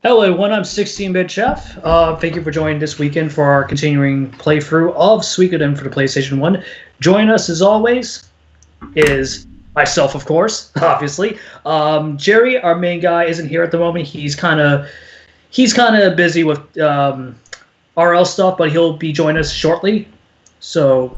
Hello, everyone. I'm 16-Bit Chef. Thank you for joining this weekend for our continuing playthrough of Suikoden for the PlayStation 1. Join us, as always, is myself, of course, obviously. Jerry, our main guy, isn't here at the moment. He's kind of busy with RL stuff, but he'll be joining us shortly. So,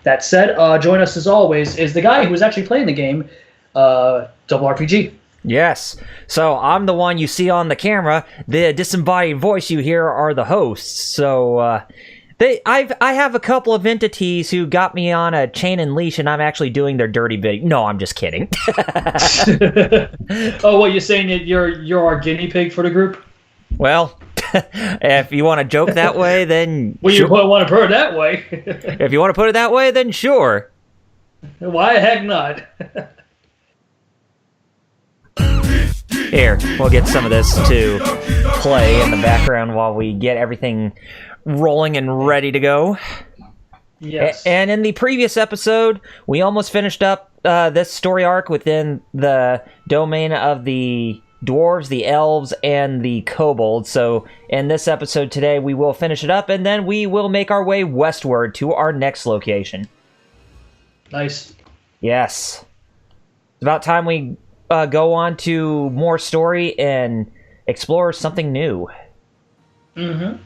that said, join us, as always, is the guy who was actually playing the game, Double RPG. Yes. So I'm the one you see on the camera. The disembodied voice you hear are the hosts. So I have a couple of entities who got me on a chain and leash, and I'm actually doing their dirty bit. No, I'm just kidding. Oh, what, you're saying that you're our guinea pig for the group? Well, if you want to joke that way, then well, you want to put it that way. If you want to put it that way, then sure. Why the heck not? Here, we'll get some of this to play in the background while we get everything rolling and ready to go. Yes. And in the previous episode, we almost finished up this story arc within the domain of the dwarves, the elves, and the kobolds. So in this episode today, we will finish it up, and then we will make our way westward to our next location. Nice. Yes. It's about time we go on to more story and explore something new. Mm-hmm.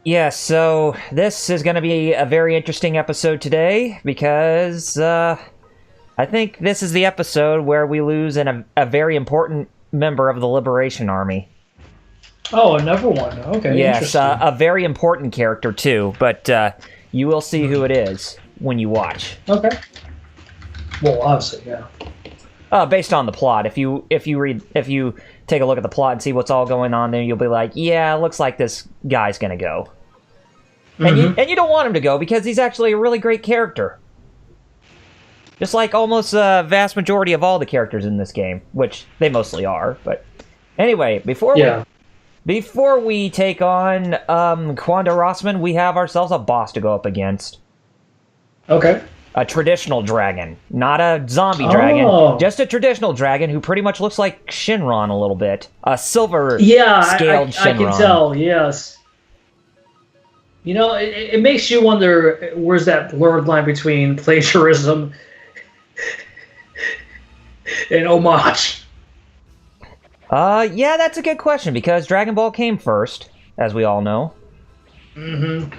Yeah, so this is going to be a very interesting episode today because I think this is the episode where we lose a very important member of the Liberation Army. Oh, another one. Okay, yes, a very important character too, but you will see who it is when you watch. Okay. Well, obviously, yeah. Based on the plot, if you take a look at the plot and see what's all going on there, you'll be like, yeah, it looks like this guy's gonna go. Mm-hmm. And you don't want him to go because he's actually a really great character. Just like almost a vast majority of all the characters in this game, which they mostly are. But anyway, before we take on Kwanda Rossman, we have ourselves a boss to go up against. Okay. A traditional dragon, not a zombie dragon, just a traditional dragon who pretty much looks like Shinron a little bit. A silver scaled Shinron. I can tell, yes. You know, it makes you wonder, where's that blurred line between plagiarism and homage? Yeah, that's a good question, because Dragon Ball came first, as we all know. Mm-hmm.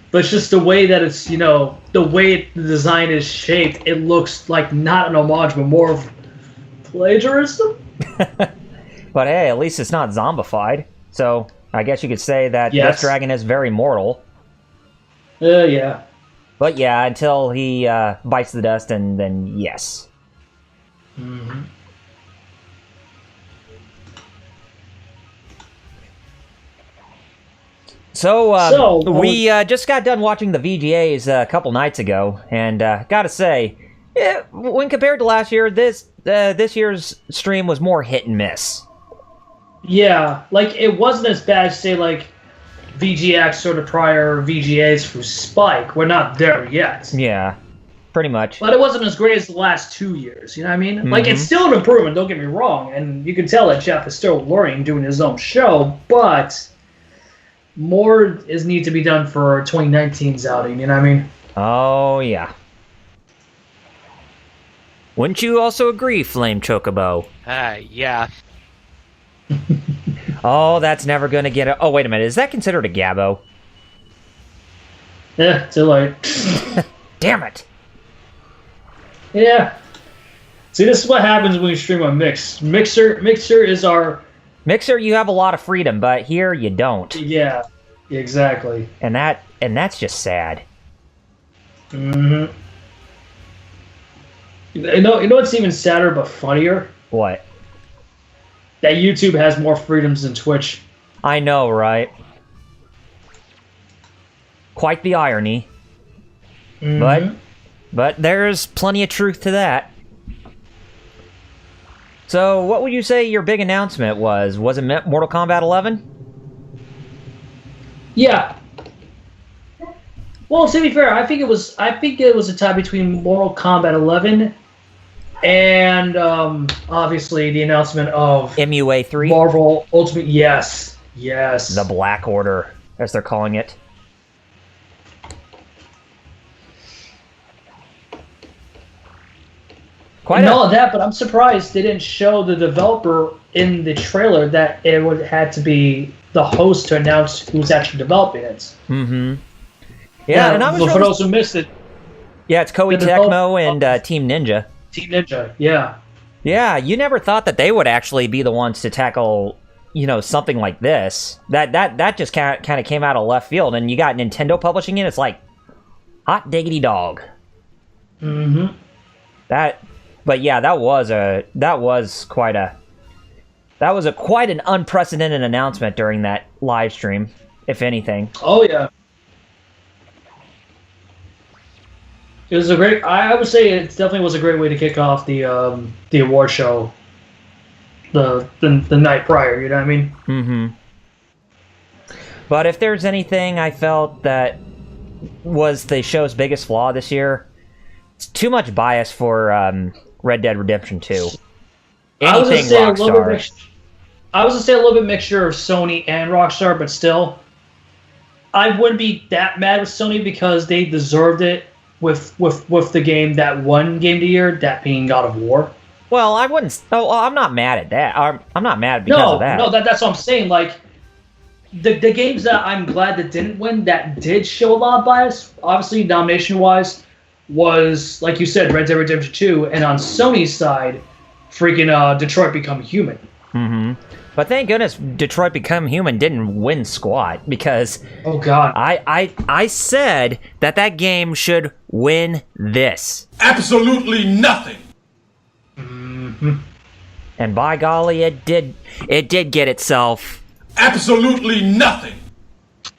But it's just the way that it's, you know, the way the design is shaped, it looks like not an homage, but more of plagiarism. But hey, at least it's not zombified. So I guess you could say that this dragon is very mortal. Yeah. But yeah, until he bites the dust, and then yes. Mm-hmm. So we just got done watching the VGAs a couple nights ago, and gotta say, when compared to last year, this year's stream was more hit and miss. Yeah, like it wasn't as bad as say like VGX or the prior VGAs for Spike. We're not there yet. Yeah, pretty much. But it wasn't as great as the last 2 years. You know what I mean? Mm-hmm. Like it's still an improvement. Don't get me wrong, and you can tell that Jeff is still learning, doing his own show, but more is need to be done for 2019's outing, you know what I mean? Oh, yeah. Wouldn't you also agree, Flame Chocobo? Yeah. Oh, that's never gonna get it. Oh, wait a minute. Is that considered a Gabbo? Yeah, too late. Damn it. Yeah. See, this is what happens when we stream on Mixer is our... Mixer, you have a lot of freedom, but here you don't. Yeah, exactly. And that's just sad. Mm-hmm. You know what's even sadder but funnier? What? That YouTube has more freedoms than Twitch. I know, right? Quite the irony. Mm-hmm. But there's plenty of truth to that. So, what would you say your big announcement was? Was it Mortal Kombat 11? Yeah. Well, to be fair, I think it was a tie between Mortal Kombat 11 And obviously the announcement of MUA3? Marvel Ultimate. Yes. The Black Order, as they're calling it. That, but I'm surprised they didn't show the developer in the trailer that it would had to be the host to announce who's actually developing it. Mm-hmm. Yeah, and I was for those who missed it. Yeah, it's Koei Tecmo and Team Ninja. Team Ninja, yeah. Yeah, you never thought that they would actually be the ones to tackle, something like this. That just kind of came out of left field, and you got Nintendo publishing it. It's like hot diggity dog. Mm-hmm. But yeah, that was quite an unprecedented announcement during that live stream, if anything. Oh yeah. It was a great. I would say it definitely was a great way to kick off the award show. The night prior, you know what I mean? Mm-hmm. But if there's anything I felt that was the show's biggest flaw this year, it's too much bias for Red Dead Redemption 2. Anything Rockstar. I was gonna say a little bit mixture of Sony and Rockstar, but still, I wouldn't be that mad with Sony because they deserved it with the game that won Game of the Year, that being God of War. Well, I wouldn't. Oh, I'm not mad at that. I'm not mad because of that. No, that's what I'm saying. Like the games that I'm glad that didn't win, that did show a lot of bias. Obviously, nomination-wise, was like you said, Red Dead Redemption 2, and on Sony's side, freaking Detroit Become Human. Mm-hmm. But thank goodness Detroit Become Human didn't win squat, because oh god, I said that game should win this. Absolutely nothing. Mm-hmm. And by golly, it did get itself absolutely nothing.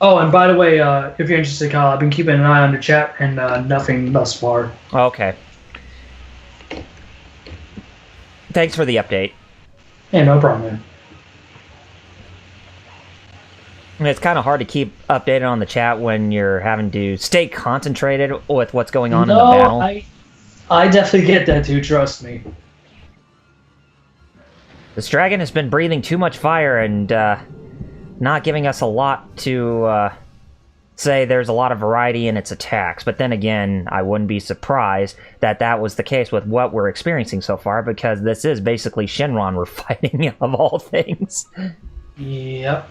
Oh, and by the way, if you're interested, Kyle, I've been keeping an eye on the chat, and nothing thus far. Okay. Thanks for the update. Yeah, no problem, man. It's kind of hard to keep updated on the chat when you're having to stay concentrated with what's going on in the battle. I definitely get that too, trust me. This dragon has been breathing too much fire and not giving us a lot to say. There's a lot of variety in its attacks, but then again, I wouldn't be surprised that was the case with what we're experiencing so far, because this is basically Shenron we're fighting, of all things. Yep.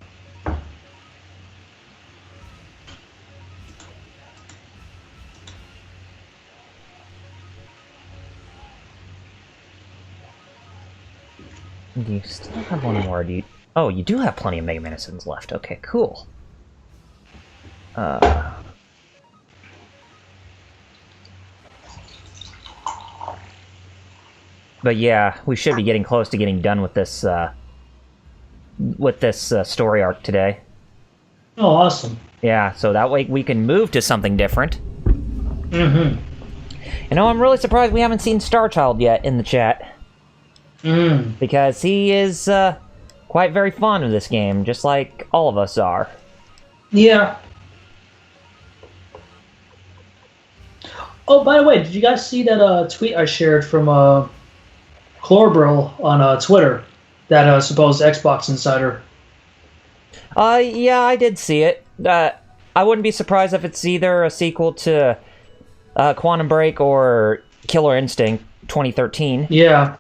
Do you still have one more? Oh, you do have plenty of Mega Medicines left. Okay, cool. But yeah, we should be getting close to getting done with this story arc today. Oh, awesome. Yeah, so that way we can move to something different. Mm-hmm. I'm really surprised we haven't seen Starchild yet in the chat. Because he is quite very fond of this game, just like all of us are. Yeah. Oh, by the way, did you guys see that tweet I shared from Clorbril on Twitter? That supposed Xbox insider. Yeah, I did see it. I wouldn't be surprised if it's either a sequel to Quantum Break or Killer Instinct 2013. Yeah.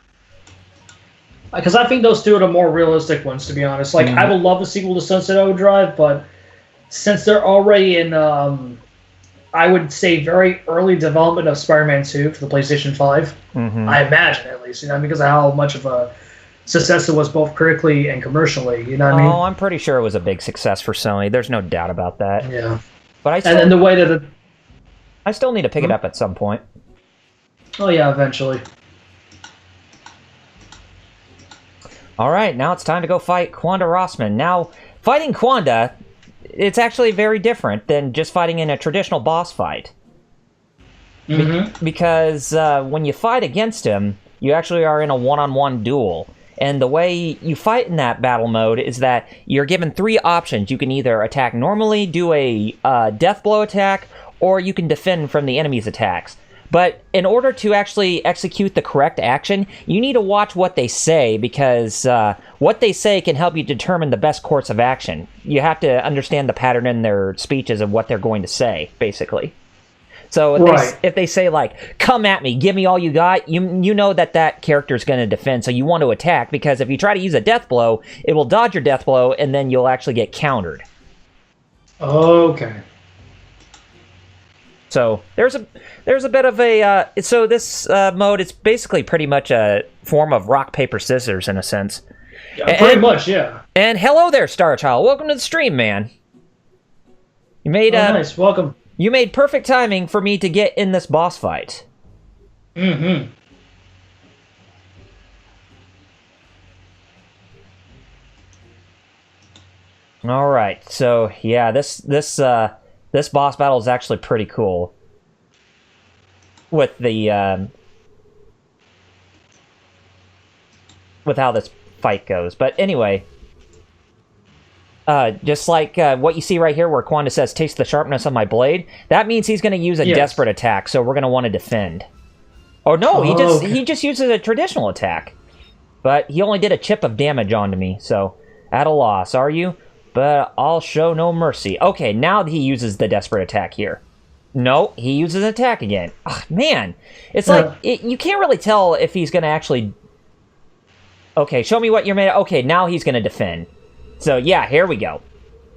Because I think those two are the more realistic ones, to be honest. Like, I would love a sequel to Sunset Overdrive, but since they're already in, I would say, very early development of Spider-Man 2 for the PlayStation 5, I imagine, at least, because of how much of a success it was both critically and commercially, you know what I mean? Oh, I'm pretty sure it was a big success for Sony. There's no doubt about that. Yeah. But and then the way that I still need to pick it up at some point. Oh, yeah, eventually. Alright, now it's time to go fight Quanda Rossman. Now, fighting Quanda, it's actually very different than just fighting in a traditional boss fight. Because when you fight against him, you actually are in a one-on-one duel. And the way you fight in that battle mode is that you're given 3 options. You can either attack normally, do a death blow attack, or you can defend from the enemy's attacks. But in order to actually execute the correct action, you need to watch what they say, because what they say can help you determine the best course of action. You have to understand the pattern in their speeches of what they're going to say, basically. So if they say, like, come at me, give me all you got, you know that character's going to defend, so you want to attack, because if you try to use a death blow, it will dodge your death blow, and then you'll actually get countered. Okay. So there's a bit of a so this mode, it's basically pretty much a form of rock paper scissors in a sense. Yeah, pretty much, yeah. And hello there, Star Child. Welcome to the stream, man. You made nice. Welcome. You made perfect timing for me to get in this boss fight. Mm-hmm. All right. So yeah, this boss battle is actually pretty cool. With the with how this fight goes, but anyway. Just like what you see right here where Quanda says, taste the sharpness of my blade, that means he's going to use a desperate attack, so we're going to want to defend. Oh no, he just uses a traditional attack. But he only did a chip of damage onto me, so at a loss, are you? But I'll show no mercy. Okay, now he uses the desperate attack here. No, he uses an attack again. Oh, man, it's like, you can't really tell if he's going to actually... Okay, show me what you're made of. Okay, now he's going to defend. So, yeah, here we go.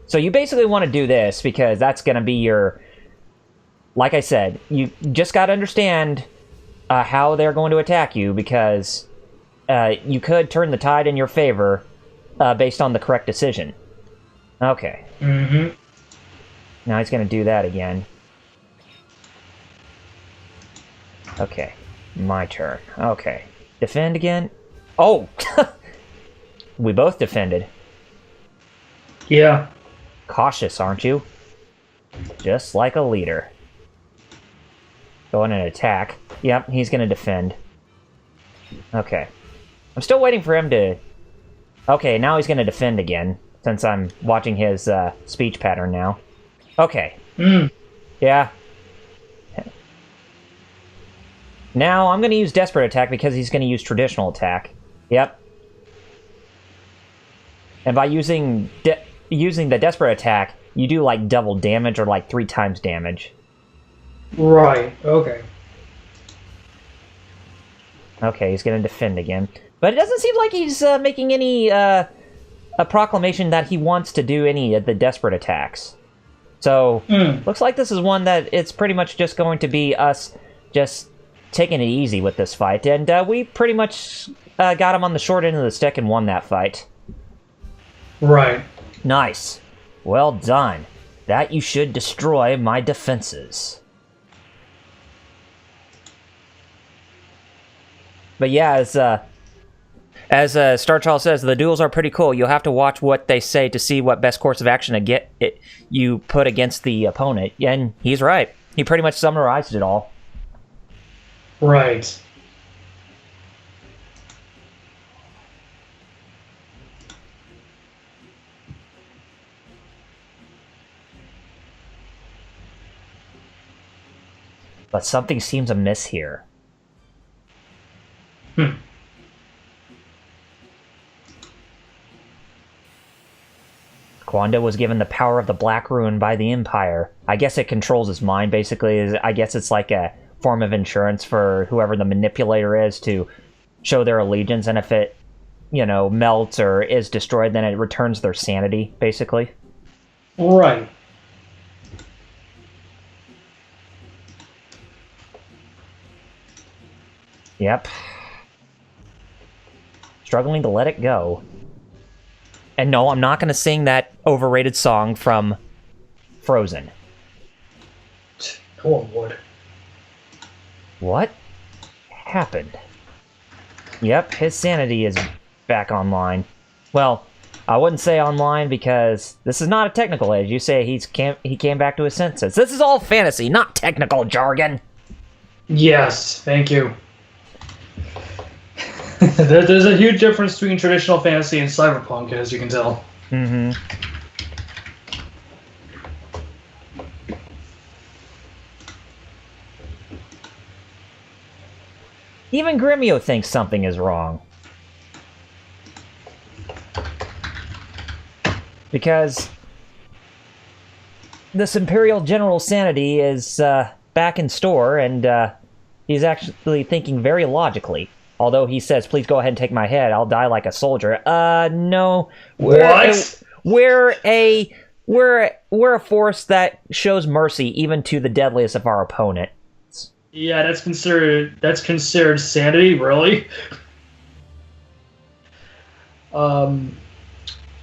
So you basically want to do this because that's going to be your... Like I said, you just got to understand how they're going to attack you, because you could turn the tide in your favor based on the correct decision. Okay. Mm-hmm. Now he's going to do that again. Okay. My turn. Okay. Defend again. Oh! We both defended. Yeah. Cautious, aren't you? Just like a leader. Go in and attack. Yep, he's gonna defend. Okay. I'm still waiting for him to... Okay, now he's gonna defend again, since I'm watching his speech pattern now. Okay. Yeah. Now I'm gonna use Desperate Attack because he's gonna use Traditional Attack. Yep. And by using the Desperate Attack, you do like double damage or like 3 times damage. Right, okay. Okay, he's gonna defend again. But it doesn't seem like he's making any a proclamation that he wants to do any of the Desperate Attacks. So, looks like this is one that it's pretty much just going to be us just taking it easy with this fight. And we pretty much got him on the short end of the stick and won that fight. Right. Nice. Well done. That you should destroy my defenses. But yeah, as Starchild says, the duels are pretty cool. You'll have to watch what they say to see what best course of action you put against the opponent. And he's right. He pretty much summarized it all. Right. But something seems amiss here. Quanda was given the power of the Black Ruin by the Empire. I guess it controls his mind, basically. I guess it's like a form of insurance for whoever the manipulator is to show their allegiance, and if it, melts or is destroyed, then it returns their sanity, basically. Right. Yep. Struggling to let it go. And no, I'm not going to sing that overrated song from Frozen. No one would. What happened? Yep, his sanity is back online. Well, I wouldn't say online because this is not a technical age. You say he came back to his senses. This is all fantasy, not technical jargon. Yes, thank you. There's a huge difference between traditional fantasy and cyberpunk, as you can tell. Mm-hmm. Even Gremio thinks something is wrong. Because this Imperial General Sanity is back in store, and he's actually thinking very logically. Although he says, please go ahead and take my head, I'll die like a soldier. No. We're a force that shows mercy even to the deadliest of our opponents. Yeah, that's considered sanity, really?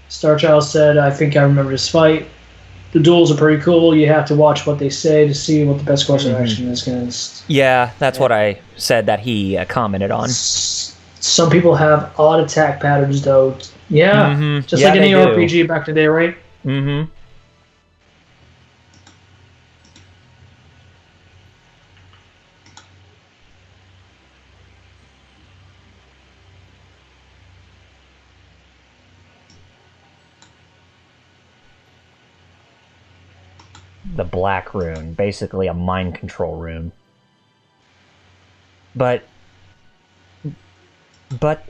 Starchild said, I think I remember this fight. The duels are pretty cool. You have to watch what they say to see what the best course of action is going to... Yeah, that's what I said that he commented on. Some people have odd attack patterns, though. Yeah, just like any RPG back in the day, right? Mm-hmm. The Black Rune, basically a mind control rune. But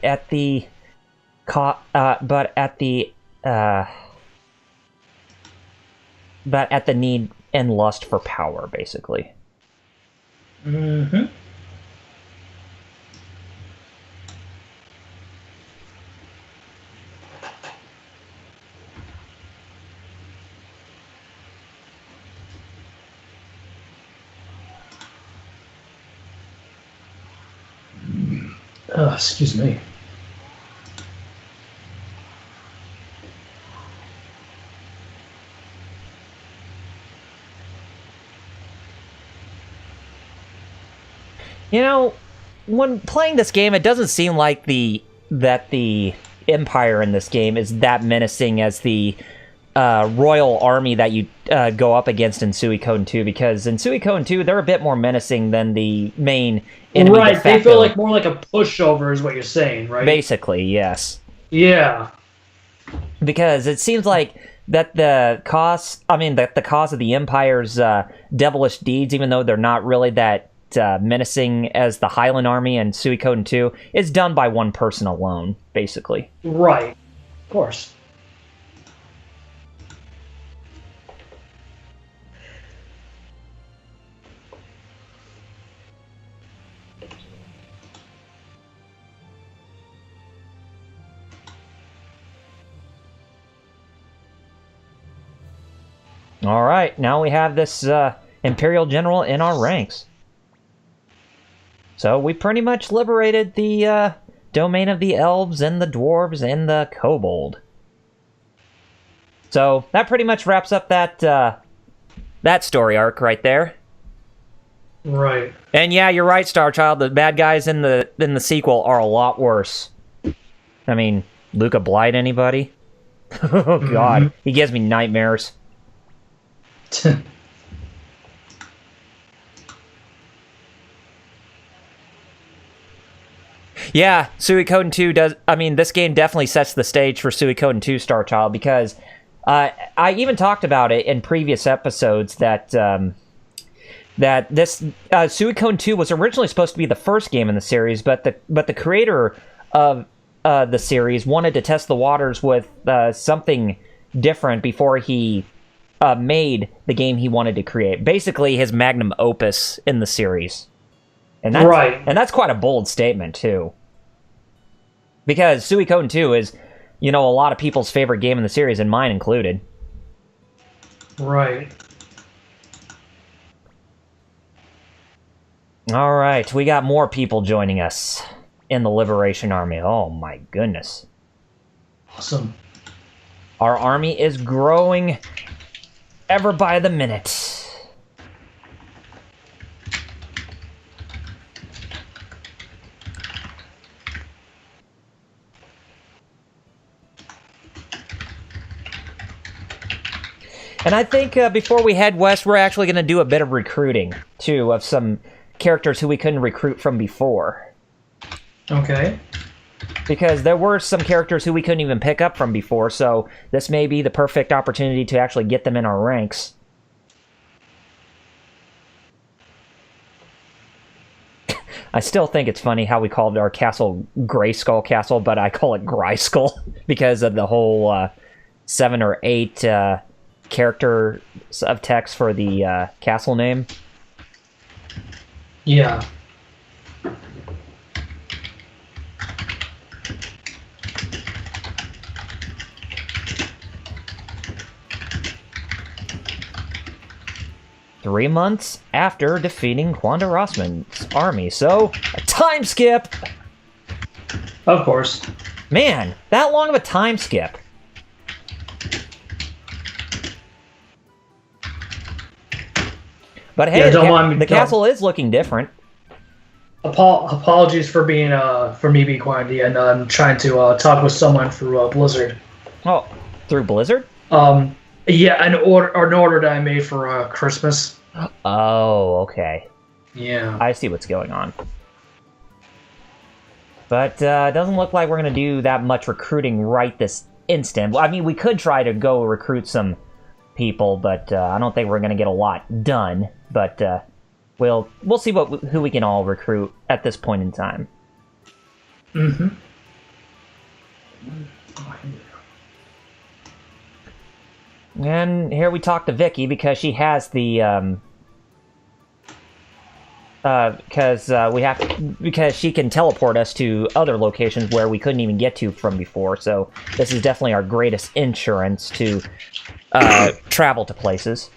at the need and lust for power, basically. Mm-hmm. Oh, excuse me. You know, when playing this game, it doesn't seem like the Empire in this game is that menacing as the royal army that you go up against in Suikoden 2, because in Suikoden 2, they're a bit more menacing than the main enemy. Right, they feel like more like a pushover is what you're saying, right? Basically, yes. Yeah. Because it seems like that the cause of the Empire's devilish deeds, even though they're not really that menacing as the Highland Army and Suikoden 2, is done by one person alone, basically. Right. Of course. Alright, now we have this Imperial General in our ranks. So we pretty much liberated the domain of the elves and the dwarves and the kobold. So that pretty much wraps up that story arc right there. Right. And yeah, you're right, Starchild. The bad guys in the sequel are a lot worse. I mean, Luca Blight, anybody? Oh God, he gives me nightmares. Yeah, Suikoden 2 does... I mean, this game definitely sets the stage for Suikoden 2, Starchild, because I even talked about it in previous episodes that this Suikoden 2 was originally supposed to be the first game in the series, but the creator of the series wanted to test the waters with something different before he made the game he wanted to create. Basically, his magnum opus in the series. And that's, right. And that's quite a bold statement, too. Because Suikoden 2 is, you know, a lot of people's favorite game in the series, and mine included. Right. Alright, we got more people joining us in the Liberation Army. Oh my goodness. Awesome. Our army is growing ever by the minute. And I think before we head west, we're actually going to do a bit of recruiting, too, of some characters who we couldn't recruit from before. Okay. Because there were some characters who we couldn't even pick up from before, so this may be the perfect opportunity to actually get them in our ranks. I still think it's funny how we called our castle Grayskull Castle, but I call it Gryskull because of the whole 7 or 8 character of text for the castle name. Yeah. Three months after defeating Quanda Rossman's army, so a time skip! Of course. Man, that long of a time skip. But hey, yeah, the castle is looking different. Apologies for being for me being quiet, and I'm trying to talk with someone through Blizzard. Oh, through Blizzard? Yeah, an order that I made for Christmas. Oh, okay. Yeah. I see what's going on. But it doesn't look like we're going to do that much recruiting right this instant. I mean, we could try to go recruit some people, but I don't think we're going to get a lot done. But we'll see who we can all recruit at this point in time. Mm-hmm. And here we talk to Vicky because she has the because she can teleport us to other locations where we couldn't even get to from before. So this is definitely our greatest insurance to travel to places.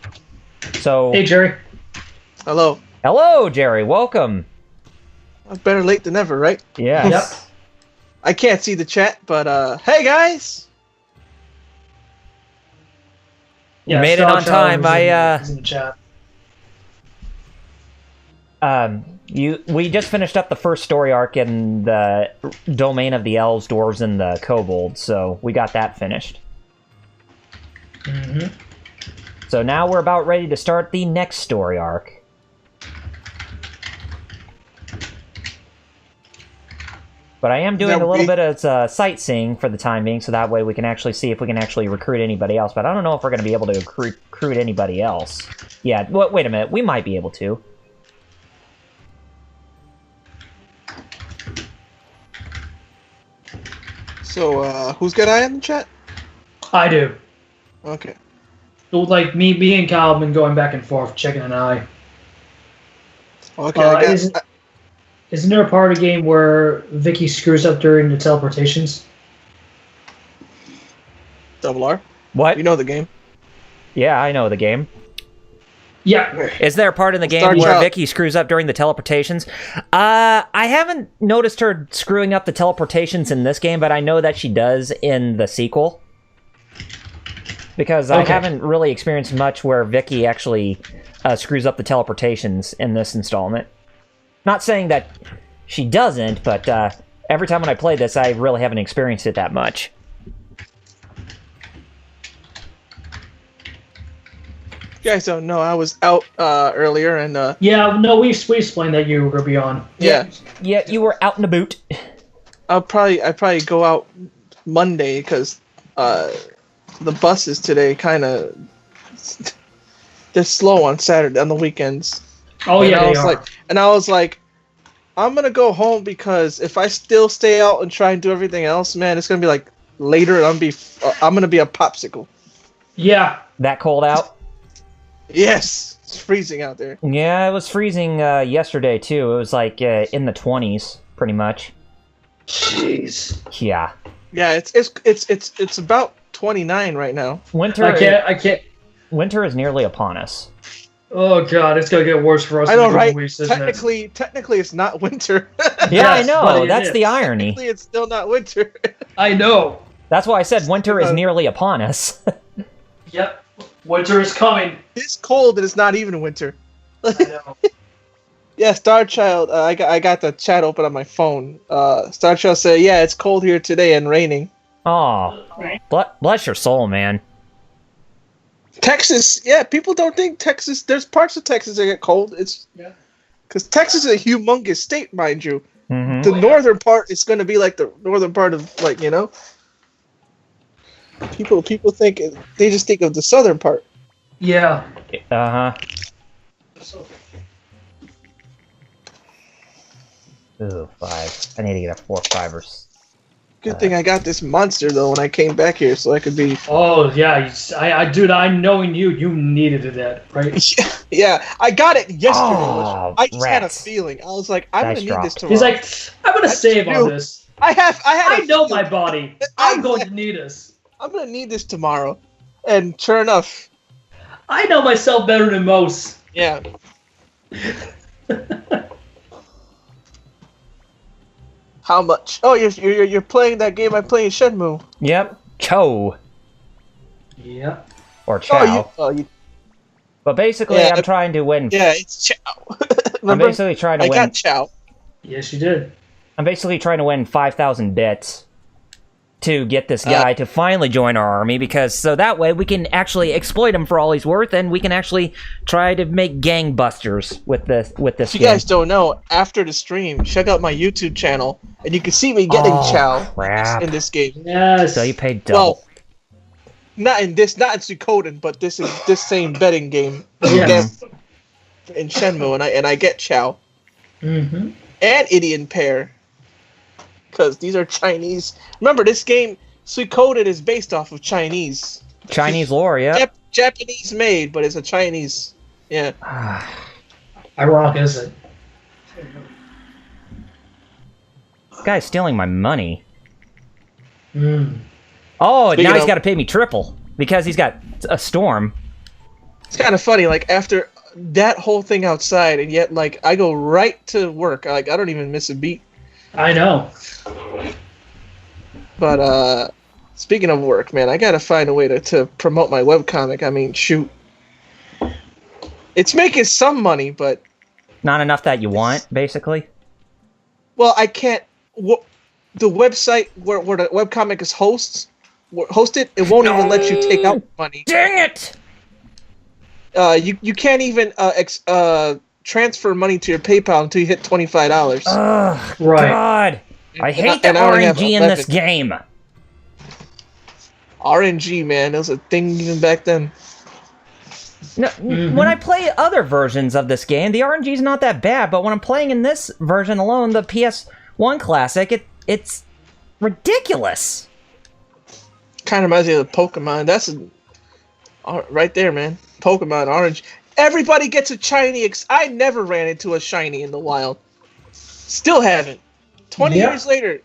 So hey, Jerry. Hello, Jerry. Welcome. Better late than never, right? Yes. Yep. I can't see the chat, but hey guys. You made it on time. In the chat. We just finished up the first story arc in the domain of the elves, dwarves, and the kobolds, so we got that finished. Mm-hmm. So now we're about ready to start the next story arc. But I am doing a little bit of sightseeing for the time being, so that way we can actually see if we can actually recruit anybody else. But I don't know if we're going to be able to recruit anybody else. Yeah, wait a minute. We might be able to. So, who's got eye in the chat? I do. Okay. Like me and Kyle have been going back and forth, checking an eye. Okay, I guess. Isn't there a part of the game where Vicky screws up during the teleportations? Double R? What? You know the game. Yeah, I know the game. Yeah. Is there a part in the game where Vicky screws up during the teleportations? I haven't noticed her screwing up the teleportations in this game, but I know that she does in the sequel. Because I haven't really experienced much where Vicky actually screws up the teleportations in this installment. Not saying that she doesn't, but every time when I play this, I really haven't experienced it that much. You guys don't know, I was out earlier and... Yeah, no, we explained that you were going to be on. Yeah. Yeah, you were out in the boot. I'd probably go out Monday, because the buses today kind of... They're slow on Saturday, on the weekends. Oh, yeah, they are. And I was like, I'm going to go home because if I still stay out and try and do everything else, man, it's going to be like later and I'm going to be a popsicle. Yeah. That cold out? Yes. It's freezing out there. Yeah, it was freezing yesterday, too. It was like in the 20s, pretty much. Jeez. Yeah. Yeah, it's about 29 right now. Winter. I can't. Winter is nearly upon us. Oh god, it's gonna get worse for us. I know, in right? Weeks, technically, it's not winter. Yeah, Yes, I know. That's the irony. Technically, it's still not winter. I know. That's why I said winter is nearly upon us. Yep, winter is coming. It's cold and it's not even winter. I know. Yeah, Star Child. I got the chat open on my phone. Star Child said, "Yeah, it's cold here today and raining." Aw, bless your soul, man. Texas, yeah, people don't think Texas. There's parts of Texas that get cold. It's because Texas is a humongous state, mind you. Mm-hmm. The northern part is going to be like the northern part of, like, you know. People think they just think of the southern part. Yeah. Ooh, 5. I need to get a 4, 5, or... Good thing I got this monster though when I came back here, so I could be. Oh yeah, dude, I knowing you needed it, right? Yeah, I got it yesterday. Oh, I just had a rats. feeling. I was like, I'm Dice gonna drop. need this tomorrow. He's like, I'm gonna save on this. I know my body. I'm going to need this. I'm gonna need this tomorrow, and sure enough, I know myself better than most. yeah. How much? Oh, you're playing that game I play in Shenmue. Yep. Cho. Yeah. Or Chow. You But basically, Yeah, I'm trying to win. yeah, it's Chow. I'm basically trying to I win. got Chow. Yes, you did. I'm basically trying to win 5,000 bits to get this guy to finally join our army, because so that way we can actually exploit him for all he's worth, and we can actually try to make gangbusters with this. If you guys don't know, after the stream, check out my YouTube channel, and you can see me getting Chow crap. in this game. Yes. So you paid double. Well, not in Suikoden, but this same betting game. Yes. In Shenmue, and I get Chow Mm-hmm. and Idian Pair, because these are Chinese. Remember, this game Suikoden is based off of Chinese lore, yeah. Japanese made, but it's a Chinese. Yeah. Ironic, is it? This guy's stealing my money. Mm. Oh, Speaking now he's of- got to pay me triple because he's got a storm. It's kind of funny, like after that whole thing outside, and yet like I go right to work. Like I don't even miss a beat. I know. But speaking of work, man, I gotta find a way to promote my webcomic. I mean, shoot, it's making some money, but Not enough that you want, basically. well, I can't. The website where the webcomic is hosted, it won't even let you take out money. Dang it! You can't even transfer money to your PayPal until you hit $25. Ugh, Right. God. I hate the and I only have RNG in this 11. game. RNG, man, that was a thing even back then. No, When I play other versions of this game, the RNG is not that bad, but when I'm playing in this version alone, the PS1 Classic, it's ridiculous. Kind of reminds me of the Pokemon. That's right there, man. Pokemon Orange. Everybody gets a shiny. I never ran into a shiny in the wild. Still haven't. 20 Yeah. years later.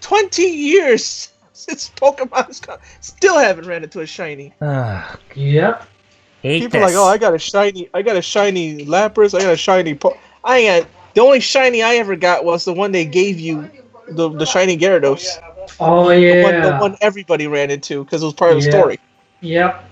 20 years since Pokemon's come. Still haven't ran into a shiny. Ugh, Yep. hate People this. are like, oh, I got a shiny Lapras. I got a shiny. I ain't got. The only shiny I ever got was the one they gave you, the shiny Gyarados. Oh The yeah. one everybody ran into because it was part of the Yeah. story. Yep.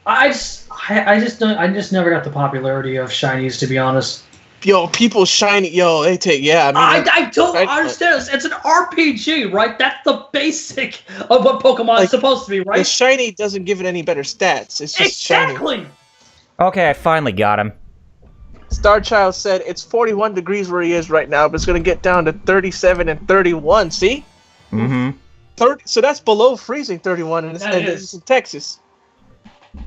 I just never got the popularity of shinies, to be honest. Yo, people shiny. Yo, they take. Yeah, I mean, I don't right? understand this. It's an RPG, right? That's the basic of what Pokemon is supposed to be, the right? shiny doesn't give it any better stats. It's just shiny. Exactly. Okay, I finally got him. Starchild said it's 41 degrees where he is right now, but it's gonna get down to 37 and 31. See, Mm-hmm. 30. So that's below freezing 31, and That is. it's in Texas.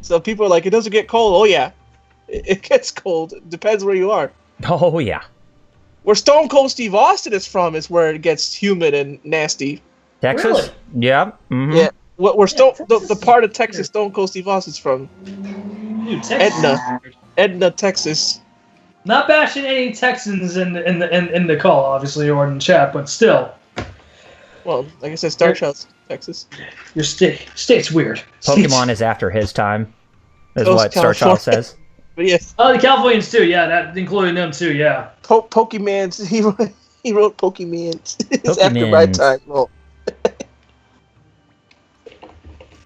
So people are like, it doesn't get cold. Oh yeah, it gets cold. It depends where you are. Oh, yeah. Where Stone Cold Steve Austin is from is where it gets humid and nasty. Texas? Really? Yeah. Mm-hmm. Yeah, where the part of Texas Stone Cold Steve Austin's from, Dude, Texas. Edna, Texas. Not bashing any Texans in the call, obviously, or in chat, but still, Well, like I said, Starchild's Texas. your state's weird. Pokemon is after his time, is Goes what California. Starchild says. But yes, Oh, the Californians too. Yeah, that including them too. Yeah. Pokemans. He wrote Pokemans. It's after my Pokemans. time. Well,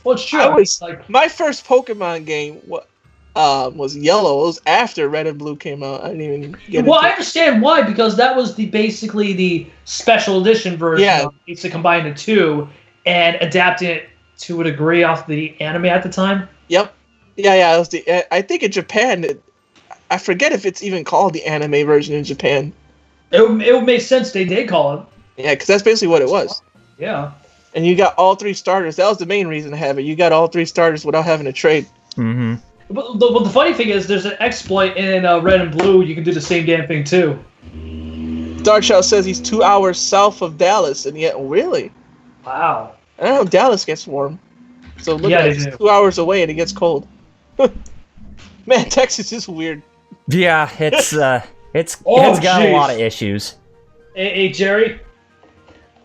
Well, it's true. I was like, my first Pokemon game. Was Yellow. It was after Red and Blue came out. I didn't even get well, I it. understand why, because that was basically the special edition version. Yeah. It's to combine the two and adapting it to a degree off the anime at the time. Yep. Yeah. It was I think in Japan. I forget if it's even called the anime version in Japan. It would make sense they did call it. Yeah, because that's basically what it was. Yeah. And you got all three starters. That was the main reason to have it. You got all three starters without having to trade. Mm-hmm. But the funny thing is, there's an exploit in Red and Blue. You can do the same damn thing too. Darkshaw says he's 2 hours south of Dallas, and yet really, Wow. I don't know. Dallas gets warm, so look Yeah, at they it. It's do. 2 hours away and it gets cold. Man, Texas is weird. Yeah, it's Oh, it's got a jeez. lot of issues. Hey, Jerry,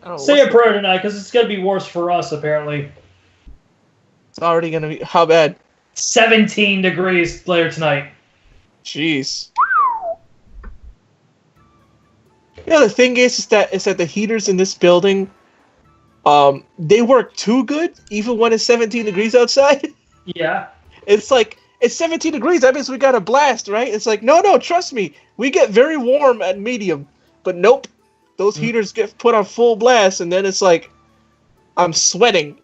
I don't know, say a what's- prayer tonight, because it's gonna be worse for us apparently. It's already gonna be how bad? 17 degrees later tonight. Jeez. You know, the thing is that the heaters in this building, they work too good even when it's 17 degrees outside. Yeah. It's like it's 17 degrees. That means we got a blast, right? It's like no, trust me, we get very warm at medium, but nope, those heaters get put on full blast, and then it's like I'm sweating,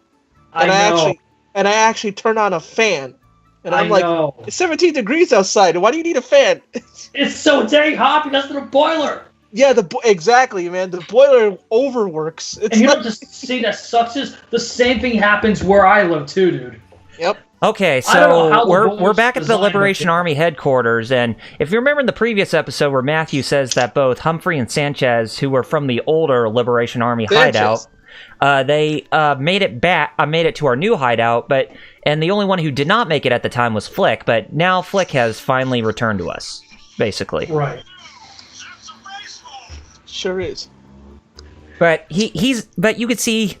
and I know. I actually turn on a fan, and I'm I like, know. it's 17 degrees outside. Why do you need a fan? It's so dang hot because of the boiler. Yeah, exactly, man. The boiler overworks. It's And you know like, what the scene that sucks is? The same thing happens where I live too, dude. yep. Okay, I don't know how so the we're boiler's back at the designed, but Liberation yeah. Army headquarters, and if you remember in the previous episode where Matthew says that both Humphrey and Sanchez, who were from the older Liberation Army hideout, they made it to our new hideout, and the only one who did not make it at the time was Flick, but now Flick has finally returned to us, basically. Right. Sure is. But but you could see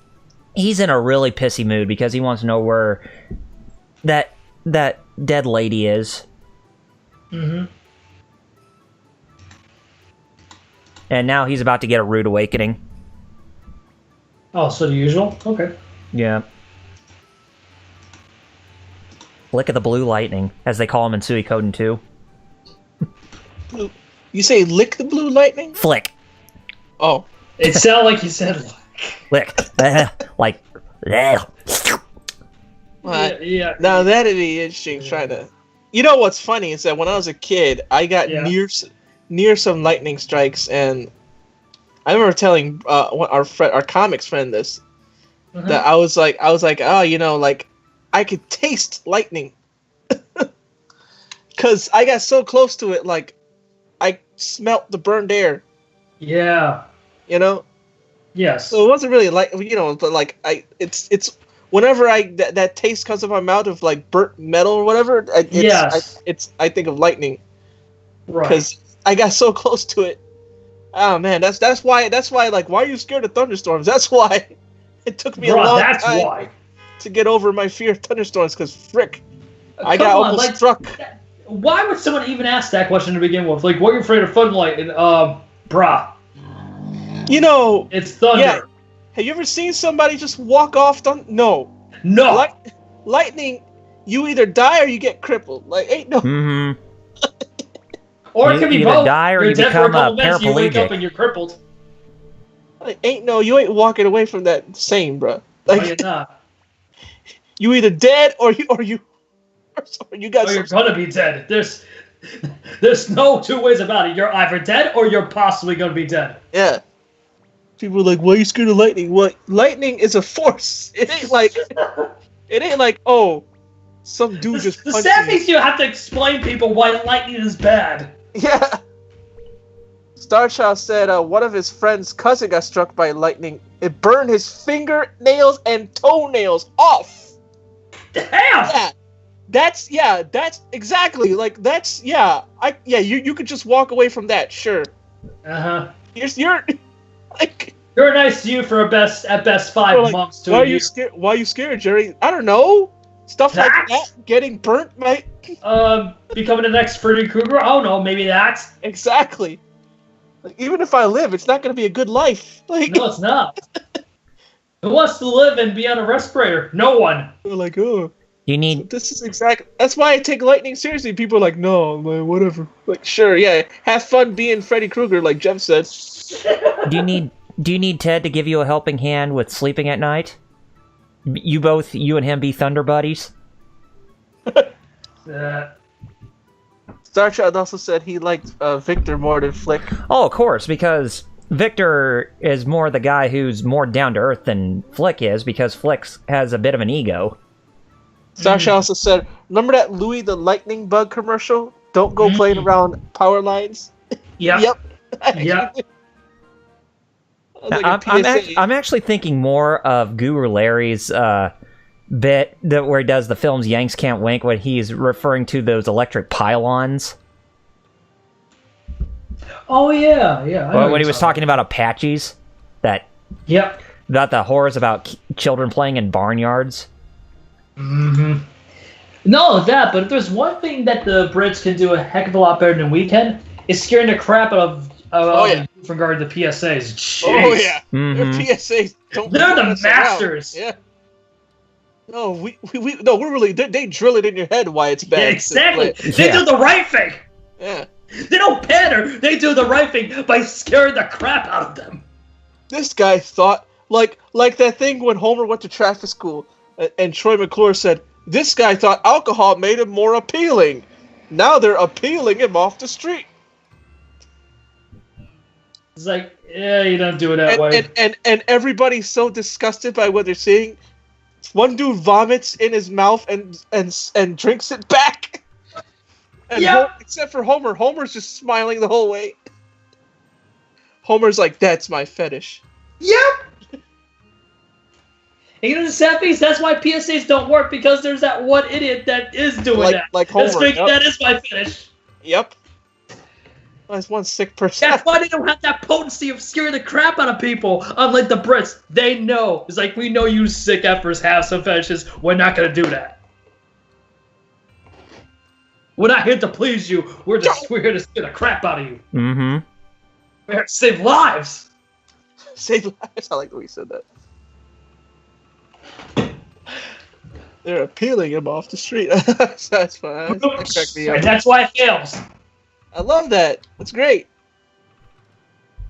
he's in a really pissy mood because he wants to know where that dead lady is. Mm-hmm. And now he's about to get a rude awakening. Oh, so the usual? Okay. Yeah. Flick of the Blue Lightning, as they call him in Suikoden 2. You say lick the blue lightning? Flick. Oh. It sounded like you said Lick. Like. yeah. Now that'd be interesting. Trying to. You know what's funny is that when I was a kid, I got near some lightning strikes, and I remember telling our comics friend this, that I was like, oh, you know, like I could taste lightning, because I got so close to it, like I smelt the burned air. Yeah. You know. Yes. So it wasn't really like, you know, but like it's whenever that taste comes up my mouth of like burnt metal or whatever. I think of lightning, Right. because I got so close to it. Oh man, that's why like, why are you scared of thunderstorms? That's why it took me a long time why. to get over my fear of thunderstorms, because frick, I Come got on, almost like, struck. Why would someone even ask that question to begin with? Like, what are you afraid of thunderlight? And bruh, You know, it's thunder. yeah. Have you ever seen somebody just walk off? No. No. Lightning, you either die or you get crippled. Like, ain't no. Mm-hmm. Or it You could be either both. die or You're you dead for a become couple minutes, you wake paraplegic. up and you're crippled. Like, you ain't walking away from that same, bro. No, Like, you're not. you either dead or you got Or you're some. gonna be dead. There's no two ways about it. You're either dead or you're possibly gonna be dead. Yeah. People are like, why are you scared of lightning? What? Lightning is a force. It ain't like, oh, some dude just The punched sad me. thing is you have to explain people why lightning is bad. Yeah. Starchild said one of his friend's cousin got struck by lightning. It burned his fingernails and toenails off. Damn! Yeah. That's exactly like you could just walk away from that, sure. Uh-huh. You're like, You're nice to you for at best 5 like, months to why a are you year. scared? Why are you scared, Jerry? I don't know. Stuff like that, getting burnt, might Becoming the next Freddy Krueger? I don't know, maybe that. exactly. Like, even if I live, it's not going to be a good life. Like, No, it's not. Who wants to live and be on a respirator? No one. we're like, oh, You need this is exactly. That's why I take lightning seriously. People are like, no, like, whatever. Like, sure, yeah, have fun being Freddy Krueger, like Jeff said. do you need Ted to give you a helping hand with sleeping at night? You and him be thunder buddies? Starchild also said he liked Victor more than Flick. Oh, of course, because Victor is more the guy who's more down to earth than Flick is, because Flick has a bit of an ego. Sasha also said, "Remember that Louis the Lightning Bug commercial? Don't go playing around power lines." Yep. Yep. I'm actually thinking more of Guru Larry's bit where he does the film's Yanks Can't Wink when he's referring to those electric pylons. Oh yeah. Well, when he was talking about Apaches, Yep. About the horrors about children playing in barnyards. Mm-hmm. No, that. But if there's one thing that the Brits can do a heck of a lot better than we can, is scaring the crap out of with regard to PSAs. Jeez. Oh yeah, Mm-hmm. their PSAs They're the masters. Yeah. No, we're really they drill it in your head why it's bad. Yeah, exactly. They do the right thing. Yeah. They don't pander. They do the right thing by scaring the crap out of them. This guy thought like that thing when Homer went to traffic school and Troy McClure said this guy thought alcohol made him more appealing. Now they're appealing him off the street. It's like, yeah, you don't do it that way. And everybody's so disgusted by what they're seeing. One dude vomits in his mouth and drinks it back. And except for Homer. Homer's just smiling the whole way. Homer's like, that's my fetish. Yep. And you know the sad thing is that's why PSAs don't work, because there's that one idiot that is doing that. Like Homer. That is my fetish. Yep. That's one sick person. That's why they don't have that potency of scaring the crap out of people. Unlike the Brits, they know. It's like, we know you sick effers have some fetishes. We're not going to do that. We're not here to please you. We're here to scare the crap out of you. Mm-hmm. We're here to save lives. Save lives? I like the way you said that. They're appealing him off the street. That's fine. And that's why it fails. I love that. That's great.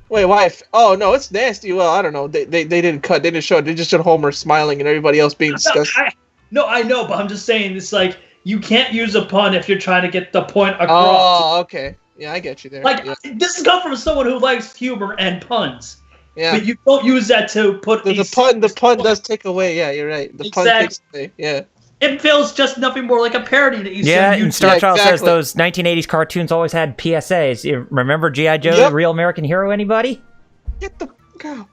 Wait, why? Oh no, it's nasty. Well, I don't know. They didn't cut. They didn't show it. They just showed Homer smiling and everybody else being disgusted. I know, but I'm just saying it's like you can't use a pun if you're trying to get the point across. Oh, okay. Yeah, I get you there. Like this has come from someone who likes humor and puns. Yeah. But you don't use that to put the pun does take away. Yeah, you're right. The pun takes away. Yeah. It feels just nothing more like a parody that you see on YouTube. And Star Child says those 1980s cartoons always had PSAs. You remember G.I. Joe, the Real American Hero, anybody? Get the go.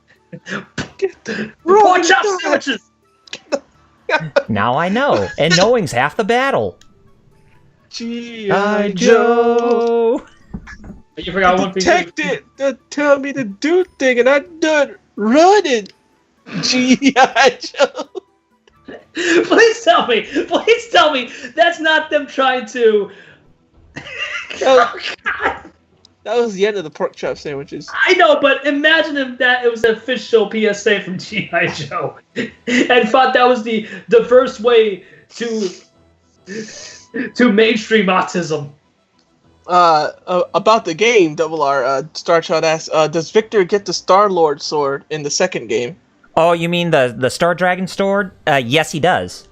Pork chop sandwiches. Now I know. And knowing's half the battle. G.I. Joe. You forgot one thing. Detective, they tell me to do thing, and I done running. G.I. Joe. Please tell me that's not them trying to. That was the end of the pork chop sandwiches. I know, but imagine if that it was an official PSA from G.I. Joe, and thought that was the first way to mainstream autism. About the game, Double R, Star Child asks, does Victor get the Star-Lord sword in the second game? Oh, you mean the Star Dragon sword? Yes, he does.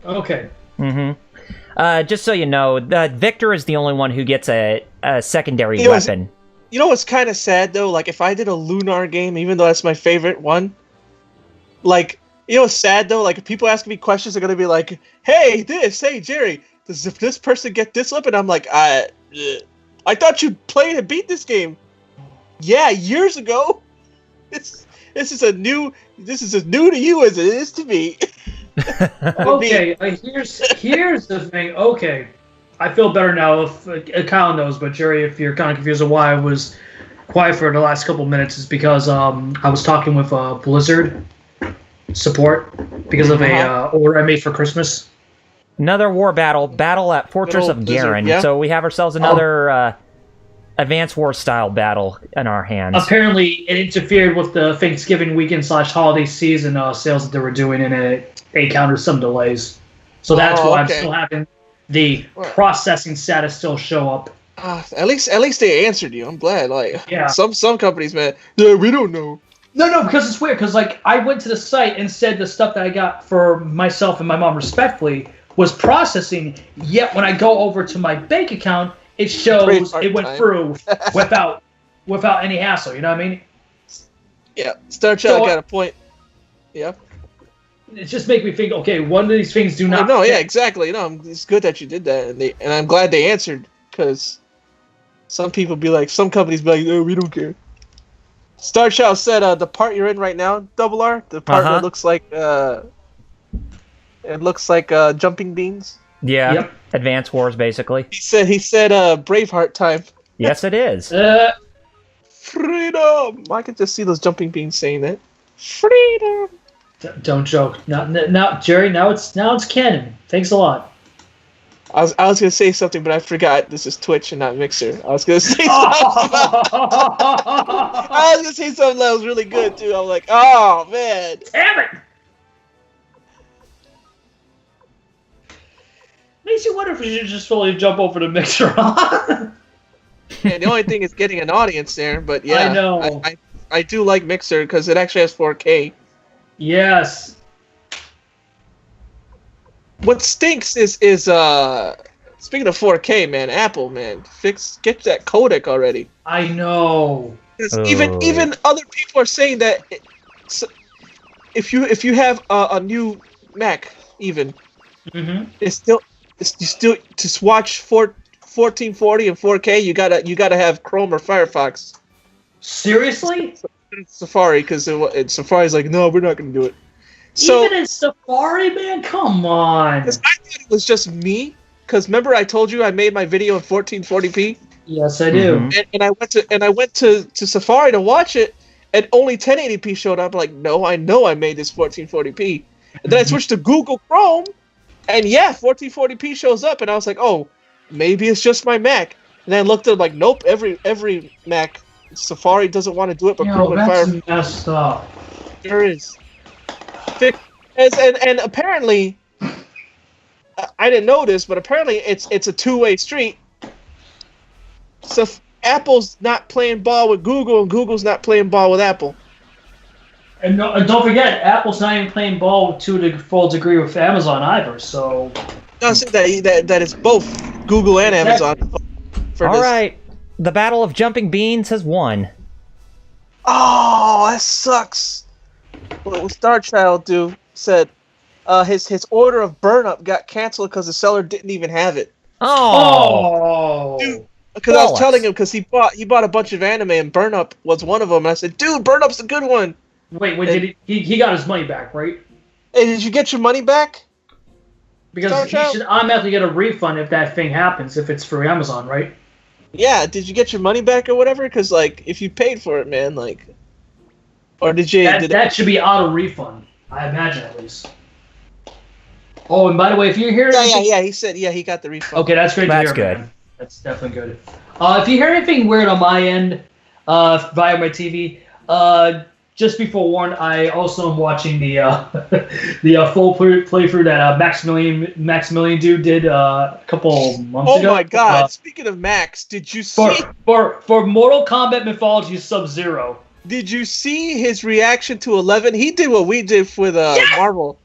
Okay. Mm-hmm. Just so you know, Victor is the only one who gets a secondary weapon. You know what's kind of sad, though? Like, if I did a Lunar game, even though that's my favorite one, like, you know what's sad, though? Like, if people ask me questions, they're going to be like, hey, Jerry, does this person get this weapon? I'm like, I thought you played and beat this game. Yeah, years ago. This is as new to you as it is to me. Okay, here's the thing. Okay, I feel better now. If Kyle knows, but Jerry, if you're kind of confused on why I was quiet for the last couple minutes, is because I was talking with Blizzard support because of a order I made for Christmas. Another war battle at Fortress of Garen. Yeah. So we have ourselves another Advanced War style battle in our hands. Apparently, it interfered with the Thanksgiving weekend / holiday season sales that they were doing, and it encountered some delays. So that's why I'm still having the processing status still show up. At least they answered you. I'm glad. Like, yeah. Some companies, man, yeah, we don't know. No, because it's weird. Because like I went to the site and said the stuff that I got for myself and my mom, respectfully, was processing. Yet when I go over to my bank account, it shows it went through without any hassle. You know what I mean? Yeah, Star Child got a point. Yeah. it just makes me think. Okay, one of these things do not. No, yeah, exactly. No, it's good that you did that, and I'm glad they answered because some people be like, some companies be like, oh, we don't care. Star Child said, the part you're in right now, Double R, the part that looks like jumping beans. Yeah, yep. Advance Wars, basically. He said, Braveheart time. Yes, it is. Freedom! I can just see those jumping beans saying that. Freedom! Don't joke. Now, Jerry, now it's canon. Thanks a lot. I was gonna say something, but I forgot. This is Twitch and not Mixer. I was gonna say something. I was gonna say something that was really good too. I'm like, oh man, damn it! Makes you wonder if you should just fully jump over to Mixer. Yeah, the only thing is getting an audience there, but yeah, I know. I do like Mixer because it actually has 4K. Yes. What stinks is speaking of 4K, man, Apple, man, get that codec already. I know. Even other people are saying that if you have a new Mac, even it's still to watch 1440 and 4K, you gotta have Chrome or Firefox. Seriously? Safari, because Safari's like, no, we're not gonna do it. So, even in Safari, man, come on. I thought it was just me, because remember I told you I made my video in 1440p. Yes, I do. And I went to Safari to watch it, and only 1080p showed up. I'm like, no, I know I made this 1440p. And then I switched to Google Chrome, and yeah, 1440p shows up, and I was like, oh, maybe it's just my Mac. And then I looked at it like, nope, every Mac Safari doesn't want to do it, but Chrome and Firefox. That's messed up. There is. And apparently, I didn't know this, but apparently it's a two-way street. So Apple's not playing ball with Google, and Google's not playing ball with Apple. And don't forget, Apple's not even playing ball to the full degree with Amazon either. So. No, I said that it's both Google and Amazon. All right, the Battle of Jumping Beans has won. Oh, that sucks. What Star Child said his order of burn up got canceled because the seller didn't even have it. Oh, dude, because I was telling him because he bought a bunch of anime and burn up was one of them. And I said, dude, burn up's a good one. Wait, did he got his money back, right? Hey, did you get your money back? Because he should automatically get a refund if that thing happens, if it's through Amazon, right? Yeah, did you get your money back or whatever? Because like, if you paid for it, man, like. Or did you? That should be auto refund. I imagine at least. Oh, and by the way, if you hear yeah, he said he got the refund. Okay, that's great to hear. That's good. Man. That's definitely good. If you hear anything weird on my end, via my TV, just be forewarned. I also am watching the full playthrough that Maximilian dude did a couple months ago. Oh my God! Speaking of Max, did you see for Mortal Kombat Mythology Sub-Zero? Did you see his reaction to 11? He did what we did with Marvel.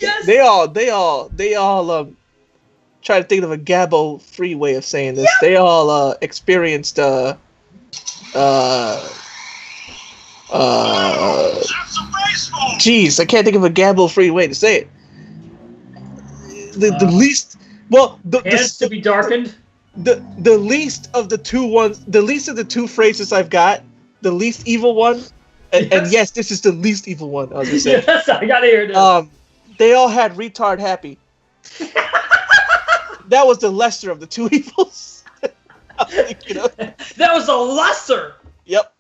Yes. They all try to think of a Gabo-free way of saying this. Yeah. They all experienced Jeez, I can't think of a Gabo-free way to say it. The least, well, hands to be darkened. The least of the two phrases I've got. The least evil one, and yes, this is the least evil one. I was gonna say. Yes, I gotta hear this. They all had retard happy. That was the lesser of the two evils. That was the lesser. Yep.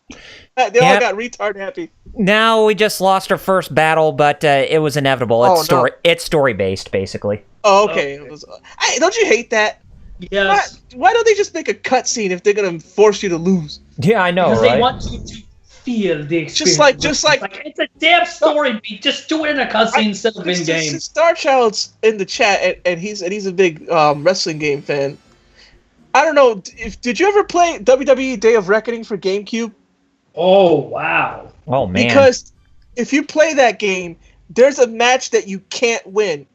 They all got retard happy. Now we just lost our first battle, but it was inevitable. It's story based, basically. Oh, okay. Hey, don't you hate that? Yes. Why don't they just make a cutscene if they're gonna force you to lose? Yeah, I know, because right? they want you to feel the experience. Just like it's a damn story beat. Just do it in a cutscene instead of in game. Star Child's in the chat, and he's a big wrestling game fan. I don't know. Did you ever play WWE Day of Reckoning for GameCube? Oh wow! Oh man! Because if you play that game, there's a match that you can't win.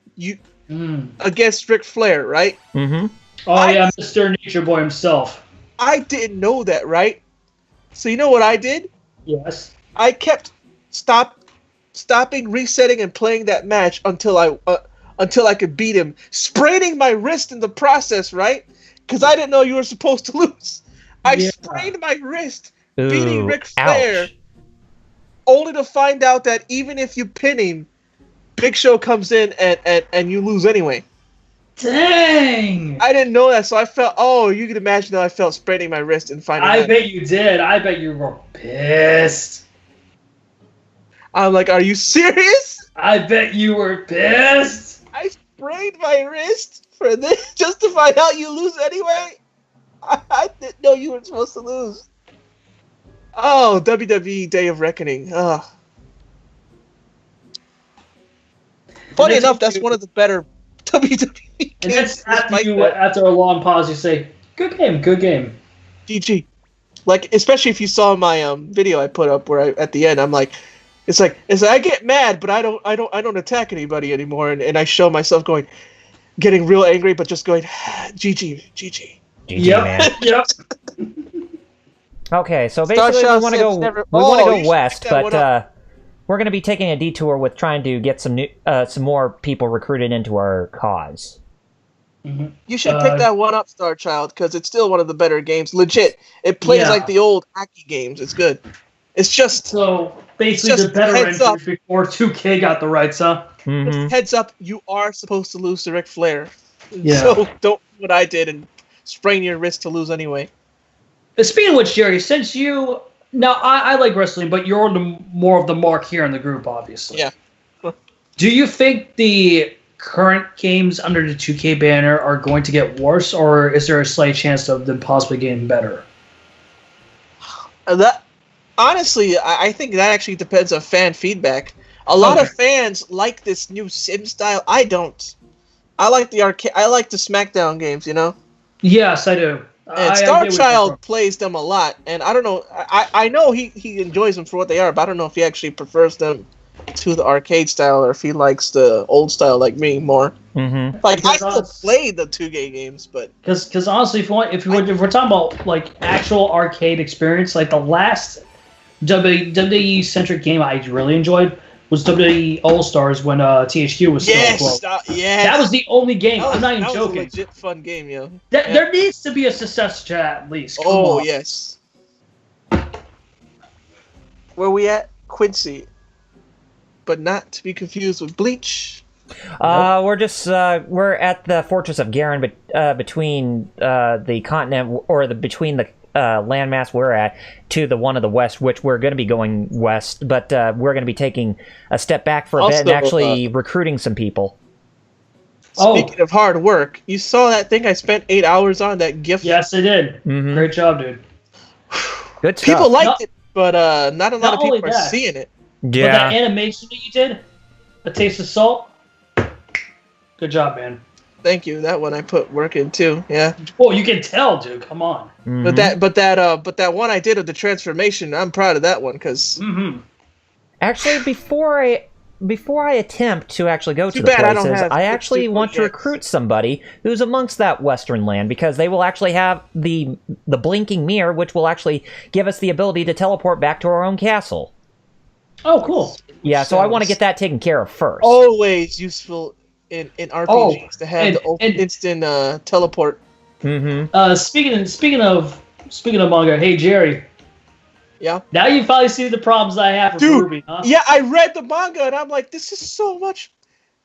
Against Ric Flair, right? Mm-hmm. Oh yeah, Mr. Nature Boy himself. I didn't know that, right? So you know what I did? Yes. I kept stopping, resetting, and playing that match until I could beat him, spraining my wrist in the process, right? Because I didn't know you were supposed to lose. I sprained my wrist beating Ric Flair, only to find out that even if you pin him, Big Show comes in and you lose anyway. Dang! I didn't know that, so I felt. Oh, you can imagine how I felt spraining my wrist and finding. I bet you did. I bet you were pissed. I'm like, are you serious? I bet you were pissed. I sprained my wrist for this just to find out you lose anyway. I didn't know you were supposed to lose. Oh, WWE Day of Reckoning. Oh. Funny enough, that's one of the better WWE games. And that's after a long pause, you say, "Good game, good game." GG. Like, especially if you saw my video I put up where at the end I'm like, it's like I get mad, but I don't attack anybody anymore, and I show myself getting real angry, but just going, GG. GG, man. Yep. Okay, so basically we want to go west, but we're going to be taking a detour with trying to get some more people recruited into our cause. Mm-hmm. You should pick that one up, Star Child, because it's still one of the better games. Legit, it plays like the old Aki games. It's good. It's just so basically the better entries before 2K got the rights, huh? Mm-hmm. Heads up, you are supposed to lose to Ric Flair. Yeah. So don't do what I did and sprain your wrist to lose anyway. But speaking of which, Jerry, since you now I like wrestling, but you're more of the mark here in the group, obviously. Yeah. Do you think the current games under the 2K banner are going to get worse, or is there a slight chance of them possibly getting better? Honestly, I think that actually depends on fan feedback. A lot of fans like this new sim style. I don't. I like the arcade. I like the SmackDown games. You know. Yes, I do. And Star Child plays them a lot, and I don't know. I know he enjoys them for what they are, but I don't know if he actually prefers them to the arcade style or if he likes the old style like me more. Mm-hmm. Like I still play the 2K games, but because honestly, if we're talking about like actual arcade experience, like the last WWE centric game I really enjoyed was WWE All Stars when THQ was still close. Yes, that was the only game. I'm not even joking. That was a legit fun game, yo. There needs to be a success to that at least. Come on. Yes. Where we at? Quincy. But not to be confused with Bleach. We're just we're at the Fortress of Garen, but between the continent or between the landmass we're at to the one of the west, which we're going to be going west, but we're going to be taking a step back for a bit and actually recruiting some people. Speaking of hard work, you saw that thing I spent 8 hours on, that GIF? Yes, I did. Mm-hmm. Great job, dude. Good stuff. People liked it, but not a lot of people are seeing it. Yeah. But that animation that you did, A Taste of Salt, good job, man. Thank you. That one I put work in too. Yeah. Oh, you can tell, dude. Come on. Mm-hmm. But that one I did of the transformation, I'm proud of that one because. Mm-hmm. Actually, before I attempt to actually go to the places, I actually want to recruit somebody who's amongst that western land, because they will actually have the blinking mirror, which will actually give us the ability to teleport back to our own castle. Oh, cool. Yeah, so I want to get that taken care of first. Always useful in RPGs to have the instant teleport. Mm-hmm. Speaking of manga, hey Jerry. Yeah. Now you finally see the problems I have with Ruby, huh? Yeah, I read the manga and I'm like, this is so much.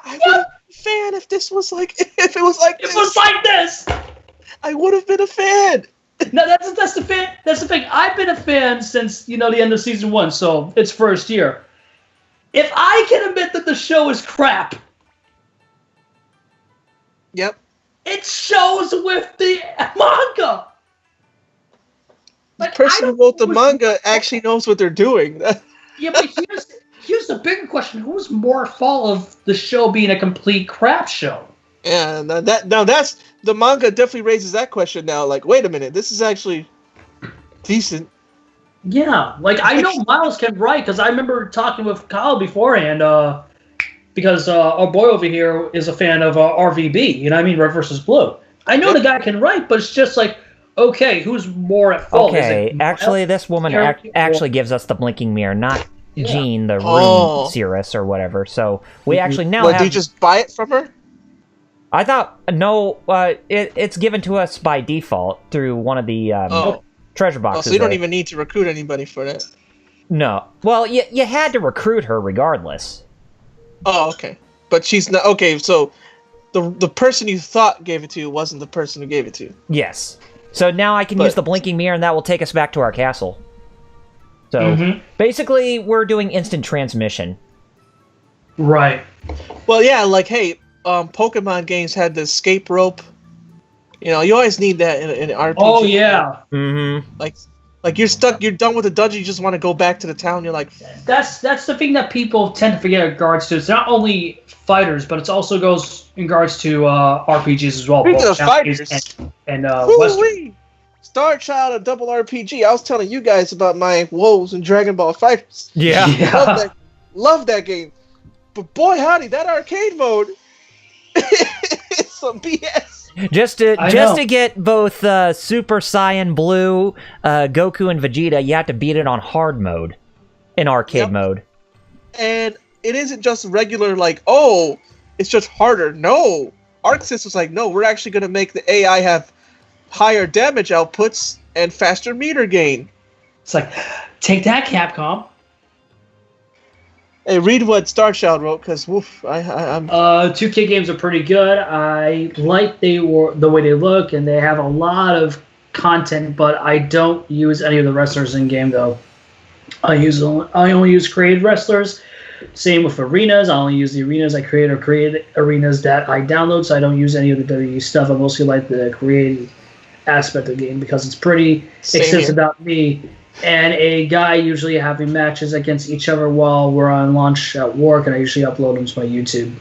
I would have been a fan if this was like if it was like this. It was like this. I would have been a fan. No, that's the thing. That's the thing. I've been a fan since the end of season 1, so it's first year. If I can admit that the show is crap, yep, it shows with the manga. The person who wrote the manga actually knows what they're doing. Yeah, but here's the bigger question: who's more at fault of the show being a complete crap show? Yeah, that's the manga definitely raises that question now. Like, wait a minute, this is actually decent. Yeah, like I know Miles can write because I remember talking with Kyle beforehand. Because our boy over here is a fan of RVB. You know what I mean? Red versus Blue. I know the guy can write, but it's just like, okay, who's more at fault? Okay, actually, this woman actually gives us the blinking mirror, not Jean, the Rune Seeress or whatever. So we actually now have... Do you just buy it from her? I thought, no, it's given to us by default through one of the treasure boxes. So you don't even need to recruit anybody for that? No. Well, you had to recruit her regardless. Oh, okay. But she's not... Okay, so the person you thought gave it to you wasn't the person who gave it to you. Yes. So now I can use the blinking mirror, and that will take us back to our castle. So, basically, we're doing instant transmission. Right. Well, yeah, like, hey, Pokemon games had the escape rope. You know, you always need that in an RPG. Oh, yeah. Like you're stuck, you're done with the dungeon, you just want to go back to the town, you're like... That's the thing that people tend to forget in regards to. It's not only fighters, but it also goes in regards to RPGs as well. Speaking of fighters... And Western. Star Child and double RPG. I was telling you guys about my woes in Dragon Ball FighterZ. Yeah. Love that game. But boy, howdy, that arcade mode is some BS. Just to get both Super Saiyan Blue, Goku, and Vegeta, you have to beat it on hard mode, in arcade mode. And it isn't just regular, like, oh, it's just harder. No. ArcSys was like, no, we're actually going to make the AI have higher damage outputs and faster meter gain. It's like, take that, Capcom. Hey, read what Star Child wrote, because woof, I'm... 2K games are pretty good. I like the way they look, and they have a lot of content, but I don't use any of the wrestlers in game though. I only use created wrestlers. Same with arenas. I only use the arenas I create or create arenas that I download, so I don't use any of the WWE stuff. I mostly like the creative aspect of the game because it's pretty extensive about me and a guy usually having matches against each other while we're on lunch at work, and I usually upload them to my YouTube.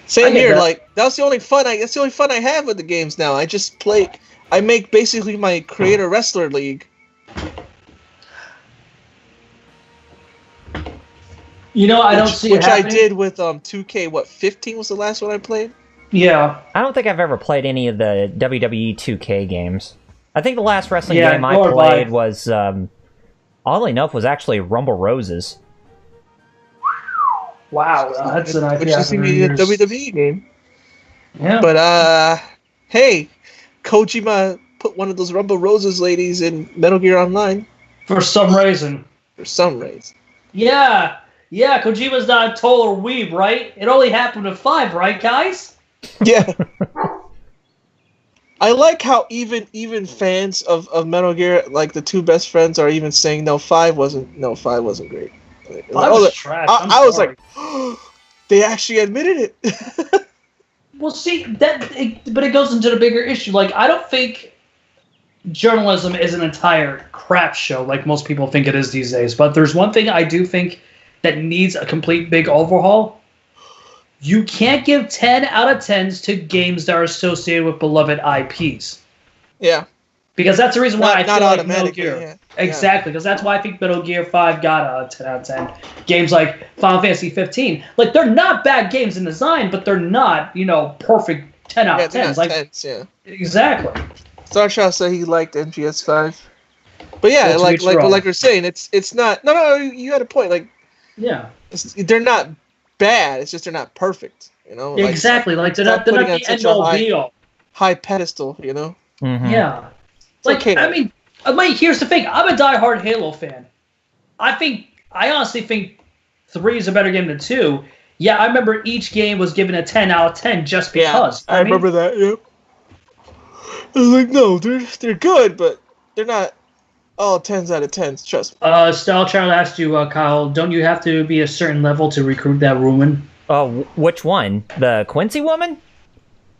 Same here. Like that's the only fun I have with the games now. I just play. I make basically my creator wrestler league. You know, I don't see which I did with 2K. 15 was the last one I played. Yeah. I don't think I've ever played any of the WWE 2K games. I think the last wrestling game I played was, oddly enough, was actually Rumble Roses. Wow, that's an idea. Which used to be a WWE game. Yeah. But, hey, Kojima put one of those Rumble Roses ladies in Metal Gear Online. For some reason. Yeah, Kojima's not a total weeb, right? It only happened with 5, right, guys? Yeah. I like how even fans of Metal Gear, like the two best friends, are even saying 5 wasn't great. 5 was trash. I was like, they actually admitted it. Well, see, but it goes into the bigger issue. Like, I don't think journalism is an entire crap show like most people think it is these days. But there's one thing I do think that needs a complete big overhaul. You can't give 10 out of 10s to games that are associated with beloved IPs. Yeah. Because that's the reason why I feel like Metal Gear. Yeah. Exactly, because that's why I think Metal Gear 5 got a 10 out of 10. Games like Final Fantasy 15, like, they're not bad games in design, but they're not, perfect 10 out of 10s. Like, 10s, yeah. Exactly. Star Child said he liked MGS 5. But yeah, like we're saying, it's not... No, you had a point. Like, yeah. They're not bad, it's just they're not perfect, Exactly, like they're not the end-all be-all. High pedestal, Mm-hmm. Yeah. Like, okay. I mean, here's the thing. I'm a diehard Halo fan. I honestly think 3 is a better game than 2. Yeah, I remember each game was given a 10 out of 10 just because. Yeah, I remember that, yeah. I was like, no, they're good, but they're not all 10s out of 10s, trust me. Style Child asked you, Kyle, don't you have to be a certain level to recruit that woman? Which one? The Quincy woman?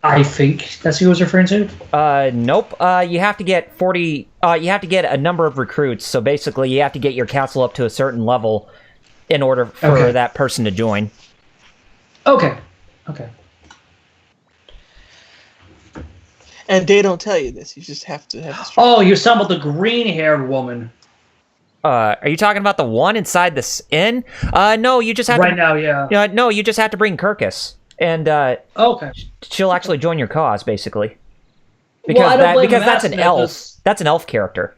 I think that's who he was referring to. Nope. You have to get 40. You have to get a number of recruits. So basically, you have to get your castle up to a certain level in order for that person to join. Okay. And they don't tell you this. You just have to have. Oh, you're talking about the green-haired woman. Are you talking about the one inside this inn? No, you just have right now. Yeah. No, you just have to bring Kirkus. And she'll actually join your cause, basically, because that's an elf. That's an elf character,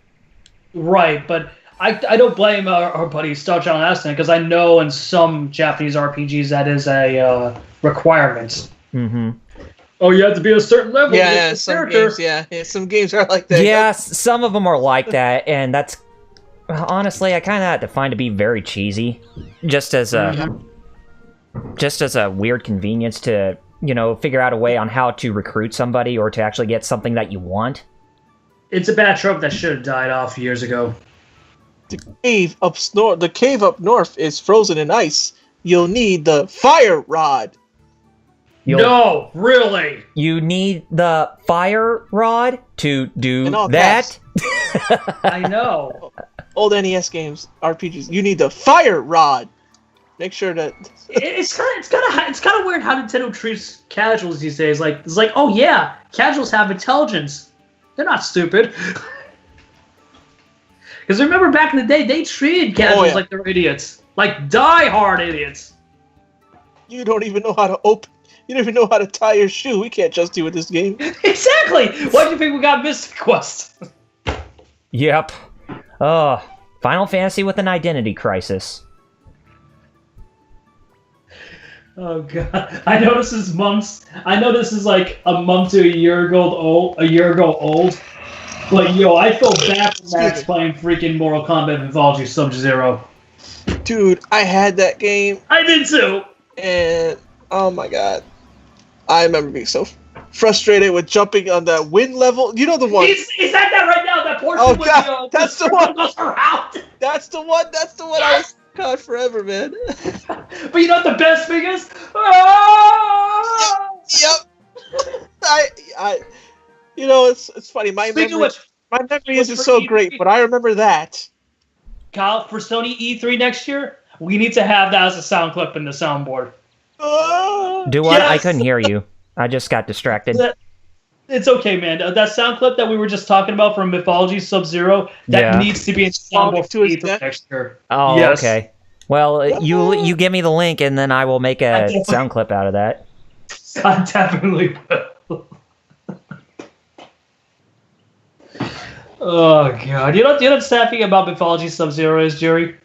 right? But I don't blame our buddy Starchild Aston because I know in some Japanese RPGs that is a requirement. Mm-hmm. Oh, you have to be at a certain level. Yeah, some games, some games are like that. Yeah, some of them are like that, and that's honestly I kind of had to find to be very cheesy, just as a weird convenience to figure out a way on how to recruit somebody or to actually get something that you want. It's a bad trope that should have died off years ago. The cave up north is frozen in ice. You'll need the fire rod. No, really? You need the fire rod to do that? I know. Old NES games, RPGs. You need the fire rod. Make sure that it's kind of weird how Nintendo treats casuals these days. It's like, oh yeah, casuals have intelligence. They're not stupid. Because remember back in the day, they treated casuals like they're idiots, like die-hard idiots. You don't even know how to open. You don't even know how to tie your shoe. We can't trust you with this game. Exactly. Why do you think we got Mystic Quest? Yep. Final Fantasy with an identity crisis. Oh god! I know this is months. I know this is like a month to a year ago old. But yo, I feel bad for Max playing freaking Mortal Kombat Mythology Sub-Zero. Dude, I had that game. I did too. And oh my god, I remember being so frustrated with jumping on that wind level. You know the one. He's at that right now. That portion. Oh god, that's the one. Goes around. That's the one. That's the one. I was caught forever, man. But you know what the best thing is? Oh! Yep. It's funny. My memory isn't so great, but I remember that. Kyle, for Sony E3 next yeir, we need to have that as a sound clip in the soundboard. Do what? Yes! I couldn't hear you. I just got distracted. It's okay, man. That sound clip that we were just talking about from Mythology Sub-Zero, that needs to be in soundboard for E3 next year. Oh, yes. Okay. Well, you give me the link, and then I will make a sound clip out of that. I definitely will. Oh god! You know what sad thing about Mythology Sub-Zero is, Jerry?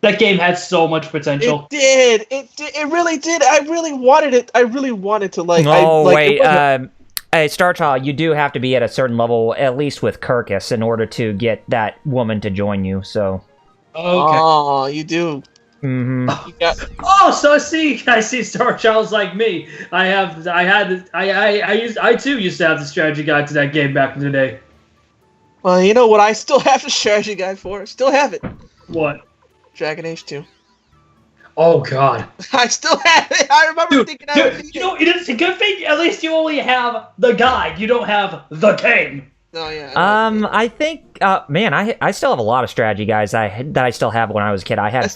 That game had so much potential. It did. It really did. I really wanted it. I really wanted to like. Wait. Hey, Starchild, you do have to be at a certain level, at least with Kirkus, in order to get that woman to join you. So. Okay. Oh, you do. Mm-hmm. So I see Starchild's like me. I too used to have the strategy guide to that game back in the day. Well, you know what I still have the strategy guide for? Still have it. What? Dragon Age 2. Oh god. I still have it. I remember thinking I would need it. It's a good thing at least you only have the guide. You don't have the game. Oh, yeah. I think, man, I still have a lot of strategy guides that I still have when I was a kid. I had I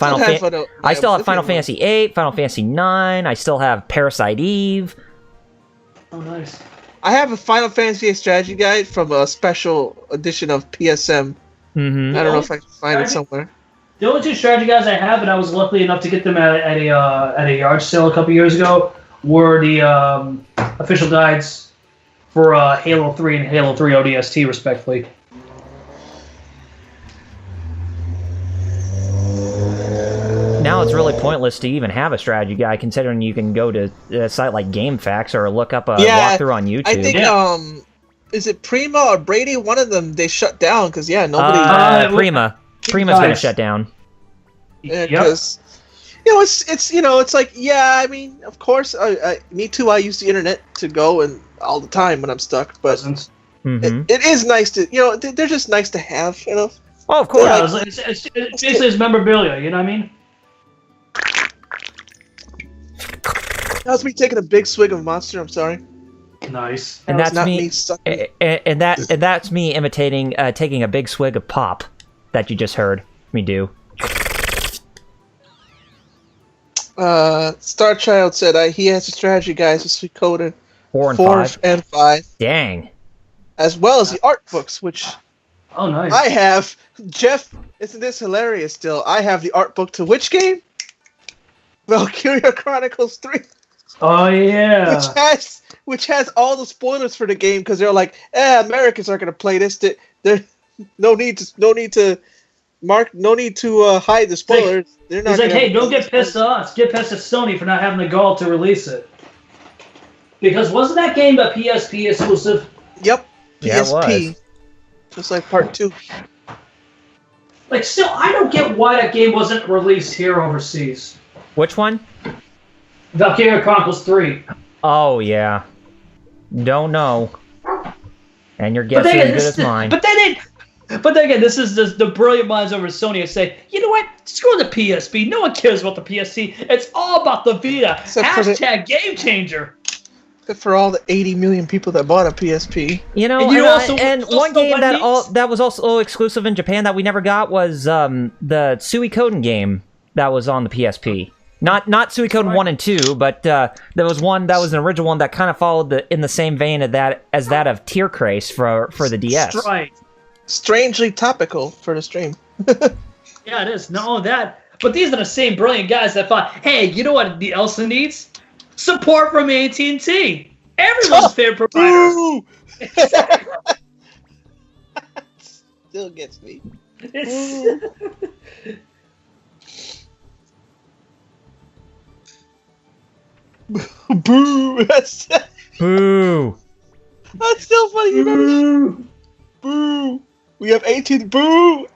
still have Final Fantasy VIII, Final Fantasy IX. I still have Parasite Eve. Oh, nice. I have a Final Fantasy VIII strategy guide from a special edition of PSM. Mm-hmm. I don't know if I can find it somewhere. The only two strategy guides I have, and I was lucky enough to get them at a yard sale a couple years ago, were the official guides for Halo 3 and Halo 3 ODST, respectively. Now it's really pointless to even have a strategy guide, considering you can go to a site like GameFAQs or look up a walkthrough on YouTube. I think, is it Prima or Brady? One of them, they shut down, because, nobody... Prima's going to shut down. Yeah, because... it's like, I mean, of course, me too, I use the internet to go and all the time when I'm stuck, but it is nice to, they're just nice to have, Oh, of course. Yeah, it's basically it's memorabilia, you know what I mean? That was me taking a big swig of Monster, I'm sorry. Nice. And that's me and that's me imitating, taking a big swig of pop that you just heard me do. Starchild said he has a strategy guide for Suikoden 4 and 5. Dang. As well as the art books, which nice. I have. Jeff, isn't this hilarious still? I have the art book to which game? Valkyria Chronicles 3. Oh yeah. Which has all the spoilers for the game, because they're like, Americans aren't going to play this. No need to hide the spoilers. They're not. He's like, hey, don't get pissed at us. Get pissed at Sony for not having the gall to release it. Because wasn't that game a PSP exclusive? Yep. Yeah, PSP. it was. Just like part 2. Like, still, I don't get why that game wasn't released here overseas. Which one? Valkyria Chronicles 3. Oh, yeah. Don't know. And your guess is as good as mine. But then again, this is the brilliant minds over at Sony and say, you know what? Screw the PSP. No one cares about the PSP. It's all about the Vita. Hashtag game changer. Except for all the 80 million people that bought a PSP. You know, and one game that was also exclusive in Japan that we never got was the Suikoden game that was on the PSP. Not Suikoden 1 and 2, but there was one that was an original one that kind of followed in the same vein as that of Tierkrace for the DS. Right. Strangely topical for the stream. Yeah, it is. No, that. But these are the same brilliant guys that thought, hey, you know what the Elsa needs? Support from AT&T. Everyone's favorite provider. Still gets me. Boo! Boo! That's still funny. You remember that? Boo! We have 18. Boo!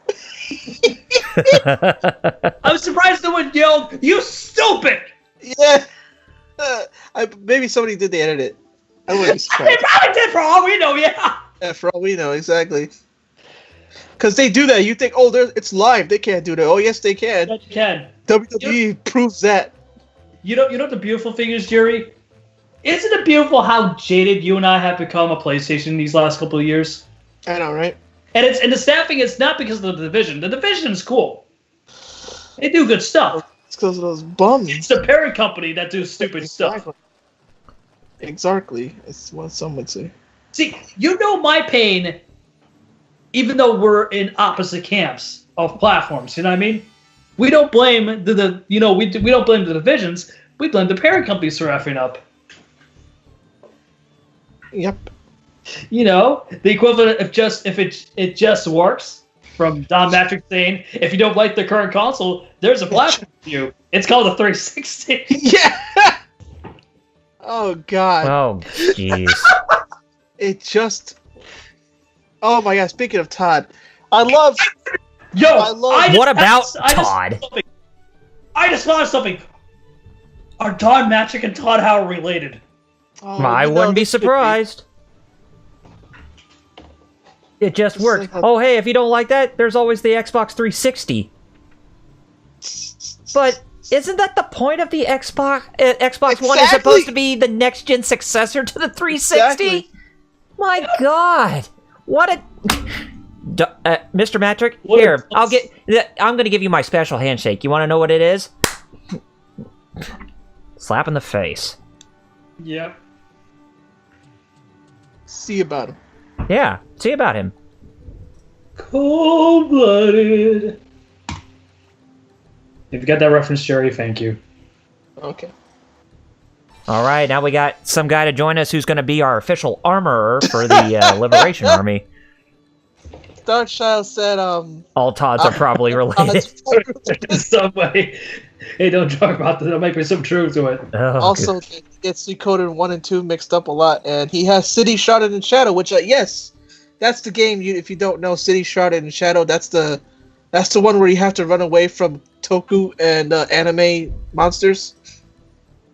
I'm surprised no one yelled, "You stupid!" Yeah. Maybe somebody did the edit. I wouldn't be surprised. They probably did, for all we know. Yeah. Yeah, for all we know, exactly. Because they do that. You think, oh, it's live. They can't do that. Oh, yes, they can. Yes, you can. WWE proves that. You know what the beautiful thing is, Jerry? Isn't it beautiful how jaded you and I have become a PlayStation these last couple of years? I know, right? And the staffing is not because of the division. The division is cool. They do good stuff. It's because of those bums. It's the parent company that do stupid stuff. Exactly. It's what some would say. See, you know my pain, even though we're in opposite camps of platforms. You know what I mean? We don't blame we don't blame the divisions. We blame the parent companies for effing up. Yep. You know, the equivalent of if it just works, from Don Matrick saying, if you don't like the current console, there's a platform for you. It's called a 360. Yeah. Oh God. Oh jeez. It just. Oh my God! Speaking of Todd, I love. What about Todd? I just thought of something. Are Don Matrick and Todd Howard related? Oh, I wouldn't be surprised. It just works. Oh, hey, if you don't like that, there's always the Xbox 360. But isn't that the point of the Xbox? Xbox One is supposed to be the next-gen successor to the 360? Exactly. My God. What a... Mr. Matrick, here, I'm going to give you my special handshake. You want to know what it is? Slap in the face. Yep. See about him. Yeah, see about him. Cold-blooded. If you got that reference, Jerry, thank you. Okay. All right, now we got some guy to join us who's going to be our official armorer for the Liberation Army. Darkchild said, all Todds are probably related. In some way. Hey, don't talk about that. There might be some truth to it. Oh, also, he gets Suikoden 1 and 2 mixed up a lot, and he has City Shrouded in Shadow, which, yes, that's the game. If you don't know City Shrouded in Shadow, that's the one where you have to run away from Toku and anime monsters.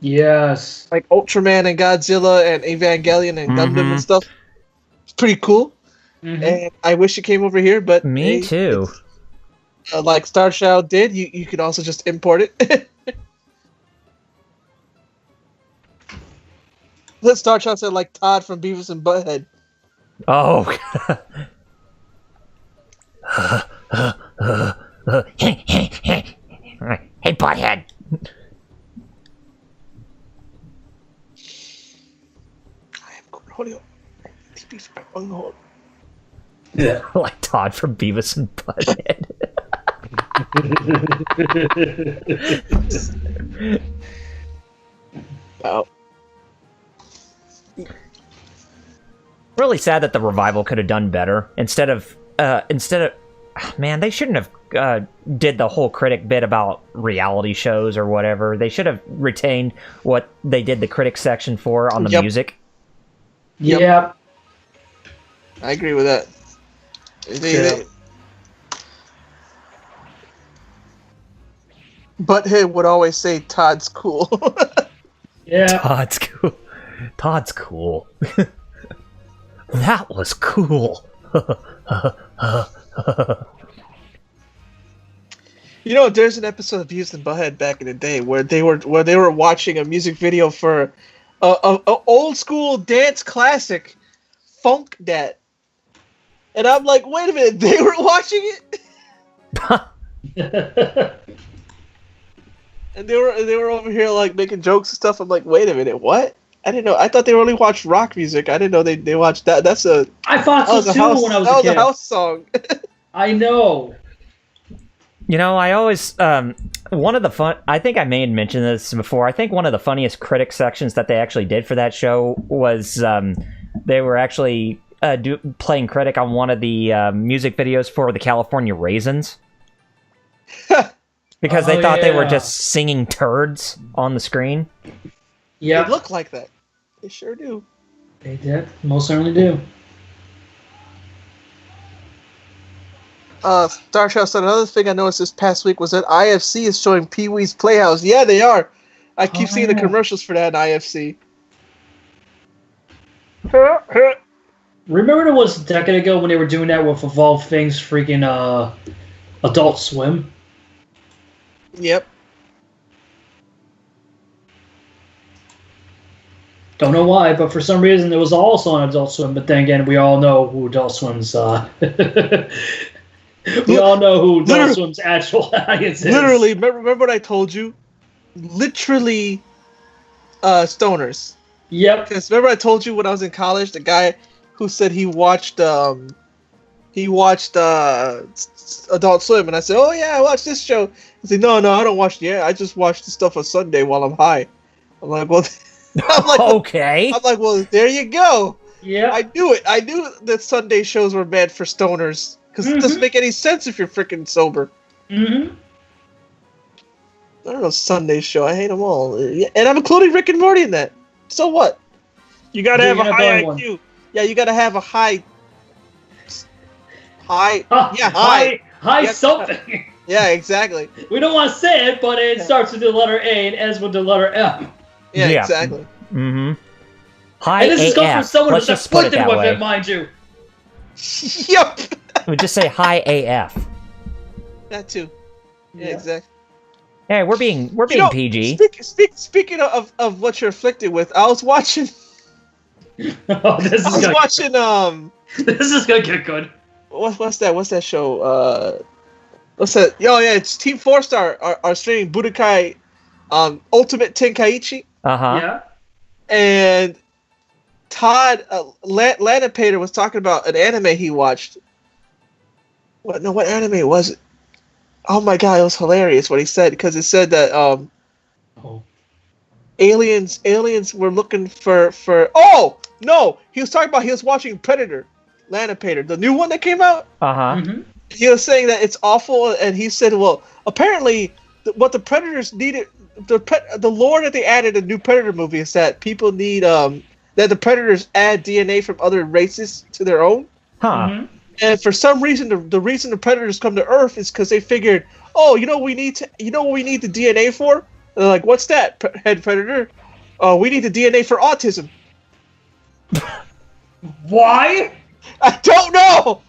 Yes. Like Ultraman and Godzilla and Evangelion and Gundam and stuff. It's pretty cool. Mm-hmm. And I wish it came over here, but... Me too. Like Star Child did, you could also just import it. Star Child said like Todd from Beavis and Butthead. Oh. Hey, Butthead. I am Cornholio. Yeah. Like Todd from Beavis and Butthead. Wow. Really sad that the revival could have done better. Instead of instead of, man, they shouldn't have did the whole critic bit about reality shows or whatever. They should have retained what they did the critic section for on the music. Yep. I agree with that. Butthead would always say Todd's cool. Yeah. Todd's cool. Todd's cool. That was cool. You know, there's an episode of Beavis and Butthead back in the day where they were watching a music video for a old school dance classic, Funk Dat, and I'm like, wait a minute, they were watching it, and they were over here like making jokes and stuff. I'm like, wait a minute, what? I didn't know. I thought they only watched rock music. I didn't know they watched that. I thought so too when I was a kid. That was a house song. I know. You know, I always one of the fun. I think I may have mentioned this before. I think one of the funniest critic sections that they actually did for that show was they were actually playing critic on one of the music videos for the California Raisins because they thought they were just singing turds on the screen. Yeah, they look like that. They sure do. They did. Most certainly do. Star Child said another thing I noticed this past week was that IFC is showing Pee-wee's Playhouse. Yeah, they are. I keep seeing the commercials for that in IFC. Remember it was a decade ago when they were doing that with Of All Things freaking Adult Swim? Yep. Don't know why, but for some reason it was also on Adult Swim. But then again, we all know who Adult Swim's we all know who Adult Swim's actual audience is. Literally, remember what I told you? Literally, stoners. Yep. Because remember I told you when I was in college, the guy who said he watched Adult Swim, and I said, "Oh yeah, I watched this show." He said, "No, I don't watch. Yeah, I just watch the stuff on Sunday while I'm high." I'm like, "Well." I'm like, okay. I'm like, well, there you go. Yeah. I knew it. I knew that Sunday shows were bad for stoners because it doesn't make any sense if you're freaking sober. Mm-hmm. I don't know Sunday show. I hate them all, and I'm including Rick and Morty in that. So what? You gotta have a high IQ. One. Yeah, you gotta have a high something. Yeah, exactly. We don't want to say it, but it starts with the letter A and ends with the letter F. Yeah, exactly. Mm-hmm. High and this is coming from someone who's afflicted with way. it, mind you. Yep. We just say high AF. That too. Yeah, exactly. Hey, we're being PG. Speaking of what you're afflicted with, I was watching. This is gonna get good. What's that? What's that show? What's that? Oh yeah, it's Team 4-Star are streaming Budokai Ultimate Tenkaichi. Yeah. And Todd Lanapater was talking about an anime he watched. What anime was it? Oh my god, it was hilarious what he said, because it said that aliens were looking for oh no, he was talking about he was watching Predator, Lanapater, the new one that came out. Mm-hmm. He was saying that it's awful, and he said, well, apparently what the Predators needed, the lore that they added in new Predator movie is that people need that the Predators add DNA from other races to their own. Mm-hmm. And for some reason, the reason the Predators come to Earth is because they figured, oh, you know what we need the DNA for? And they're like, what's that, head Predator? Oh, we need the DNA for autism. Why? I don't know.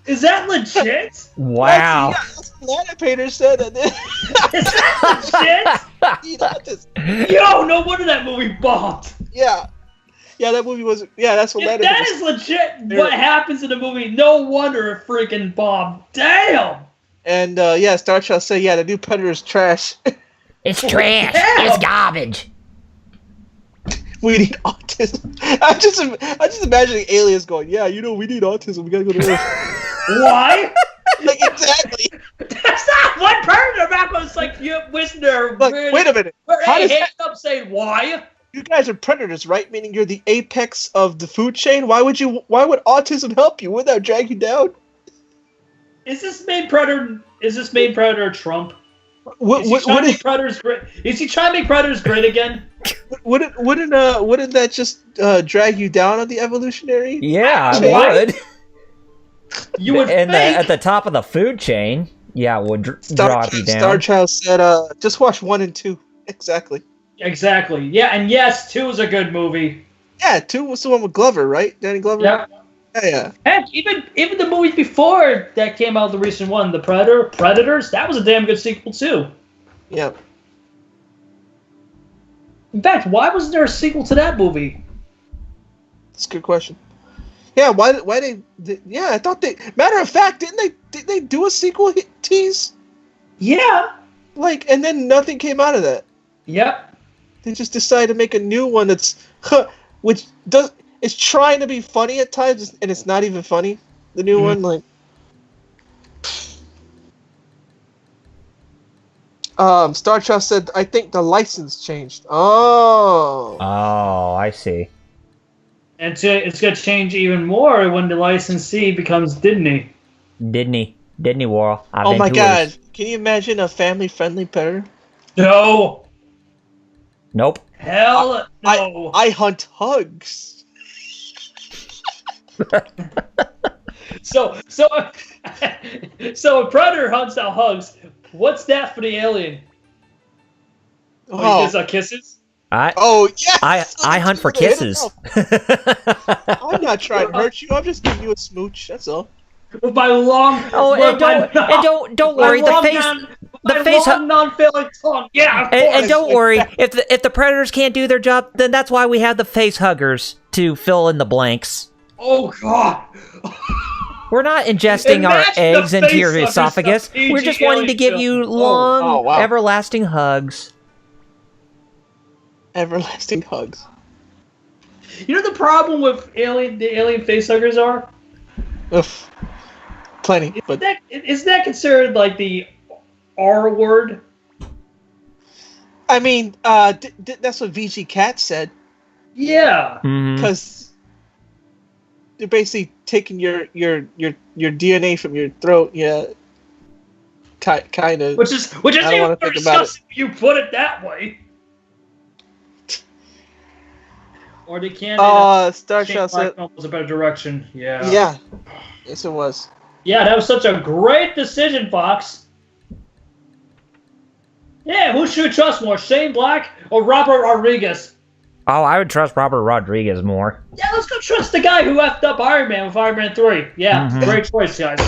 Is that legit? Wow. Lanapater said that. Is that legit? Yo, no wonder that movie bombed. Yeah, that movie was. Yeah, that's what. If that is legit, what happens in the movie? No wonder it freaking bombed. Damn. And Star Child say, yeah, the new Predator is trash. It's trash. Damn. It's garbage. We need autism. I just imagining aliens going, yeah, we need autism. We gotta go to Earth. Why? Like, exactly. That's not what Predator back was like. You wishing they're like, wait a minute. How does that up saying why? You guys are predators, right? Meaning you're the apex of the food chain. Why would autism help you? Wouldn't that drag you down? Is this main predator Trump? Is he trying to make Predators great again? Wouldn't that just drag you down on the evolutionary? Yeah, it would. You would at the top of the food chain. Yeah, it would drop you down. Star Child said, just watch 1 and 2. Exactly. Yeah, and yes, 2 is a good movie. Yeah, 2 was the one with Glover, right? Danny Glover? Yeah. Yeah. Heck, even the movies before that came out, the recent one, The Predators, that was a damn good sequel too. Yeah. In fact, why wasn't there a sequel to that movie? That's a good question. Yeah, why they yeah, I thought they... Matter of fact, didn't they do a sequel tease? Yeah. Like, and then nothing came out of that. Yep. They just decided to make a new one that's... It's trying to be funny at times, and it's not even funny. The new one, like... Star Child said, I think the license changed. Oh, I see. And it's going to change even more when the licensee becomes Disney. Disney World. Oh my God! Can you imagine a family-friendly pair? No. Nope. Hell no. I hunt hugs. So a predator hunts out hugs. What's that for the alien? Oh, he gives kisses. Yes! I hunt for kisses. I'm not trying to hurt you. I'm just giving you a smooch. That's all. With my long. Don't worry. The face non-failing tongue. Yeah. And don't worry. If the predators can't do their job, then that's why we have the face huggers to fill in the blanks. Oh God. We're not ingesting our eggs into your esophagus. We're just wanting to give you long, everlasting hugs. Everlasting hugs. You know the problem with the alien facehuggers are? Oof. Plenty. Is that considered like the R word? I mean, that's what VG Cat said. Yeah. Because they're basically taking your DNA from your throat. Yeah. Kind of. Which is even more disgusting if you put it that way. Or they can't. Star Child said was a better direction. Yeah. Yeah. Yes, it was. Yeah, that was such a great decision, Fox. Yeah, who should you trust more, Shane Black or Robert Rodriguez? Oh, I would trust Robert Rodriguez more. Yeah, let's go trust the guy who effed up Iron Man with Iron Man 3. Yeah, great choice, guys.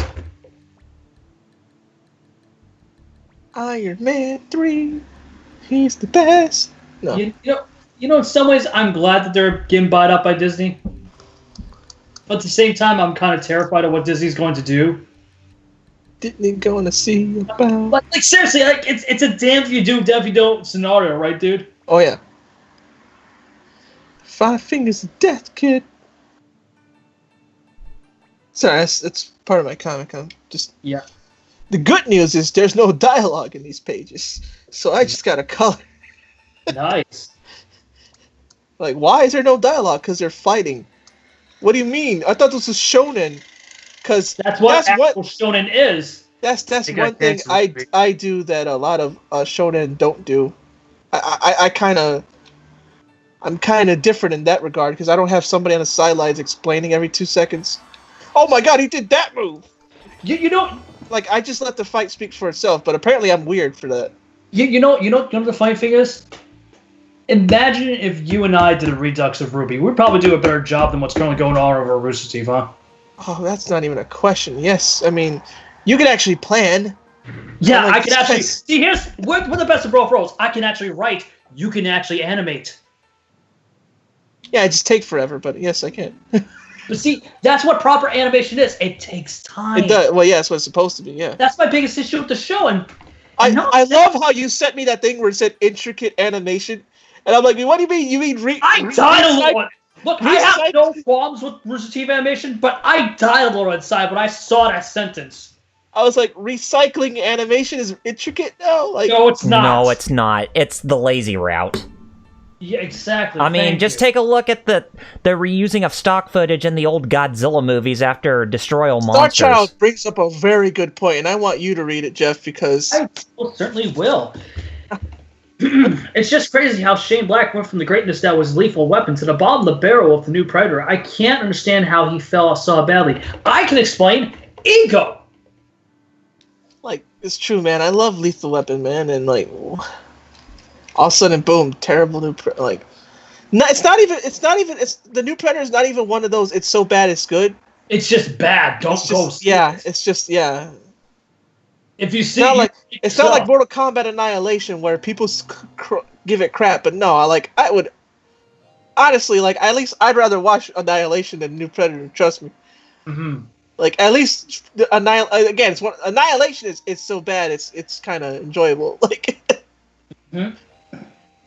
Iron Man 3, he's the best. No. You know, in some ways, I'm glad that they're getting bought up by Disney. But at the same time, I'm kind of terrified of what Disney's going to do. Disney going to see about... Like seriously, like it's a damn if you do, damn if you don't scenario, right, dude? Oh, yeah. 5 Fingers of Death, kid. Sorry, that's part of my comic. Yeah. The good news is there's no dialogue in these pages, so I just got a color. Nice. Like, why is there no dialogue? Because they're fighting. What do you mean? I thought this was shonen. Because that's what shonen is. That's one thing I do that a lot of shonen don't do. I'm kind of different in that regard because I don't have somebody on the sidelines explaining every 2 seconds. Oh my God, he did that move. You don't like. I just let the fight speak for itself. But apparently, I'm weird for that. You know the funny thing is. Imagine if you and I did a redux of Ruby. We'd probably do a better job than what's currently going on over at Rooster Teeth, huh? Oh, that's not even a question. Yes, I mean, you can actually plan. Yeah, I can actually... See, we're the best of both worlds. I can actually write. You can actually animate. Yeah, it just takes forever, but yes, I can. But see, that's what proper animation is. It takes time. It does. Well, yeah, that's what it's supposed to be, yeah. That's my biggest issue with the show, and... I love how you sent me that thing where it said intricate animation. And I'm like, what do you mean? You mean I died a little. Look, I have no qualms with Rooster Teeth animation, but I died a little inside when I saw that sentence. I was like, recycling animation is intricate now? Like, no, it's not. No, it's not. It's the lazy route. Yeah, exactly. I mean, just take a look at the reusing of stock footage in the old Godzilla movies after Destroy All Monsters. Starchild brings up a very good point, and I want you to read it, Jeff, because... I certainly will. It's just crazy how Shane Black went from the greatness that was Lethal Weapon to the bottom of the barrel of the new Predator. I can't understand how he fell so badly. I can explain ego. Like, it's true, man. I love Lethal Weapon, man, and like, all of a sudden, boom, terrible new it's not even the new Predator is not even one of those. It's so bad, it's good. It's just bad. Don't go. It's just If you see, it's not like Mortal Kombat Annihilation where people give it crap, but no, I would honestly at least I'd rather watch Annihilation than New Predator. Trust me. Mm-hmm. Like at least Annihilation is so bad it's kind of enjoyable. Like,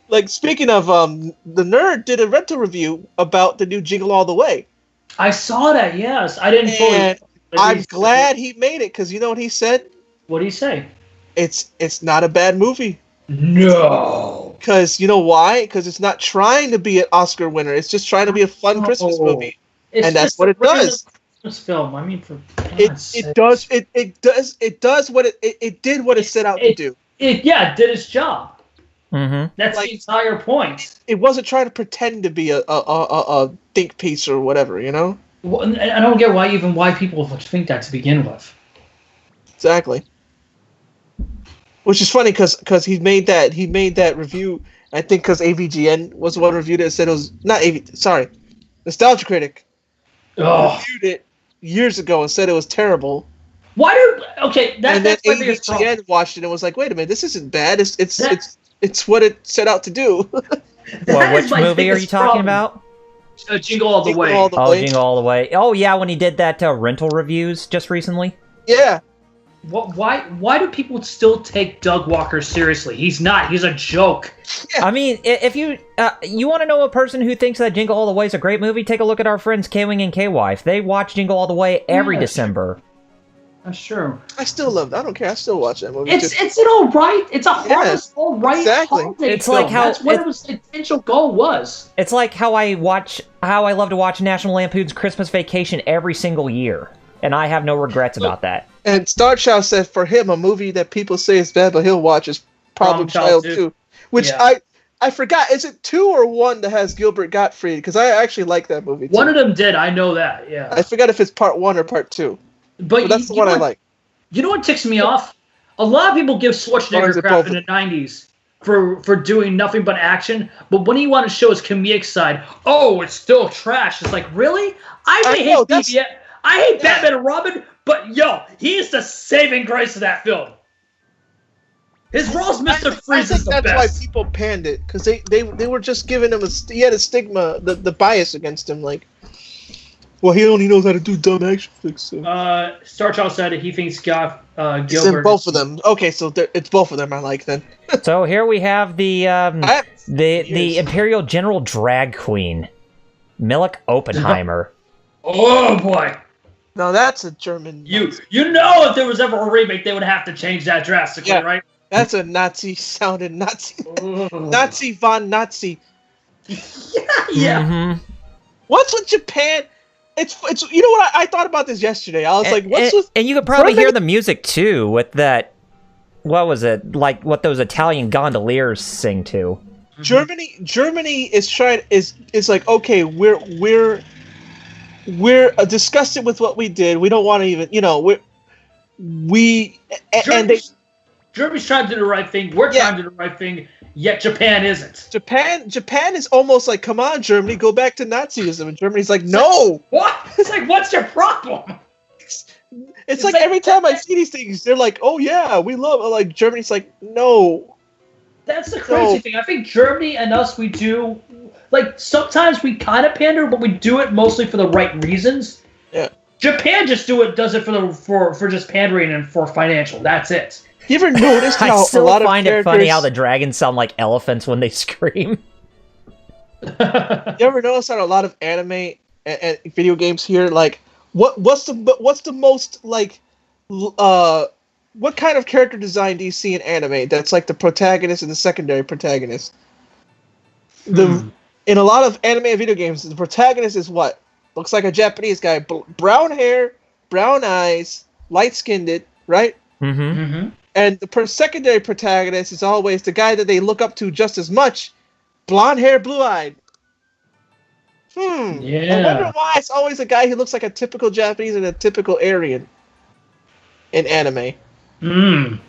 like speaking of the Nerd did a rental review about the new Jingle All the Way. I saw that. Yes, I didn't fully. I'm glad he made it because you know what he said. What did he say? It's not a bad movie. No. Because you know why? Because it's not trying to be an Oscar winner. It's just trying to be a fun Christmas movie, and that's what it does. Christmas film. I mean, it does what it did what it set out to do. It did its job. Mm-hmm. That's the entire point. It wasn't trying to pretend to be a think piece or whatever, you know. Well, I don't get why people think that to begin with. Exactly. Which is funny because he made that review. I think because AVGN was the one review that said it was not Nostalgia Critic reviewed it years ago and said it was terrible. And then AVGN watched it and was like, wait a minute, this isn't bad. It's what it set out to do. Which movie are you talking about? Jingle All the Way. Jingle All the Way. Oh yeah, when he did that rental reviews just recently. Yeah. Why do people still take Doug Walker seriously? He's not. He's a joke. Yeah. I mean, if you want to know a person who thinks that Jingle All the Way is a great movie, take a look at our friends K-Wing and K-Wife. They watch Jingle All the Way every December. That's true. I still love it. I don't care. I still watch that movie. It's an alright. It's a harmless, alright holiday It's film. like how that's what its potential goal was. It's like how I love to watch National Lampoon's Christmas Vacation every single year, and I have no regrets about that. And Starchild said for him, a movie that people say is bad but he'll watch is Problem Child 2. Which I forgot. Is it 2 or 1 that has Gilbert Gottfried? Because I actually like that movie too. One of them did. I know that, yeah. I forgot if it's part 1 or part 2. But that's the one I like. You know what ticks me off? A lot of people give Schwarzenegger crap in the 90s for doing nothing but action, but when he wanted to show his comedic side, it's still trash. It's like, really? I hate Batman and Robin, but he's the saving grace of that film. His role as Mr. Freeze is the best. That's why people panned it, because they were just giving him he had a stigma, the bias against him, like, well, he only knows how to do dumb action flicks. So. Starchild said he thinks Gilbert. It's in both of them. Okay, so it's both of them I like then. So here we have the Imperial General Drag Queen, Milik Oppenheimer. Oh boy! Now that's a German. You know, if there was ever a remake, they would have to change that drastically, right? That's a Nazi-sounding Nazi. Nazi von Nazi. Yeah. Mm-hmm. What's with Japan? It's you know what I thought about this yesterday. I was and you could probably hear the music too with that. What was it like? What those Italian gondoliers sing to? Germany is like, okay, we're disgusted with what we did. We don't want to even Germany's trying to do the right thing. We're trying to do the right thing. Yet Japan isn't. Japan is almost like, come on, Germany, go back to Nazism. And Germany's like, no. What? It's like, what's your problem? It's like every time I see these things, they're like, oh yeah, we love. Like Germany's like, no. That's the crazy thing. I think Germany and us, we do like sometimes we kind of pander, but we do it mostly for the right reasons. Yeah. Japan does it for just pandering and for financial. That's it. You ever noticed how I still a lot find of it funny how the dragons sound like elephants when they scream. You ever notice how a lot of anime and video games here, like what's the most like what kind of character design do you see in anime that's like the protagonist and the secondary protagonist? In a lot of anime and video games, the protagonist is what? Looks like a Japanese guy. Brown hair, brown eyes, light-skinned, right? Mm-hmm. And the secondary protagonist is always the guy that they look up to just as much. Blonde hair, blue-eyed. Yeah. I wonder why it's always a guy who looks like a typical Japanese and a typical Aryan in anime. Good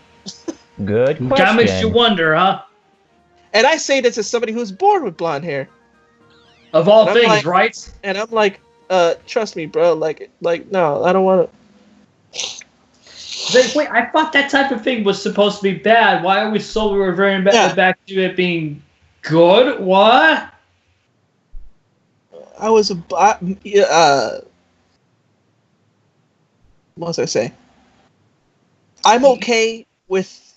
question. That makes you wonder, huh? And I say this as somebody who's born with blonde hair. Of all things, right? And I'm like, trust me, bro. Like, no, I don't want to. Wait, I thought that type of thing was supposed to be bad. Why are we slowly reverting back to it being good? What? What was I say? I'm okay with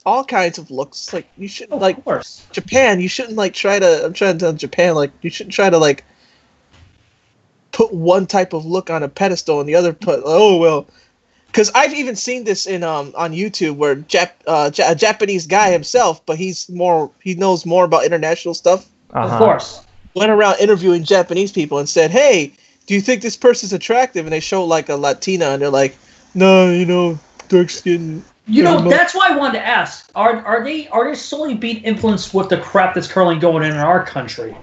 all kinds of looks. Like you shouldn't of course. Japan. You shouldn't try to. I'm trying to tell Japan you shouldn't try to put one type of look on a pedestal and the other put. Oh well, because I've even seen this in on YouTube where a Japanese guy himself, but he knows more about international stuff. Of course. Went around interviewing Japanese people and said, "Hey, do you think this person's attractive?" And they show a Latina, and they're like, "No, dark skin." That's why I wanted to ask: Are they solely being influenced with the crap that's currently going in our country?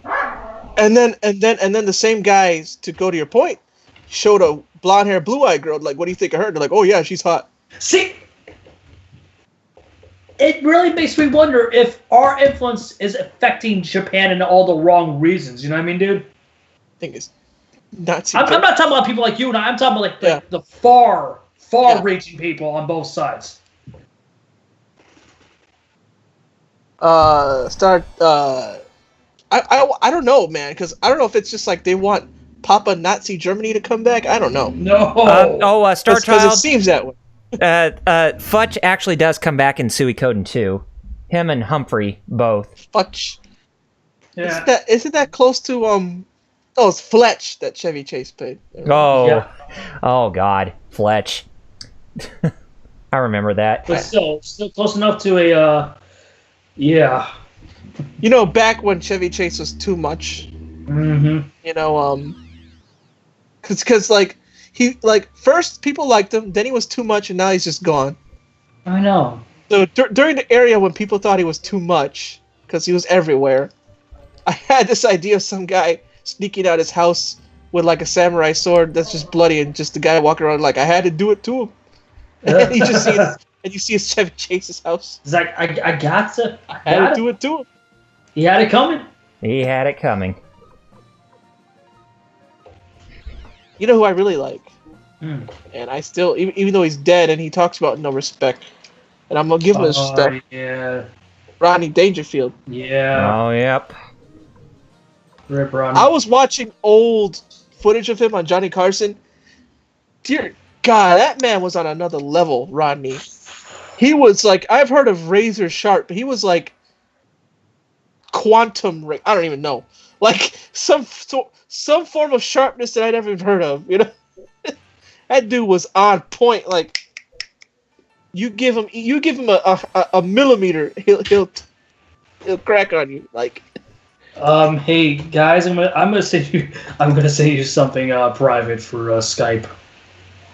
And then the same guys, to go to your point, showed a blonde hair, blue eyed girl. Like, what do you think of her? They're like, "Oh yeah, she's hot." See. It really makes me wonder if our influence is affecting Japan in all the wrong reasons. You know what I mean, dude? I think it's nuts. I'm not talking about people like you and I. I'm talking about the far-reaching people on both sides. I don't know, man, because I don't know if it's just they want Papa Nazi Germany to come back. I don't know. No. Star Child. Because it seems that way. Futch actually does come back in Suikoden 2. Him and Humphrey both. Futch. Yeah. Isn't that close to it's Fletch that Chevy Chase played. Oh. Yeah. Oh God, Fletch. I remember that. But still close enough to a yeah. Back when Chevy Chase was too much. Mm-hmm. Because he first people liked him, then he was too much, and now he's just gone. I know. So during the area when people thought he was too much, because he was everywhere, I had this idea of some guy sneaking out his house with a samurai sword that's just bloody, and just the guy walking around I had to do it to him. And you see his Chevy Chase's house. It's like I got to. I had to do it to him. He had it coming. He had it coming. You know who I really like? Mm. And I still, even though he's dead and he talks about no respect, and I'm going to give him his respect. Yeah. Rodney Dangerfield. Yeah. Oh, yep. Rip Rodney. I was watching old footage of him on Johnny Carson. Dear God, that man was on another level, Rodney. He was I've heard of razor sharp, but he was quantum, I don't even know. Some form of sharpness that I never even heard of, That dude was on point. You give him a millimeter, he'll crack on you. Hey guys, I'm gonna send you something private for Skype.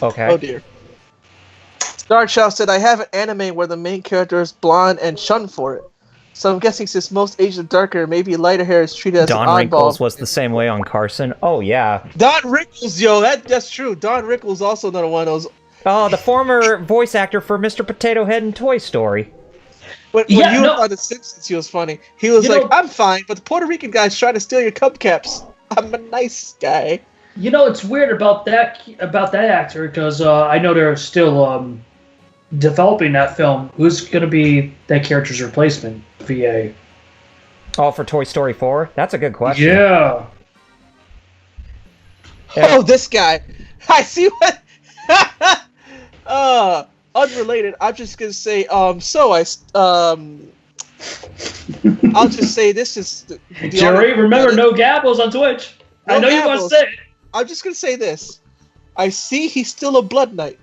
Okay. Oh dear. Star Child said, "I have an anime where the main character is blonde and shunned for it. So I'm guessing since most Asians are darker, maybe lighter hair is treated as Don an Rickles oddball." was the same way on Carson. Oh, yeah. Don Rickles, yo, that's true. Don Rickles also another one of those. Oh, the former voice actor for Mr. Potato Head in Toy Story. When was on The Simpsons, he was funny. He was "I'm fine, but the Puerto Rican guy's trying to steal your Cub Caps. I'm a nice guy." It's weird about that actor because I know they're still developing that film. Who's going to be that character's replacement? VA. Oh, for Toy Story 4? That's a good question. Yeah. Oh, this guy. I see what. Unrelated. I'm just gonna say. I'll just say this is. Jerry, remember no gabbles on Twitch. I know you want to say it. I'm just gonna say this. I see he's still a Blood Knight.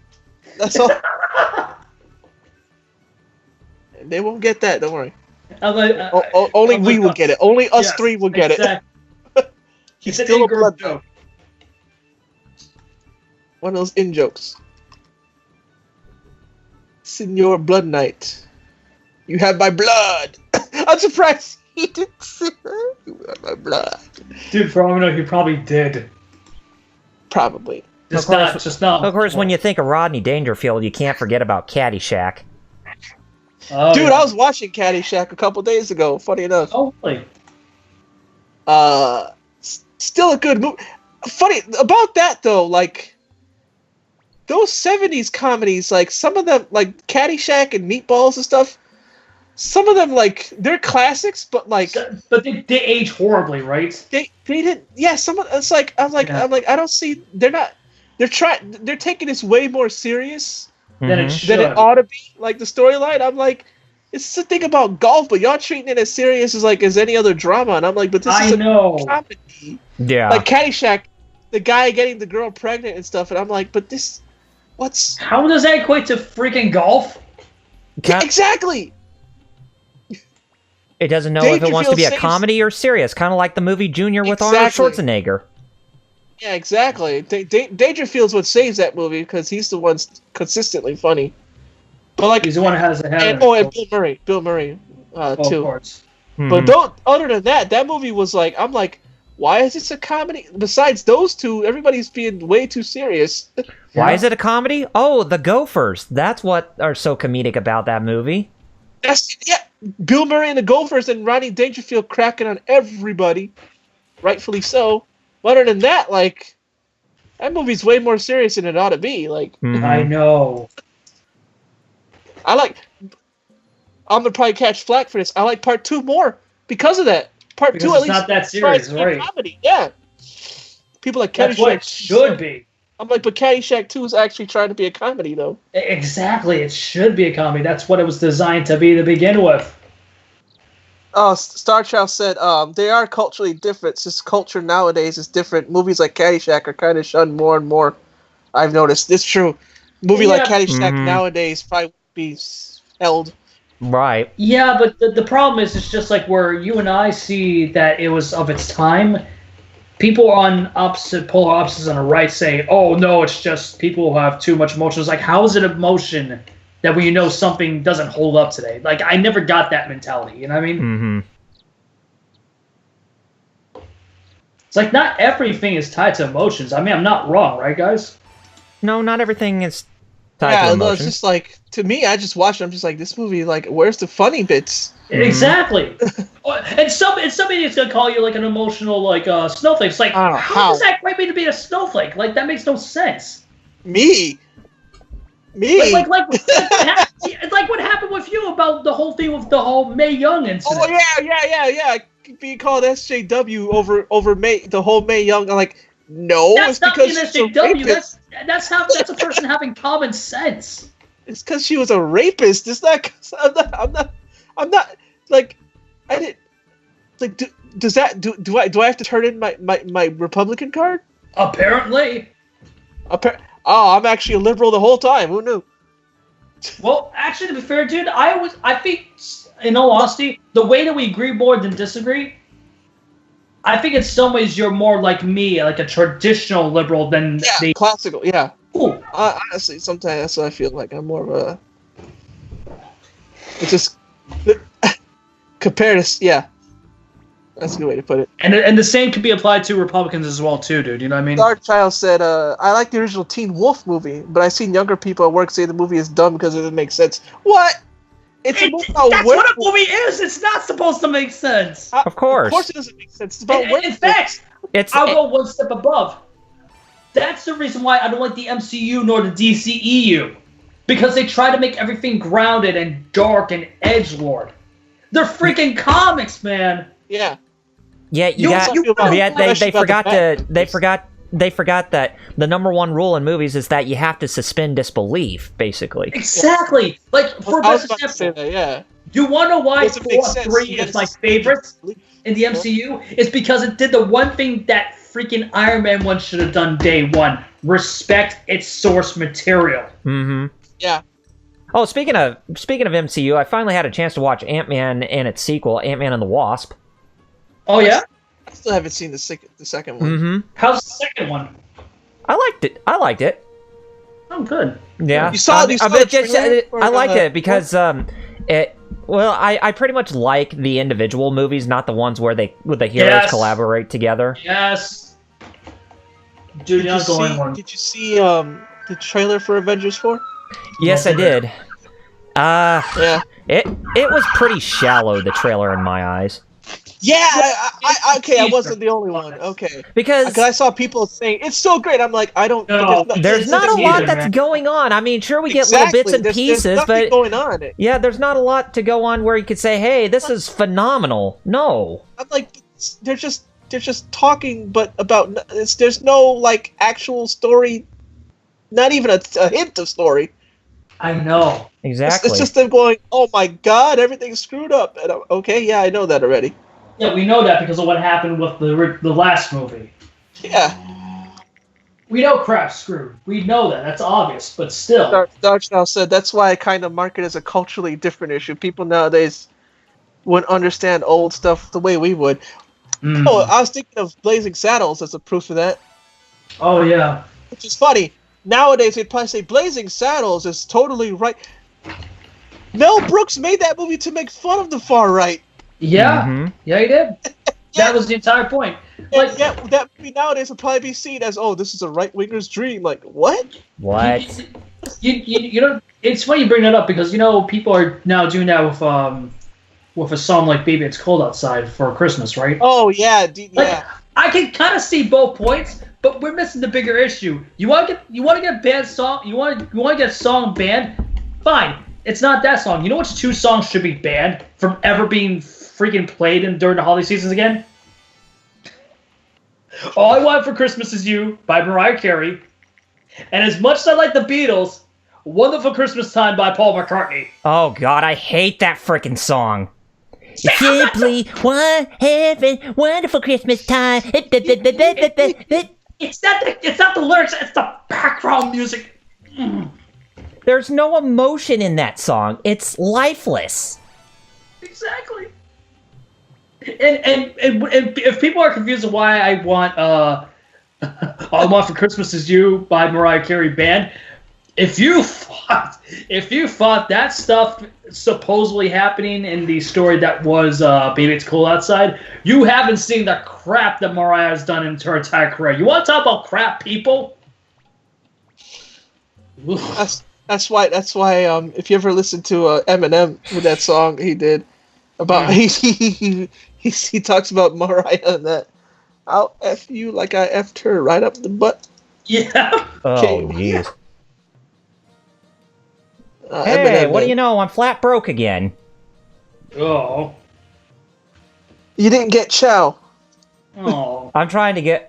That's all. They won't get that. Don't worry. Only we will get it. Only us three will get it. He's still a blood joke. One of those in jokes. Senor Blood Knight, you have my blood. I'm surprised he didn't say that. You have my blood. Dude, for all we know, he probably did. Probably. Just not. Of course, when you think of Rodney Dangerfield, you can't forget about Caddyshack. Oh, dude, yeah. I was watching Caddyshack a couple days ago. Funny enough. Oh, really? Still a good movie. Funny about that though, like those 70s comedies, like some of them, like Caddyshack and Meatballs and stuff. Some of them, like they're classics, but like, but they age horribly, right? They didn't. Yeah, some of it's like I'm like I don't see. They're not. They're taking this way more serious than it ought to be. Like the storyline, I'm like, it's the thing about golf, but y'all treating it as serious as any other drama, and I'm like, but this is a comedy. Yeah. Like Caddyshack, the guy getting the girl pregnant and stuff, and I'm like, but this, how does that equate to freaking golf? Yeah, exactly. It doesn't know if it wants to be a comedy or serious, kind of like the movie Junior with Arnold Schwarzenegger. Yeah, exactly. Dangerfield's what saves that movie because he's the one consistently funny. But like he's the one who has the head. And Bill Murray, too. Of course. But other than that movie was like, I'm like, why is this a comedy? Besides those two, everybody's being way too serious. Why is it a comedy? Oh, the Gophers. That's what are so comedic about that movie. Bill Murray and the Gophers and Rodney Dangerfield cracking on everybody, rightfully so. But other than that, like, that movie's way more serious than it ought to be. Like, I know. I'm gonna probably catch flack for this. I like part 2 more because of that. Part 2 at least not that serious, right? Comedy, yeah. People like Caddyshack. That's what it should be. I'm like, but Caddyshack 2 is actually trying to be a comedy, though. Exactly, it should be a comedy. That's what it was designed to be to begin with. Star Child said, they are culturally different. It's just culture nowadays is different. Movies like Caddyshack are kind of shunned more and more. I've noticed. It's true. Movie like Caddyshack nowadays probably would be held. Right. Yeah, but the problem is, it's just like where you and I see that it was of its time. People on polar opposites on the right say, oh, no, it's just people who have too much emotion. It's like, how is it emotion that when you know something doesn't hold up today? Like, I never got that mentality, you know what I mean? It's like, not everything is tied to emotions. I mean, I'm not wrong, right, guys? No, not everything is tied to emotion. No, it's just like, to me, I just watched it, I'm just like, this movie, like, where's the funny bits? Exactly. And somebody is going to call you, like, an emotional, like, snowflake. It's like, how does that equate me to be a snowflake? Like, that makes no sense. Me? Like what happened with you about the whole thing with the whole Mae Young incident. Oh, yeah. Being called SJW over the whole Mae Young. I'm like, no, that's it's because she's a rapist. That's a person having common sense. It's because she was a rapist. It's not. I'm not. Like, I didn't. Like, do I have to turn in my Republican card? Apparently. Oh, I'm actually a liberal the whole time. Who knew? Well, actually, to be fair, dude, I think, in all honesty, the way that we agree more than disagree, I think in some ways you're more like me, like a traditional liberal than the classical. Yeah. Ooh. Honestly, sometimes that's what I feel like. I'm more of a. It's just compare this. Yeah. That's a good way to put it. And the same can be applied to Republicans as well, too, dude. You know what I mean? Star Child said, I like the original Teen Wolf movie, but I've seen younger people at work say the movie is dumb because it doesn't make sense. What? It's a movie about that's what a movie is! It's not supposed to make sense! Of course. Of course it doesn't make sense. It's about in fact, I'll go one step above. That's the reason why I don't like the MCU nor the DCEU. Because they try to make everything grounded and dark and edgelord. They're freaking comics, man! Yeah. Yeah, they forgot that the number one rule in movies is that you have to suspend disbelief, basically. Exactly. Like, for best example, you want to know why Thor 3 is my favorite in the MCU? It's because it did the one thing that freaking Iron Man 1 should have done day one. Respect its source material. Mm-hmm. Yeah. Oh, speaking of MCU, I finally had a chance to watch Ant-Man and its sequel, Ant-Man and the Wasp. Oh yeah, I still haven't seen the second one. Mm-hmm. how's the second one? I liked it. Oh, good. Yeah, You saw the trailer for, I liked it because I pretty much like the individual movies, not the ones where the heroes collaborate together. Yes. Dude, Did you see the trailer for Avengers 4? Yes, I did. Yeah. It was pretty shallow, the trailer, in my eyes. Yeah, I wasn't the only one. Okay. Because I saw people saying, it's so great. I'm like, I don't... No, there's not a lot that's going on. I mean, sure, we get little bits and pieces, there's but... going on. Yeah, there's not a lot to go on where you could say, hey, this is phenomenal. No. I'm like, they're just talking, but about... there's no, like, actual story, not even a hint of story. I know. Exactly. It's just them going, oh my god, everything's screwed up. And I'm, okay, yeah, I know that already. Yeah, we know that because of what happened with the last movie. Yeah. We know crap's screwed. We know that. That's obvious. But still. Darch now said that's why I kind of mark it as a culturally different issue. People nowadays wouldn't understand old stuff the way we would. Oh, I was thinking of Blazing Saddles as a proof of that. Oh, yeah. Which is funny. Nowadays, they'd probably say Blazing Saddles is totally right. Mel Brooks made that movie to make fun of the far right. Yeah. Mm-hmm. Yeah, he did. That was the entire point. Like, yeah, that movie nowadays would probably be seen as, oh, this is a right-winger's dream. Like, what? What? You know, it's funny you bring that up because, you know, people are now doing that with a song like Baby It's Cold Outside for Christmas, right? Oh, yeah. Like, I can kind of see both points, but we're missing the bigger issue. You want to get a bad song? You want to get a song banned? Fine. It's not that song. You know which two songs should be banned from ever being freaking played during the holiday seasons again? All I Want for Christmas Is You by Mariah Carey, and as much as I like the Beatles, Wonderful Christmas Time by Paul McCartney. Oh god, I hate that freaking song. Simply one heaven, wonderful Christmas time. It's not the lyrics, it's the background music. There's no emotion in that song. It's lifeless. Exactly. And if people are confused on why I want All I Want for Christmas Is You by Mariah Carey banned, if you thought that stuff supposedly happening in the story that was Baby It's Cold Outside, you haven't seen the crap that Mariah has done in her entire career. You want to talk about crap, people? That's why. If you ever listen to Eminem with that song he did about he talks about Mariah and that I'll F you like I F'd her right up the butt. Yeah. Oh jeez. Hey, Eminem, what do you know? I'm flat broke again. Oh. You didn't get Chow. Oh. I'm trying to get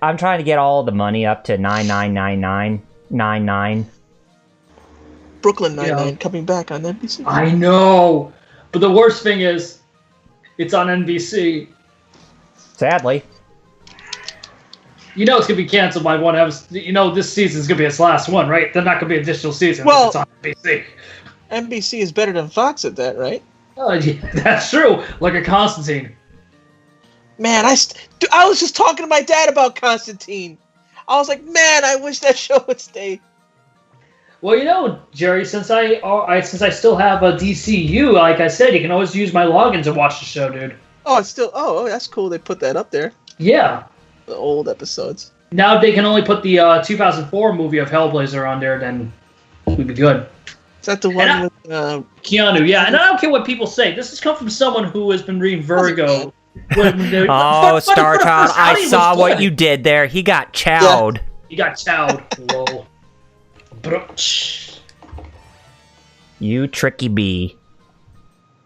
all the money up to 999999. Brooklyn Nine-Nine coming back on NBC. I know, but the worst thing is, it's on NBC. Sadly. You know it's gonna be canceled by one episode. You know this season's gonna be its last one, right? They're not gonna be an additional season. Well, it's on NBC. NBC is better than Fox at that, right? Oh, yeah, that's true. Like a Constantine. Man, I was just talking to my dad about Constantine. I was like, man, I wish that show would stay. Well, you know, Jerry, since I still have a DCU, like I said, you can always use my login to watch the show, dude. Oh, it's still. Oh, that's cool. They put that up there. Yeah. The old episodes. Now if they can only put the 2004 movie of Hellblazer on there, then we'd be good. Is that the one with Keanu? Yeah, and I don't care what people say. This has come from someone who has been reading Vertigo. Oh, Star Child, I saw what you did there. He got chowed. Yeah. He got chowed. Whoa. You tricky bee.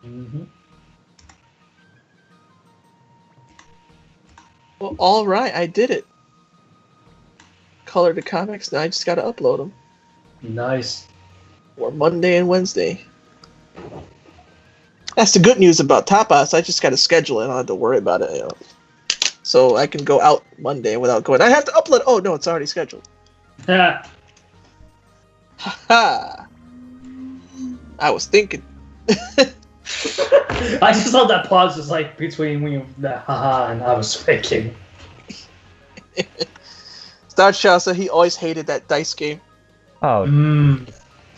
Mm-hmm. Well, all right, I did it. Color to comics. Now I just got to upload them. Nice. Or Monday and Wednesday. That's the good news about Tapas. I just got to schedule it. I don't have to worry about it. You know. So I can go out Monday without going. I have to upload. Oh no, it's already scheduled. Ha! I was thinking. I just love that pause. Is like between when you the haha and I was thinking. Star Child said he always hated that dice game. Oh.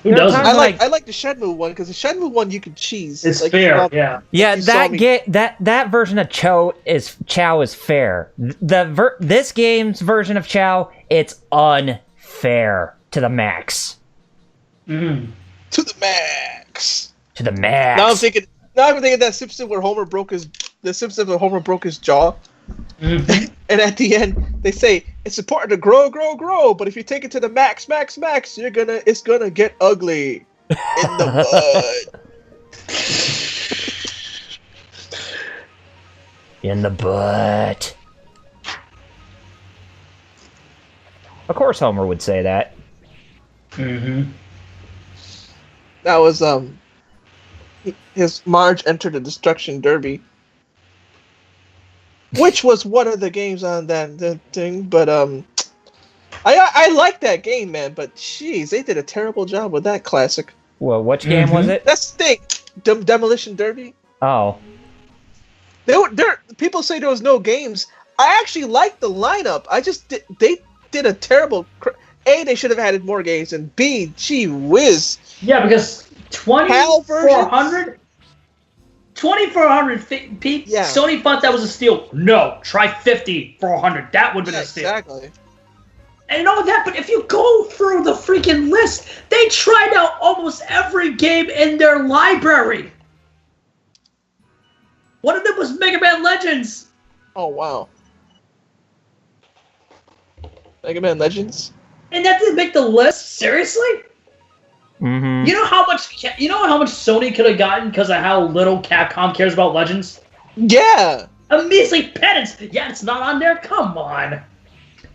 Who doesn't? I like the Shenmue one because the Shenmue one you can cheese. It's like, fair, yeah. Yeah, that version of Chow is fair. This game's version of Chow, it's unfair to the max. To the max. To the max. Now I'm thinking that Simpson where Homer broke his jaw. Mm-hmm. And at the end, they say it's important to grow, but if you take it to the max, it's gonna get ugly in the bud. In the butt. Of course, Homer would say that. Mm-hmm. That was his Marge Entered the Destruction Derby. Which was one of the games on that thing, but I like that game, man. But jeez, they did a terrible job with that classic. Well, which game was it? That's the thing, Demolition Derby. Oh, people say there was no games. I actually liked the lineup. They did a terrible. They should have added more games, and B, gee whiz. Yeah, because 2,400 Pete. Yeah. Sony thought that was a steal. No, try 50 for 100. That would have been a steal. Exactly. And not only that, but if you go through the freaking list, they tried out almost every game in their library. One of them was Mega Man Legends. Oh wow. Mega Man Legends. And that didn't make the list. Seriously? mm-hmm. You know how much Sony could have gotten because of how little Capcom cares about Legends? Yeah. A measly penance. Yeah, it's not on there. Come on.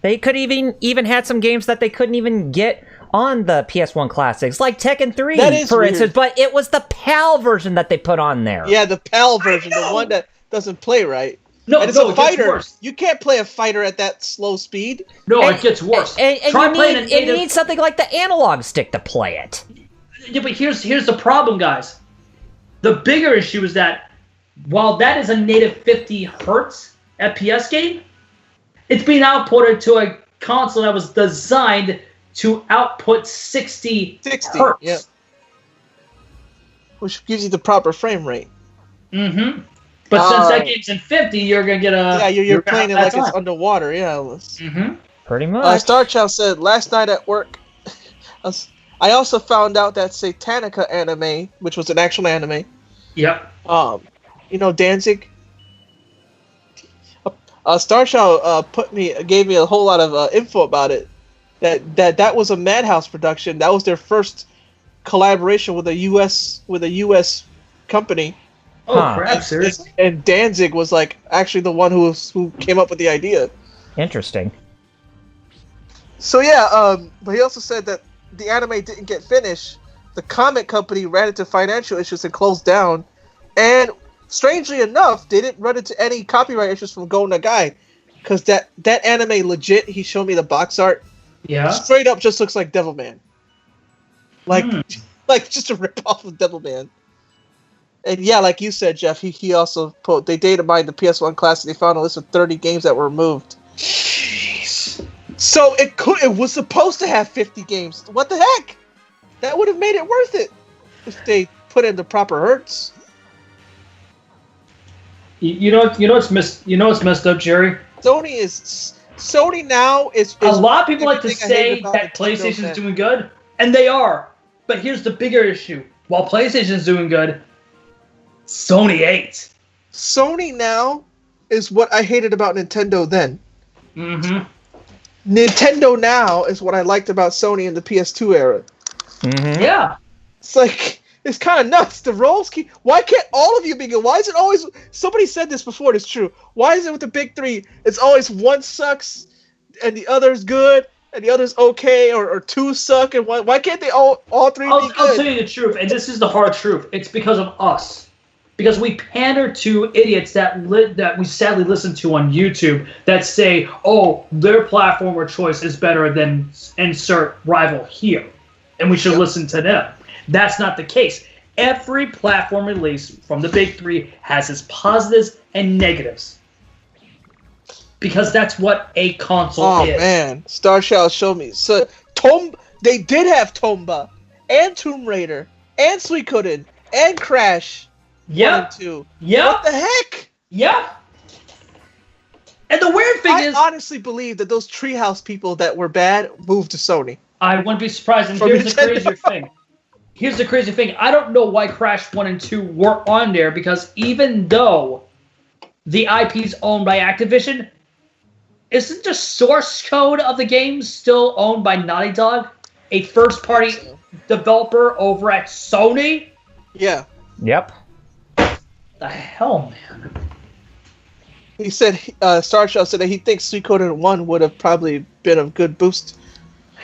They could even had some games that they couldn't even get on the PS1 classics, like Tekken 3, for weird. instance. But it was the PAL version that they put on there. Yeah, the PAL version, the one that doesn't play right. No, and it's a fighter. You can't play a fighter at that slow speed. No, it gets worse. And Try you playing you need something like the analog stick to play it. Yeah, but here's the problem, guys. The bigger issue is that while that is a native 50 hertz FPS game, it's being outputted to a console that was designed to output 60 hertz. Yeah. Which gives you the proper frame rate. Mm-hmm. But since that game's in 50, you're gonna get a... Yeah, you're playing it like it's underwater, yeah. Mm-hmm. Pretty much. Star Child said, last night at work, I also found out that Satanica anime, which was an actual anime. Yep. You know Danzig? Star Child gave me a whole lot of info about it. That was a Madhouse production. That was their first collaboration with a US company. Oh crap! Seriously? And Danzig was like actually the one who came up with the idea. Interesting. So yeah, but he also said that the anime didn't get finished. The comic company ran into financial issues and closed down. And strangely enough, they didn't run into any copyright issues from Go Nagai, because that anime legit. He showed me the box art. Yeah. Straight up, just looks like Devilman. Like just a rip off of Devilman. And yeah, like you said, Jeff, he also they data mined the PS1 classic. They found a list of 30 games that were removed. Jeez. So it was supposed to have 50 games. What the heck? That would have made it worth it if they put in the proper hertz. You know what's messed up, Jerry? Sony now is a lot of people like to say that PlayStation's doing good, and they are. But here's the bigger issue: while PlayStation's doing good, Sony ain't. Sony now is what I hated about Nintendo then. Mm-hmm. Nintendo now is what I liked about Sony in the PS2 era. Mm-hmm. Yeah. It's like, it's kind of nuts. The roles keep... Why can't all of you be good? Why is it always... Somebody said this before, it's true. Why is it with the big three, it's always one sucks, and the other's good, and the other's okay, or two suck, and why can't they all three be good? I'll tell you the truth, and this is the hard truth. It's because of us. Because we pander to idiots that we sadly listen to on YouTube that say, oh, their platform or choice is better than insert rival here, and we should listen to them. That's not the case. every platform release from the big three has its positives and negatives. Because that's what a console is. Oh man, Star Shell showed me. So they did have Tomba and Tomb Raider and Suikoden and Crash. Yep. 1 and 2. Yep. What the heck? Yep. And the weird thing is, I honestly believe that those Treehouse people that were bad moved to Sony. I wouldn't be surprised. And From here's the Nintendo. crazier thing. Here's the crazy thing. I don't know why Crash 1 and 2 were on there, because even though the IP's owned by Activision, isn't the source code of the game still owned by Naughty Dog, a first-party developer over at Sony? Yeah. Yep. The hell, man. He said, Star Shell said that he thinks Suikoden 1 would have probably been a good boost.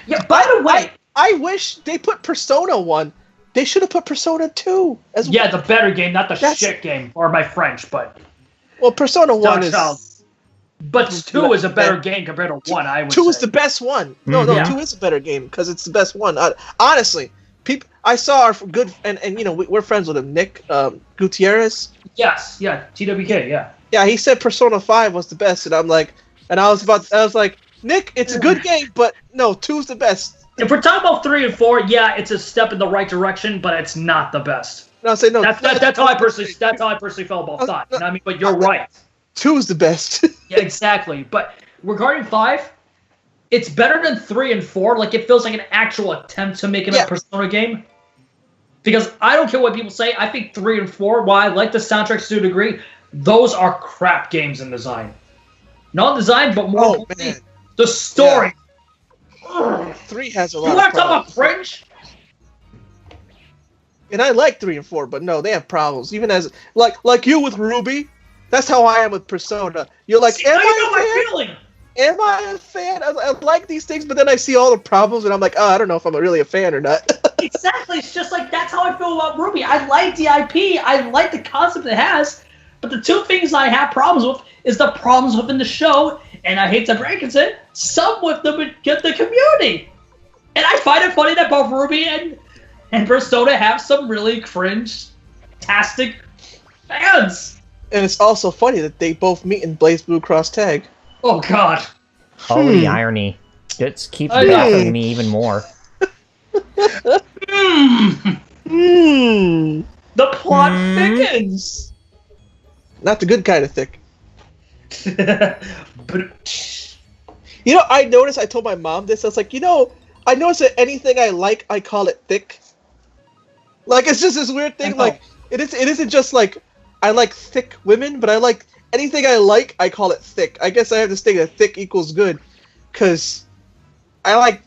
Yeah, by the way... I wish they put Persona 1. They should have put Persona 2 as well. Yeah, the better game, not the shit game, or my French, but... Well, Persona 1 is... But 2 is a better game compared to 1, I would 2 say. is the best one. No, 2 is a better game because it's the best one. Honestly, I saw our good... And you know, we're friends with him, Nick Gutierrez. Yes, yeah, TWK, yeah. Yeah, he said Persona 5 was the best, and I'm like... And I was like, Nick, it's a good game, but no, 2's the best. If we're talking about 3 and 4, yeah, it's a step in the right direction, but it's not the best. No, I say no. That's how I personally felt about 5. You know what I mean? But you're right. 2 is the best. Yeah, exactly. But regarding 5, it's better than 3 and 4. Like, it feels like an actual attempt to make it a Persona game. Because I don't care what people say. I think 3 and 4, while I like the soundtracks to a degree, those are crap games in design. Not design, but more importantly, the story. Yeah. 3 has a lot. You want to talk about cringe? And I like 3 and 4, but no, they have problems. Even as like you with Ruby, that's how I am with Persona. You're like, am I a fan? I like these things, but then I see all the problems, and I'm like, oh, I don't know if I'm really a fan or not. Exactly. It's just like that's how I feel about Ruby. I like the IP. I like the concept it has, but the two things I have problems with is the problems within the show, and I hate to break it, some with the community. And I find it funny that both Ruby and Persona have some really cringe-tastic fans. And it's also funny that they both meet in Blaze Blue Cross Tag. Oh, God. Oh, the irony. It keeps baffling me even more. The plot thickens. Not the good kind of thick. But you know, I noticed, I told my mom this, I was like, I noticed that anything I like, I call it thick. Like, it's just this weird thing, like, it isn't just like, I like thick women, but I like, anything I like, I call it thick. I guess I have this thing that thick equals good, because I like,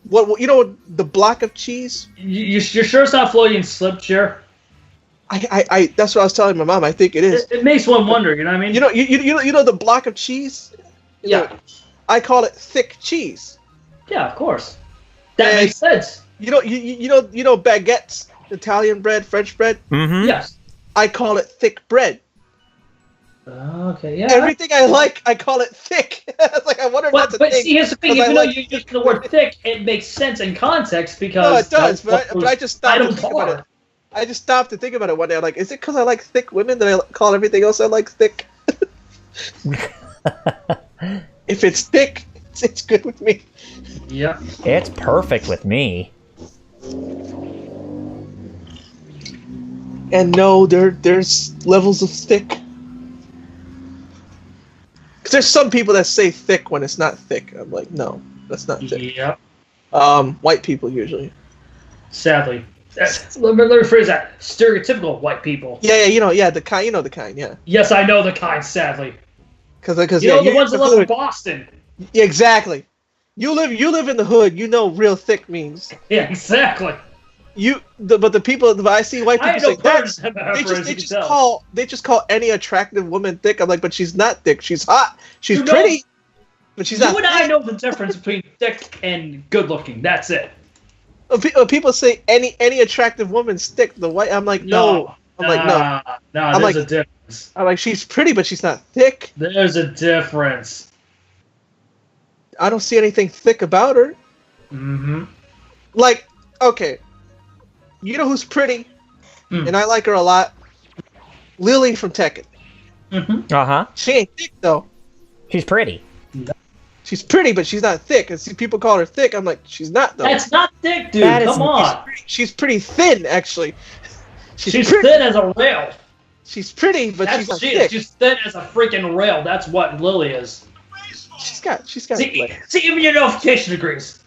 the block of cheese? You're sure it's not Floyd's slip chair? I that's what I was telling my mom, I think it is. It makes one wonder, you know what I mean? You know the block of cheese? Yeah. I call it thick cheese. Yeah, of course. That makes sense. You know baguettes, Italian bread, French bread? Mm-hmm. Yes. I call it thick bread. Okay, yeah. Everything I like, I call it thick. It's like, I wonder if that's a thing. But see, here's the thing. Even though you use the word thick, it makes sense in context because... No, it does, but I just stopped to think about it. it. I just stopped to think about it one day. I'm like, is it because I like thick women that I call everything else I like thick? If it's thick, it's good with me. Yeah. It's perfect with me. And no, there's levels of thick. Because there's some people that say thick when it's not thick. I'm like, no, that's not thick. Yeah. White people usually. Sadly. Let me rephrase that. Stereotypical white people. Yeah, the kind, yeah. Yes, I know the kind, sadly. Because the ones that live in Boston. Yeah, exactly. You live in the hood. You know real thick means. Yeah, exactly. But the people that I see white people say that, they just call any attractive woman thick. I'm like, but she's not thick. She's hot. She's pretty, but she's not. You and I know the difference between thick and good looking. That's it. People say any attractive woman's thick. The white. I'm like, no. I'm like, no. No, there's a difference. I'm like, she's pretty, but she's not thick. There's a difference. I don't see anything thick about her. Mm-hmm. Like, okay. You know who's pretty? and I like her a lot. Lily from Tekken. Uh-huh. She ain't thick though. She's pretty. She's pretty, but she's not thick. And see, people call her thick. I'm like, she's not though. That's not thick, dude. That is- Come on. She's pretty thin, actually. She's pretty. thin as a rail. She's pretty, but That's she's not what she thick. is. She's thin as a freaking rail. That's what Lily is. She's got. See, even your notification agrees.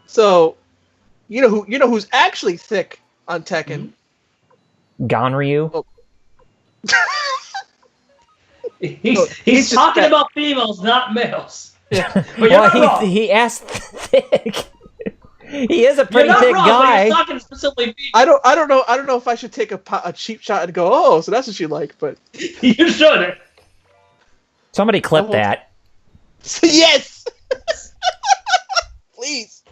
So, you know who's actually thick on Tekken? Gonryu. Oh. He's talking about females, not males. Yeah. But you're not Well, wrong. he asked thick. He is a You're pretty not thick wrong, guy. but he's talking specifically females. I don't know if I should take a cheap shot and go, oh, so that's what you like, but You should. Somebody clip Oh. that. yes, please.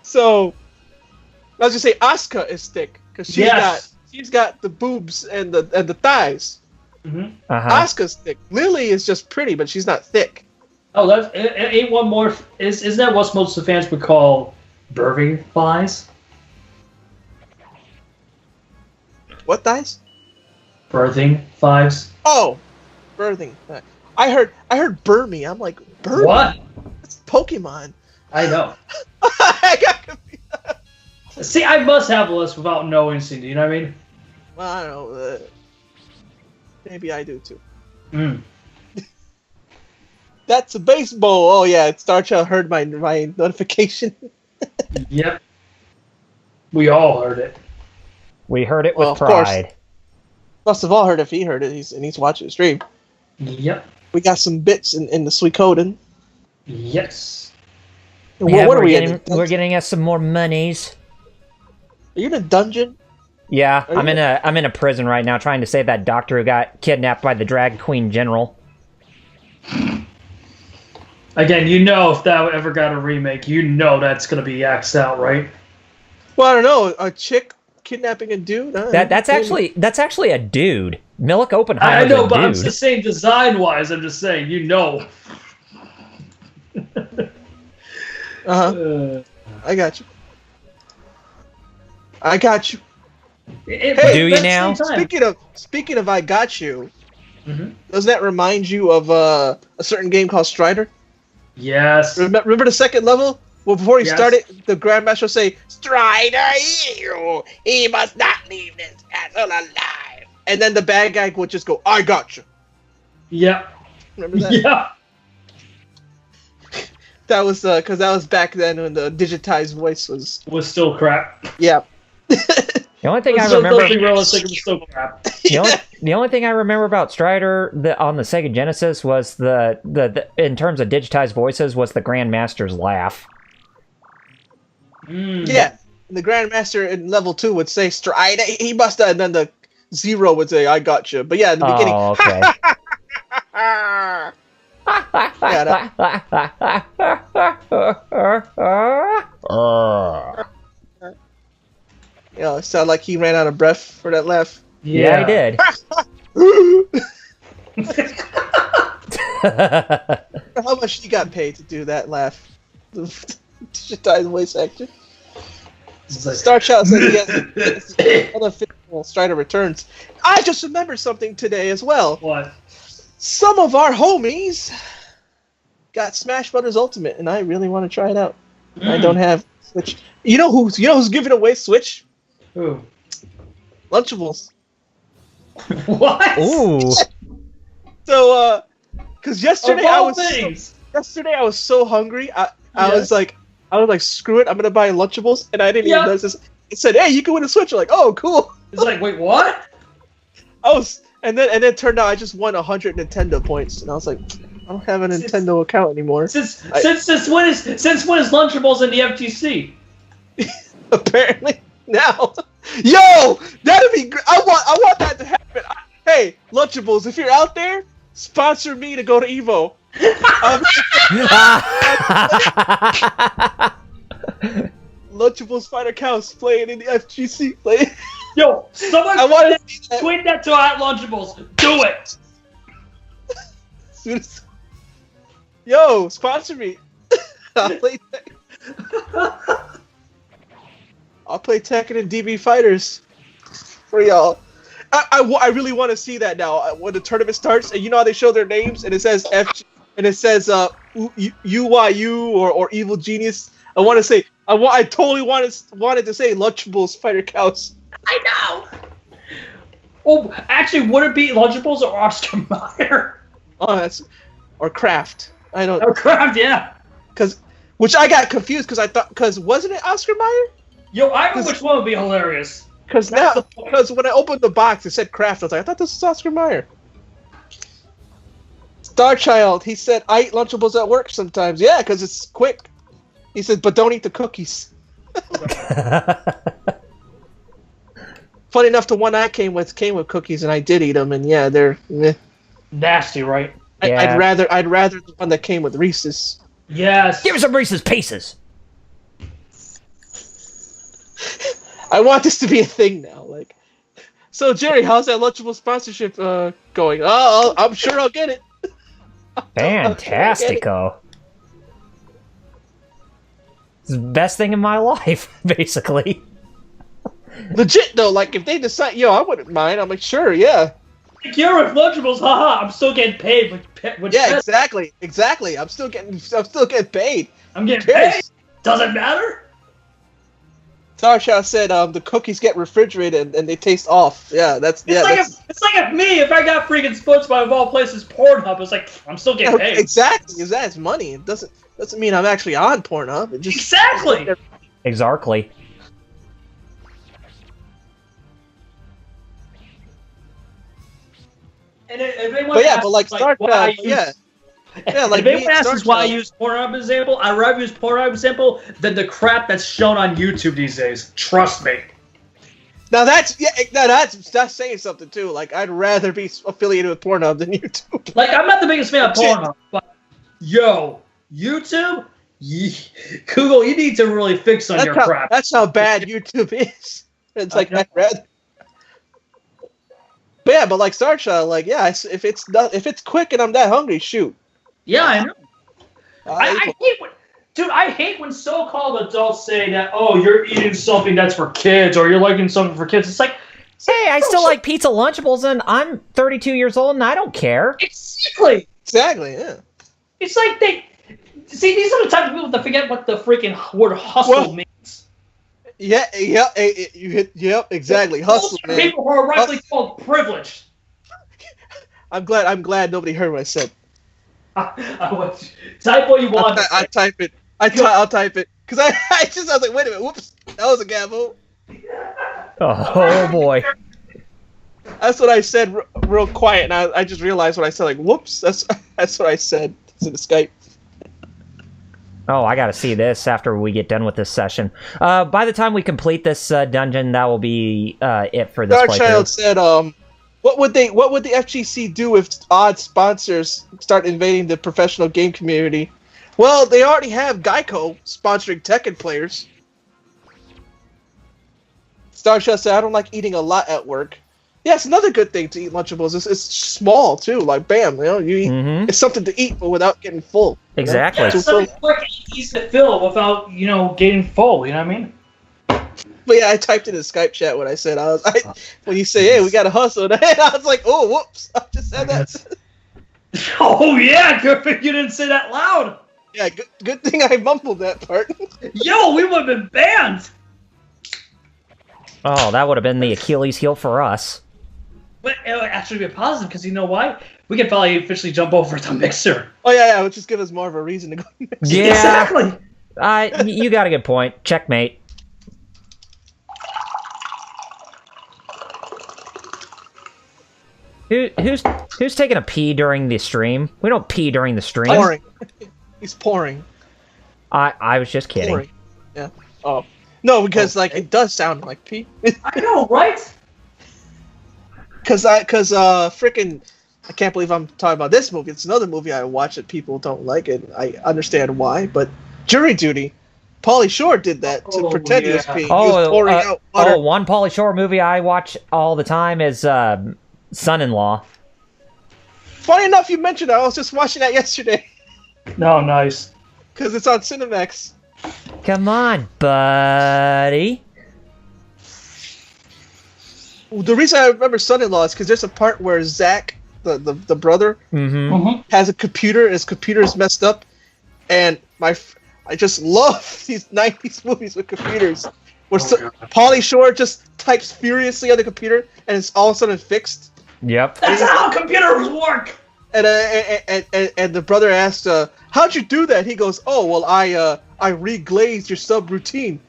So, I was just say Asuka is thick because she's got the boobs and the thighs. Mm-hmm. Uh-huh. Asuka's thick. Lily is just pretty, but she's not thick. Oh, that's ain't one more. Isn't that what most of the fans would call birthing thighs? What thighs? Birthing thighs. Oh, birthing. I heard Burmy. I'm like, Burmy? What? It's Pokemon. I know. I got confused. See, I must have a list without knowing. Do you know what I mean? Well, I don't know. Maybe I do too. Mm. That's a baseball. Oh yeah, Star Child heard my notification. Yep. We all heard it. We heard it Well, with of course. pride. Must have all heard if he heard it. He's watching the stream. Yep. We got some bits in the Suikoden. Yes. Yeah, What are we're we getting, in? we're getting us some more monies. Are you in a dungeon? Yeah, Are I'm you- in a prison right now trying to save that doctor who got kidnapped by the drag queen general. Again, you know if that ever got a remake, you know that's gonna be axed out, right? Well, I don't know. A chick kidnapping a dude? That's actually a dude. Milk I Oppenheimer's know, a but I'm dude. just saying design-wise. I'm just saying, you know. Uh-huh. I got you. I got you. Hey, Do you now? Speaking of I got you, Mhm. does that remind you of a certain game called Strider? Yes. Remember the second level? Well, before he Yes. started, the Grandmaster would say, Strider, he must not leave this castle alive. And then the bad guy would just go, I got you. Yep. Remember that? Yeah. That was because that was back then when the digitized voice was. Was still crap. Yeah. The only thing I So remember, totally realistic. It was still crap. the only thing I remember about Strider on the Sega Genesis was the in terms of digitized voices was the Grandmaster's laugh. Mm. Yeah. And the Grandmaster in level 2 would say, Strider, he must have, and then the Zero would say, I got you. But yeah, in the beginning. Oh, okay. You know, it sounded like he ran out of breath for that laugh. Yeah, I did. How much he got paid to do that laugh? The digitized voice actor. Star Child says he has another fictional Strider Returns. I just remembered something today as well. What? Some of our homies got Smash Brothers Ultimate, and I really want to try it out. I don't have Switch. You know who's giving away Switch? Who? Lunchables. What? Ooh. So, because yesterday Of all I things. was so hungry. I Yeah. was like, screw it, I'm gonna buy Lunchables, and I didn't even Yeah. notice this. It said, hey, you can win a Switch. I'm like, oh, cool. It's like, wait, what? And then it turned out I just won 100 Nintendo points, and I was like, I don't have a Nintendo account anymore. Since when is Lunchables in the FTC? Apparently now. Yo, that'd be great. I want that to happen. Hey, Lunchables, if you're out there, sponsor me to go to Evo. Lunchables Spider Cows playing in the FGC. Yo, someone I want to see that. tweet that to @Lunchables. Do it. Yo, sponsor me. I'll play that. I'll play Tekken and DB Fighters for y'all. I really want to see that now when the tournament starts, and you know how they show their names and it says FG and it says UYU or Evil Genius. I want to say I totally wanted to say Lunchables Fighter Cows. I know. Well, actually, would it be Lunchables or Oscar Mayer? Oh, or Kraft. I don't. Or Kraft, yeah. Which I got confused because wasn't it Oscar Mayer? Yo, I know which one would be hilarious. Because when I opened the box, it said Kraft. I was like, I thought this was Oscar Mayer. Starchild, he said, I eat Lunchables at work sometimes. Yeah, because it's quick. He said, but don't eat the cookies. Funny enough, the one I came with cookies, and I did eat them, and yeah, they're nasty, right? Yeah. I'd rather the one that came with Reese's. Yes. Give me some Reese's Pieces. I want this to be a thing now. Like, so Jerry, how's that Lunchable sponsorship going? Oh, I'm sure I'll get it. Fantastico. It's the best thing in my life, basically. Legit though, like if they decide, I wouldn't mind. I'm like, sure, yeah. Like, you're with Lunchables, haha. I'm still getting paid. With yeah, exactly. I'm still getting paid. I'm getting paid. Doesn't matter. Tarsha said, the cookies get refrigerated and they taste off. Yeah, it's like if me, if I got freaking SpongeBob of all places Pornhub, it's like I'm still getting paid. Exactly, it's money. It doesn't mean I'm actually on Pornhub. It just Exactly. And if anyone if anyone asks why I use Pornhub as an example, I'd rather use Pornhub as an example than the crap that's shown on YouTube these days. Trust me. Now that's saying something too. Like I'd rather be affiliated with Pornhub than YouTube. Like I'm not the biggest fan of Pornhub, but YouTube, Google, you need to really fix on your crap. That's how bad YouTube is. It's like I'd rather. But yeah, but like Starchild, like if it's quick and I'm that hungry, shoot. Yeah, I know. I hate when so-called adults say that, oh, you're eating something that's for kids or you're liking something for kids. It's like, hey, I still like pizza Lunchables and I'm 32 years old and I don't care. Exactly, yeah. It's like these are the type of people that forget what the freaking word hustle means. Yeah, exactly. Hustle, man. People who are rightly called privileged. I'm glad nobody heard what I said. Type what you want. I type it. I'll type it. Because I was like, wait a minute, whoops, that was a gavel. Oh boy. That's what I said real quiet, and I just realized what I said, like, whoops, that's what I said. It's in the Skype. Oh, I gotta see this after we get done with this session. By the time we complete this dungeon, that will be it for this playthrough. Darkchild said, what would the FGC do if odd sponsors start invading the professional game community? Well, they already have Geico sponsoring Tekken players. Starchild said, I don't like eating a lot at work. Yeah, it's another good thing to eat Lunchables. It's small, too. Like, bam, you eat. It's something to eat, but without getting full. Exactly. Yeah, it's something quick and easy to fill without, getting full, you know what I mean? But yeah, I typed in the Skype chat what I said. When you say, hey, we got to hustle, and I was like, oh, whoops, I just said that. Oh, yeah, good thing you didn't say that loud. Yeah, good thing I mumbled that part. Yo, we would have been banned. Oh, that would have been the Achilles heel for us. But it would actually be a positive, because you know why? We could probably officially jump over to Mixer. Oh, yeah, which just give us more of a reason to go to Mixer. Yeah. Exactly. You got a good point. Checkmate. Who's taking a pee during the stream? We don't pee during the stream. Pouring. He's pouring. I was just kidding. Pouring. Yeah. Oh. No, because it does sound like pee. I know, right? Because freaking, I can't believe I'm talking about this movie. It's another movie I watch that people don't like it. I understand why, but Jury Duty, Pauly Shore did that to pretend he was peeing. He was pouring out water. One Pauly Shore movie I watch all the time is Son-in-Law. Funny enough, you mentioned that. I was just watching that yesterday. No, nice. Because it's on Cinemax. Come on, buddy. The reason I remember Son-in-Law is because there's a part where Zach, the brother, has a computer, and his computer is messed up, and I just love these 90s movies with computers, where Pauly Shore just types furiously on the computer, and it's all of a sudden fixed. Yep. That's how computers work! And the brother asked, how'd you do that? He goes, oh, well, I reglazed your subroutine.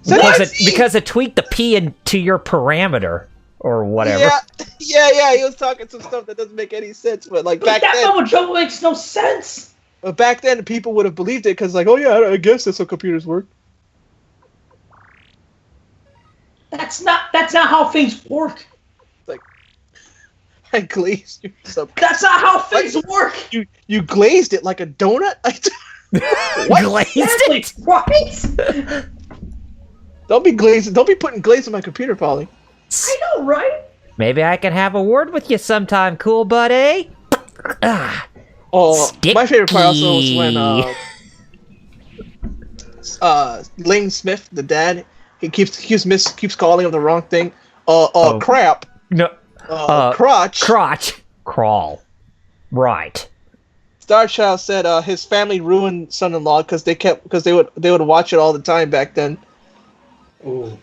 Because it tweaked the P into your parameter or whatever. Yeah. He was talking some stuff that doesn't make any sense, but like back then, that makes no sense. But back then, people would have believed it because, like, oh yeah, I guess that's how computers work. That's not how things work. Like, I glazed your sub. That's not how things work. You glazed it like a donut. Glazed it, right? Don't be putting glaze on my computer, Polly. I know, right? Maybe I can have a word with you sometime, cool buddy. Oh, my favorite part also was when Lane Smith, the dad, he keeps calling him the wrong thing. Crap. No. Crotch. Crawl. Right. Starchild said his family ruined Son-in-Law because they would watch it all the time back then. Ooh.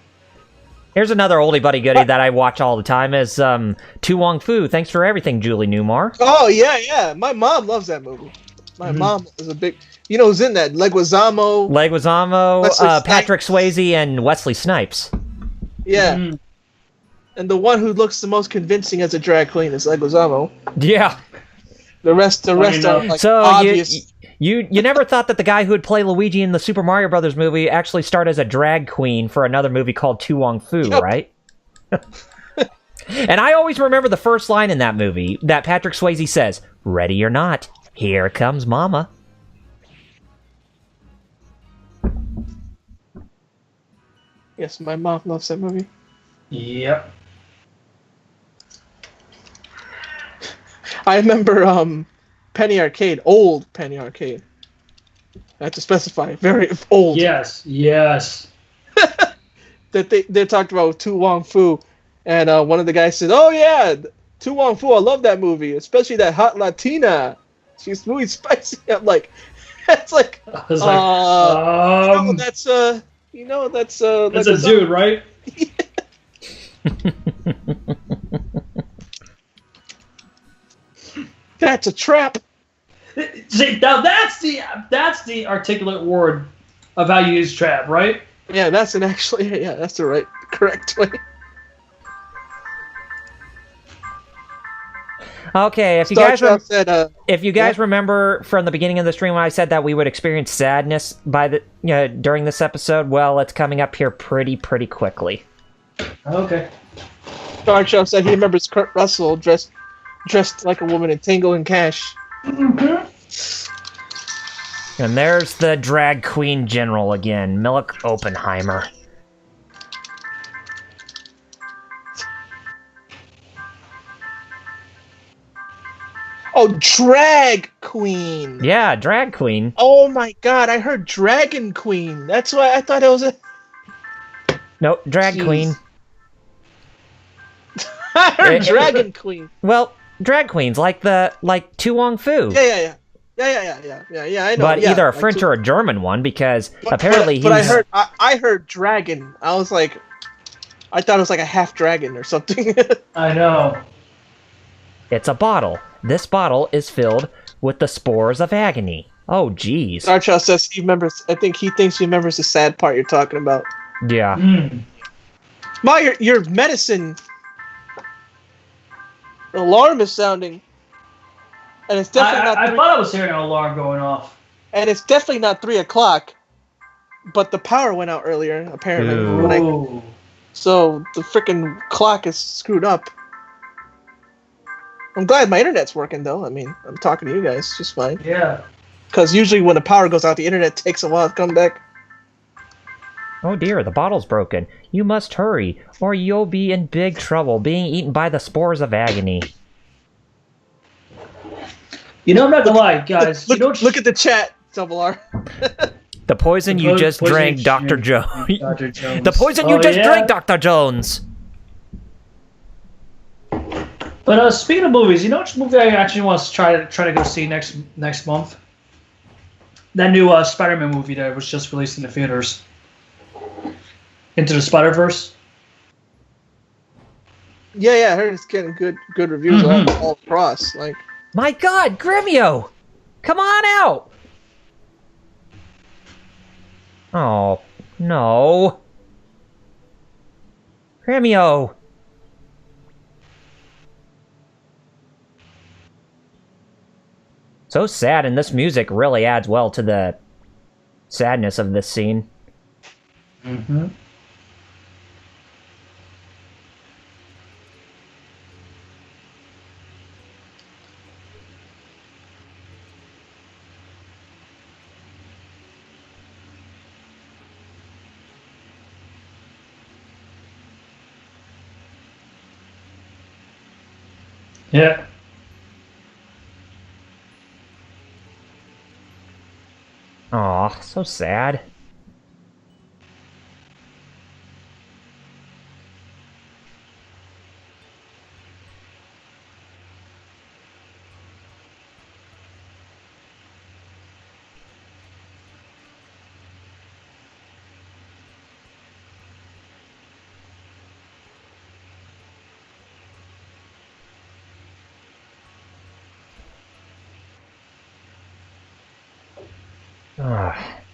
Here's another oldie buddy goodie that I watch all the time is Tu Wong Fu. Thanks for everything, Julie Newmar. Oh yeah. My mom loves that movie. My mom is a big. You know who's in that? Leguizamo, Patrick Swayze, and Wesley Snipes. Yeah. And the one who looks the most convincing as a drag queen is Leguizamo. Yeah. The rest are like so obvious. You never thought that the guy who would play Luigi in the Super Mario Brothers movie actually starred as a drag queen for another movie called Tu Wong Fu, right? And I always remember the first line in that movie that Patrick Swayze says, "Ready or not, here comes Mama." Yes, my mom loves that movie. Yep. I remember Penny Arcade, old Penny Arcade. I have to specify, very old. Yes. That they talked about Tu Wong Fu, and one of the guys said, "Oh yeah, Tu Wong Fu, I love that movie, especially that hot Latina. She's really spicy." I'm like, that's like, I was like, that's that's a dude, right? That's a trap. See, now that's the articulate word of how you use trap, right? Yeah, that's the correct way. Okay, if you guys remember from the beginning of the stream when I said that we would experience sadness during this episode, well, it's coming up here pretty quickly. Okay. Starchild said he remembers Kurt Russell dressed like a woman in Tango and Cash. And there's the drag queen general again, Milk Oppenheimer. Oh, drag queen. Yeah, drag queen. Oh my god, I heard dragon queen. That's why I thought it was a... No, drag queen. I heard dragon queen. Well, drag queens, like Tu Wong Fu. Yeah, I know. But either a French or a German one, because apparently But I heard dragon. I was like, I thought it was like a half dragon or something. I know. It's a bottle. This bottle is filled with the spores of agony. Oh, jeez. Starchild says he remembers. I think he thinks he remembers the sad part you're talking about. Yeah. Your medicine alarm is sounding, and it's definitely not. I thought I was hearing an alarm going off, and it's definitely not 3:00. But the power went out earlier, apparently. So the freaking clock is screwed up. I'm glad my internet's working, though. I mean, I'm talking to you guys just fine. Yeah. Because usually when the power goes out, the internet takes a while to come back. Oh dear, the bottle's broken. You must hurry, or you'll be in big trouble being eaten by the spores of agony. You know, I'm not gonna lie, guys. Look at the chat, Double R. The poison you just drank, Dr. Jones. The poison you just drank, Dr. Jones. But speaking of movies, you know which movie I actually want to try to go see next month? That new Spider-Man movie that was just released in the theaters. Into the Spider-Verse. Yeah, I heard it's getting good reviews all across. Like, my God, Gremio, come on out! Oh no, Gremio. So sad, and this music really adds well to the sadness of this scene. Mm-hmm. Yeah. Aw, so sad.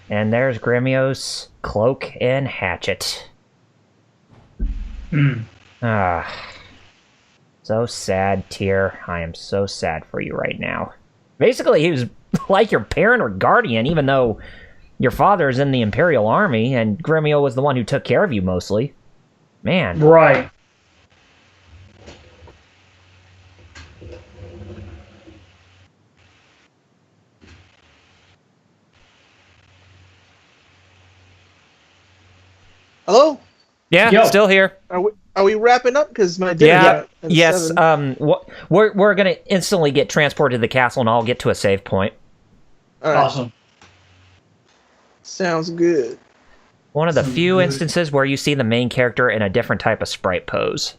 And there's Gremio's cloak and hatchet. So sad, Tyr. I am so sad for you right now. Basically, he was like your parent or guardian, even though your father is in the Imperial Army, and Gremio was the one who took care of you mostly. Man. Right. hello? Yeah, Yo. still here. Are we wrapping up? Because my dinner. Yeah, yes. 7. We're gonna instantly get transported to the castle, and I'll get to a save point. All right. Awesome. Sounds good. One of the few instances where you see the main character in a different type of sprite pose.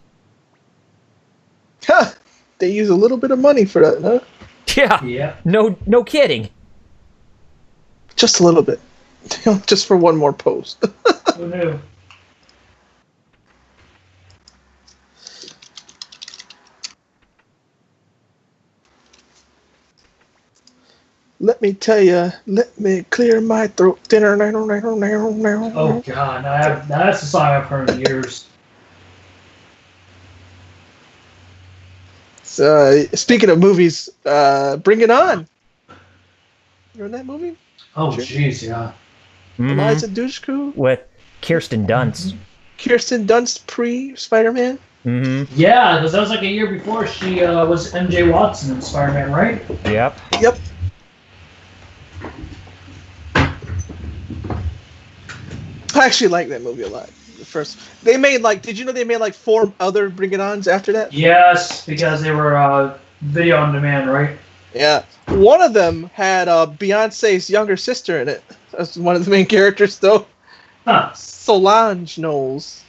Ha! They use a little bit of money for that, huh? Yeah. Yeah. No kidding. Just a little bit. Just for one more pose. Who knew? Let me tell you. Let me clear my throat. Oh God, that's a song I've heard in years. Speaking of movies, Bring It On. You in that movie? Oh jeez, yeah. Eliza Dushku With Kirsten Dunst. Kirsten Dunst pre-Spider-Man. Yeah, because that was like a year before she was MJ Watson in Spider-Man, right? Yep. Yep. I actually like that movie a lot. The first, they made did you know they made 4 other Bring It Ons after that? Yes, because they were video on demand, right? Yeah. One of them had Beyonce's younger sister in it. That's one of the main characters, though. Huh. Solange Knowles.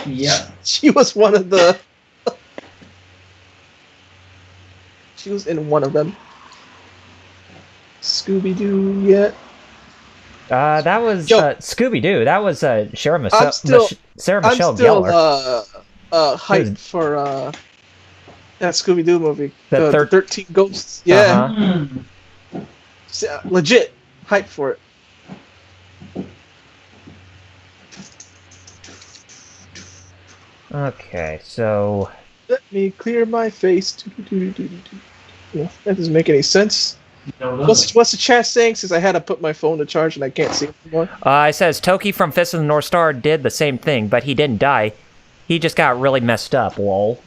Yeah. She was one of the... She was in one of them. Scooby-Doo yet? That was Scooby-Doo. That was Sarah Michelle Gellar. Hyped for that Scooby-Doo movie. The 13 Ghosts. Yeah. Uh-huh. Legit hyped for it. Okay, so... Let me clear my face. Yeah, that doesn't make any sense. No, What's the chat saying? Since I had to put my phone to charge and I can't see it anymore. It says, Toki from Fist of the North Star did the same thing, but he didn't die. He just got really messed up, lol.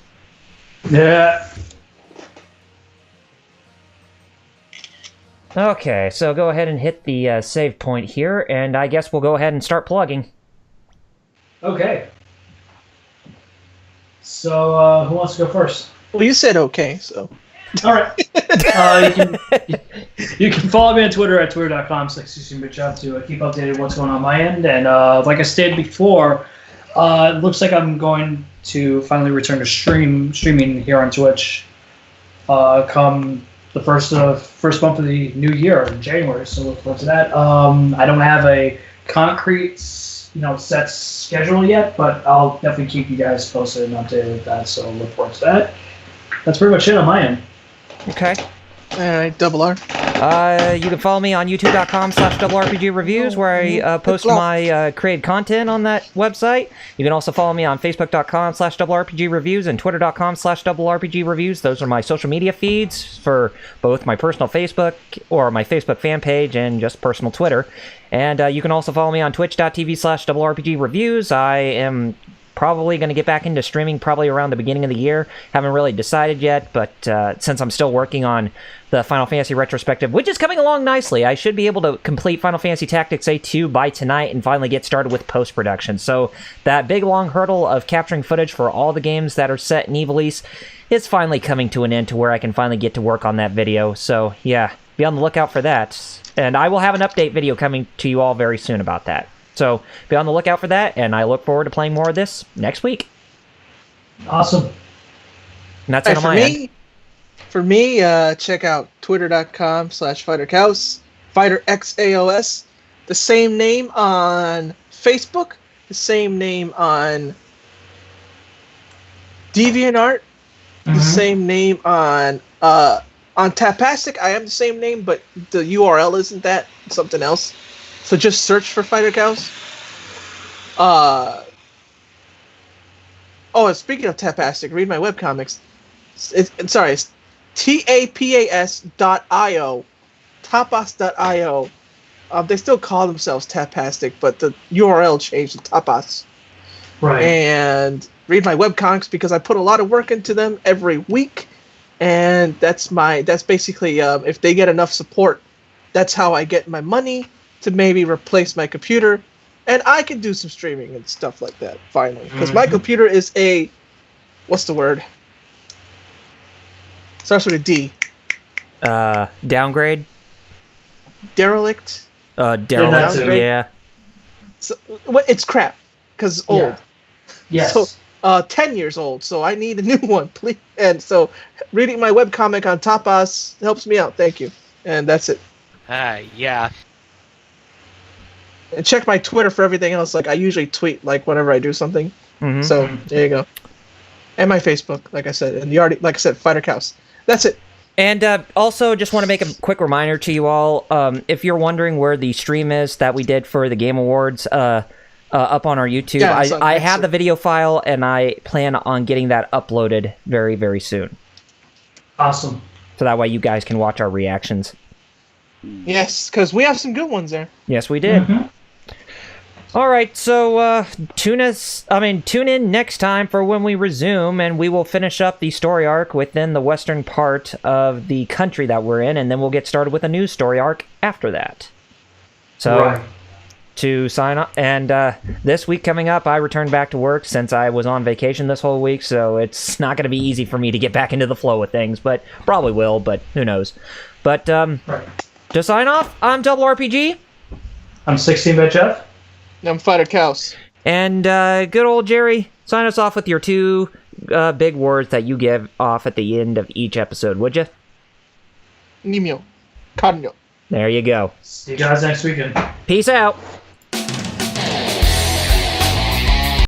Yeah. Okay, so go ahead and hit the save point here, and I guess we'll go ahead and start plugging. Okay. So, who wants to go first? Well, you said okay, so. All right. You can follow me on Twitter at twitter.com/to keep updated what's going on my end. And like I stated before, It looks like I'm going to finally return to streaming here on Twitch. Come the first month of the new year in January, so look forward to that. I don't have a concrete, set schedule yet, but I'll definitely keep you guys posted and updated with that. So look forward to that. That's pretty much it on my end. Okay. All right, Double R. You can follow me on youtube.com/RPGreviews, where I post my created content on that website. You can also follow me on facebook.com/RPGreviews and twitter.com/RPGreviews. Those are my social media feeds for both my personal Facebook or my Facebook fan page and just personal Twitter. And you can also follow me on twitch.tv/RPGreviews. I am probably going to get back into streaming probably around the beginning of the year. Haven't really decided yet, but since I'm still working on the Final Fantasy retrospective, which is coming along nicely, I should be able to complete Final Fantasy Tactics A2 by tonight and finally get started with post-production. So that big long hurdle of capturing footage for all the games that are set in Ivalice is finally coming to an end to where I can finally get to work on that video. So yeah, be on the lookout for that. And I will have an update video coming to you all very soon about that. So be on the lookout for that, and I look forward to playing more of this next week. Awesome. And that's it on my end. For me, check out twitter.com/FighterCaos, FighterXAOS, the same name on Facebook, the same name on DeviantArt, the same name on Tapastic. I am the same name, but the URL isn't that. It's something else. So just search for Fighter Cows. And speaking of Tapastic, read my webcomics. It's tapas.io. Tapas.io. They still call themselves Tapastic, but the URL changed to Tapas. Right. And read my webcomics because I put a lot of work into them every week. And that's basically, if they get enough support, that's how I get my money to maybe replace my computer, and I can do some streaming and stuff like that, finally. Because my computer is what's the word? Starts with a D. Downgrade? Derelict? Derelict, yeah. So, it's crap, because it's old. Yeah. Yes. So, 10 years old, so I need a new one, please. And so, reading my webcomic on Tapas helps me out, thank you. And that's it. Yeah. And check my Twitter for everything else. Like I usually tweet like whenever I do something. Mm-hmm. So there you go. And my Facebook, like I said, and like I said, Fighter Cows. That's it. And also, just want to make a quick reminder to you all. If you're wondering where the stream is that we did for the Game Awards, up on our YouTube, I have the video file, and I plan on getting that uploaded very, very soon. Awesome. So that way you guys can watch our reactions. Yes, because we have some good ones there. Yes, we did. Mm-hmm. All right, so tune in next time for when we resume, and we will finish up the story arc within the western part of the country that we're in, and then we'll get started with a new story arc after that. So, to sign up, and this week coming up, I returned back to work since I was on vacation this whole week, so it's not going to be easy for me to get back into the flow of things, but probably will, but who knows. But to sign off, I'm Double RPG. I'm 16-Bit Jeff. I'm Fighter Cows. And good old Jerry, sign us off with your two big words that you give off at the end of each episode, would you? Nimyo. Kanyo. There you go. See you guys next weekend. Peace out.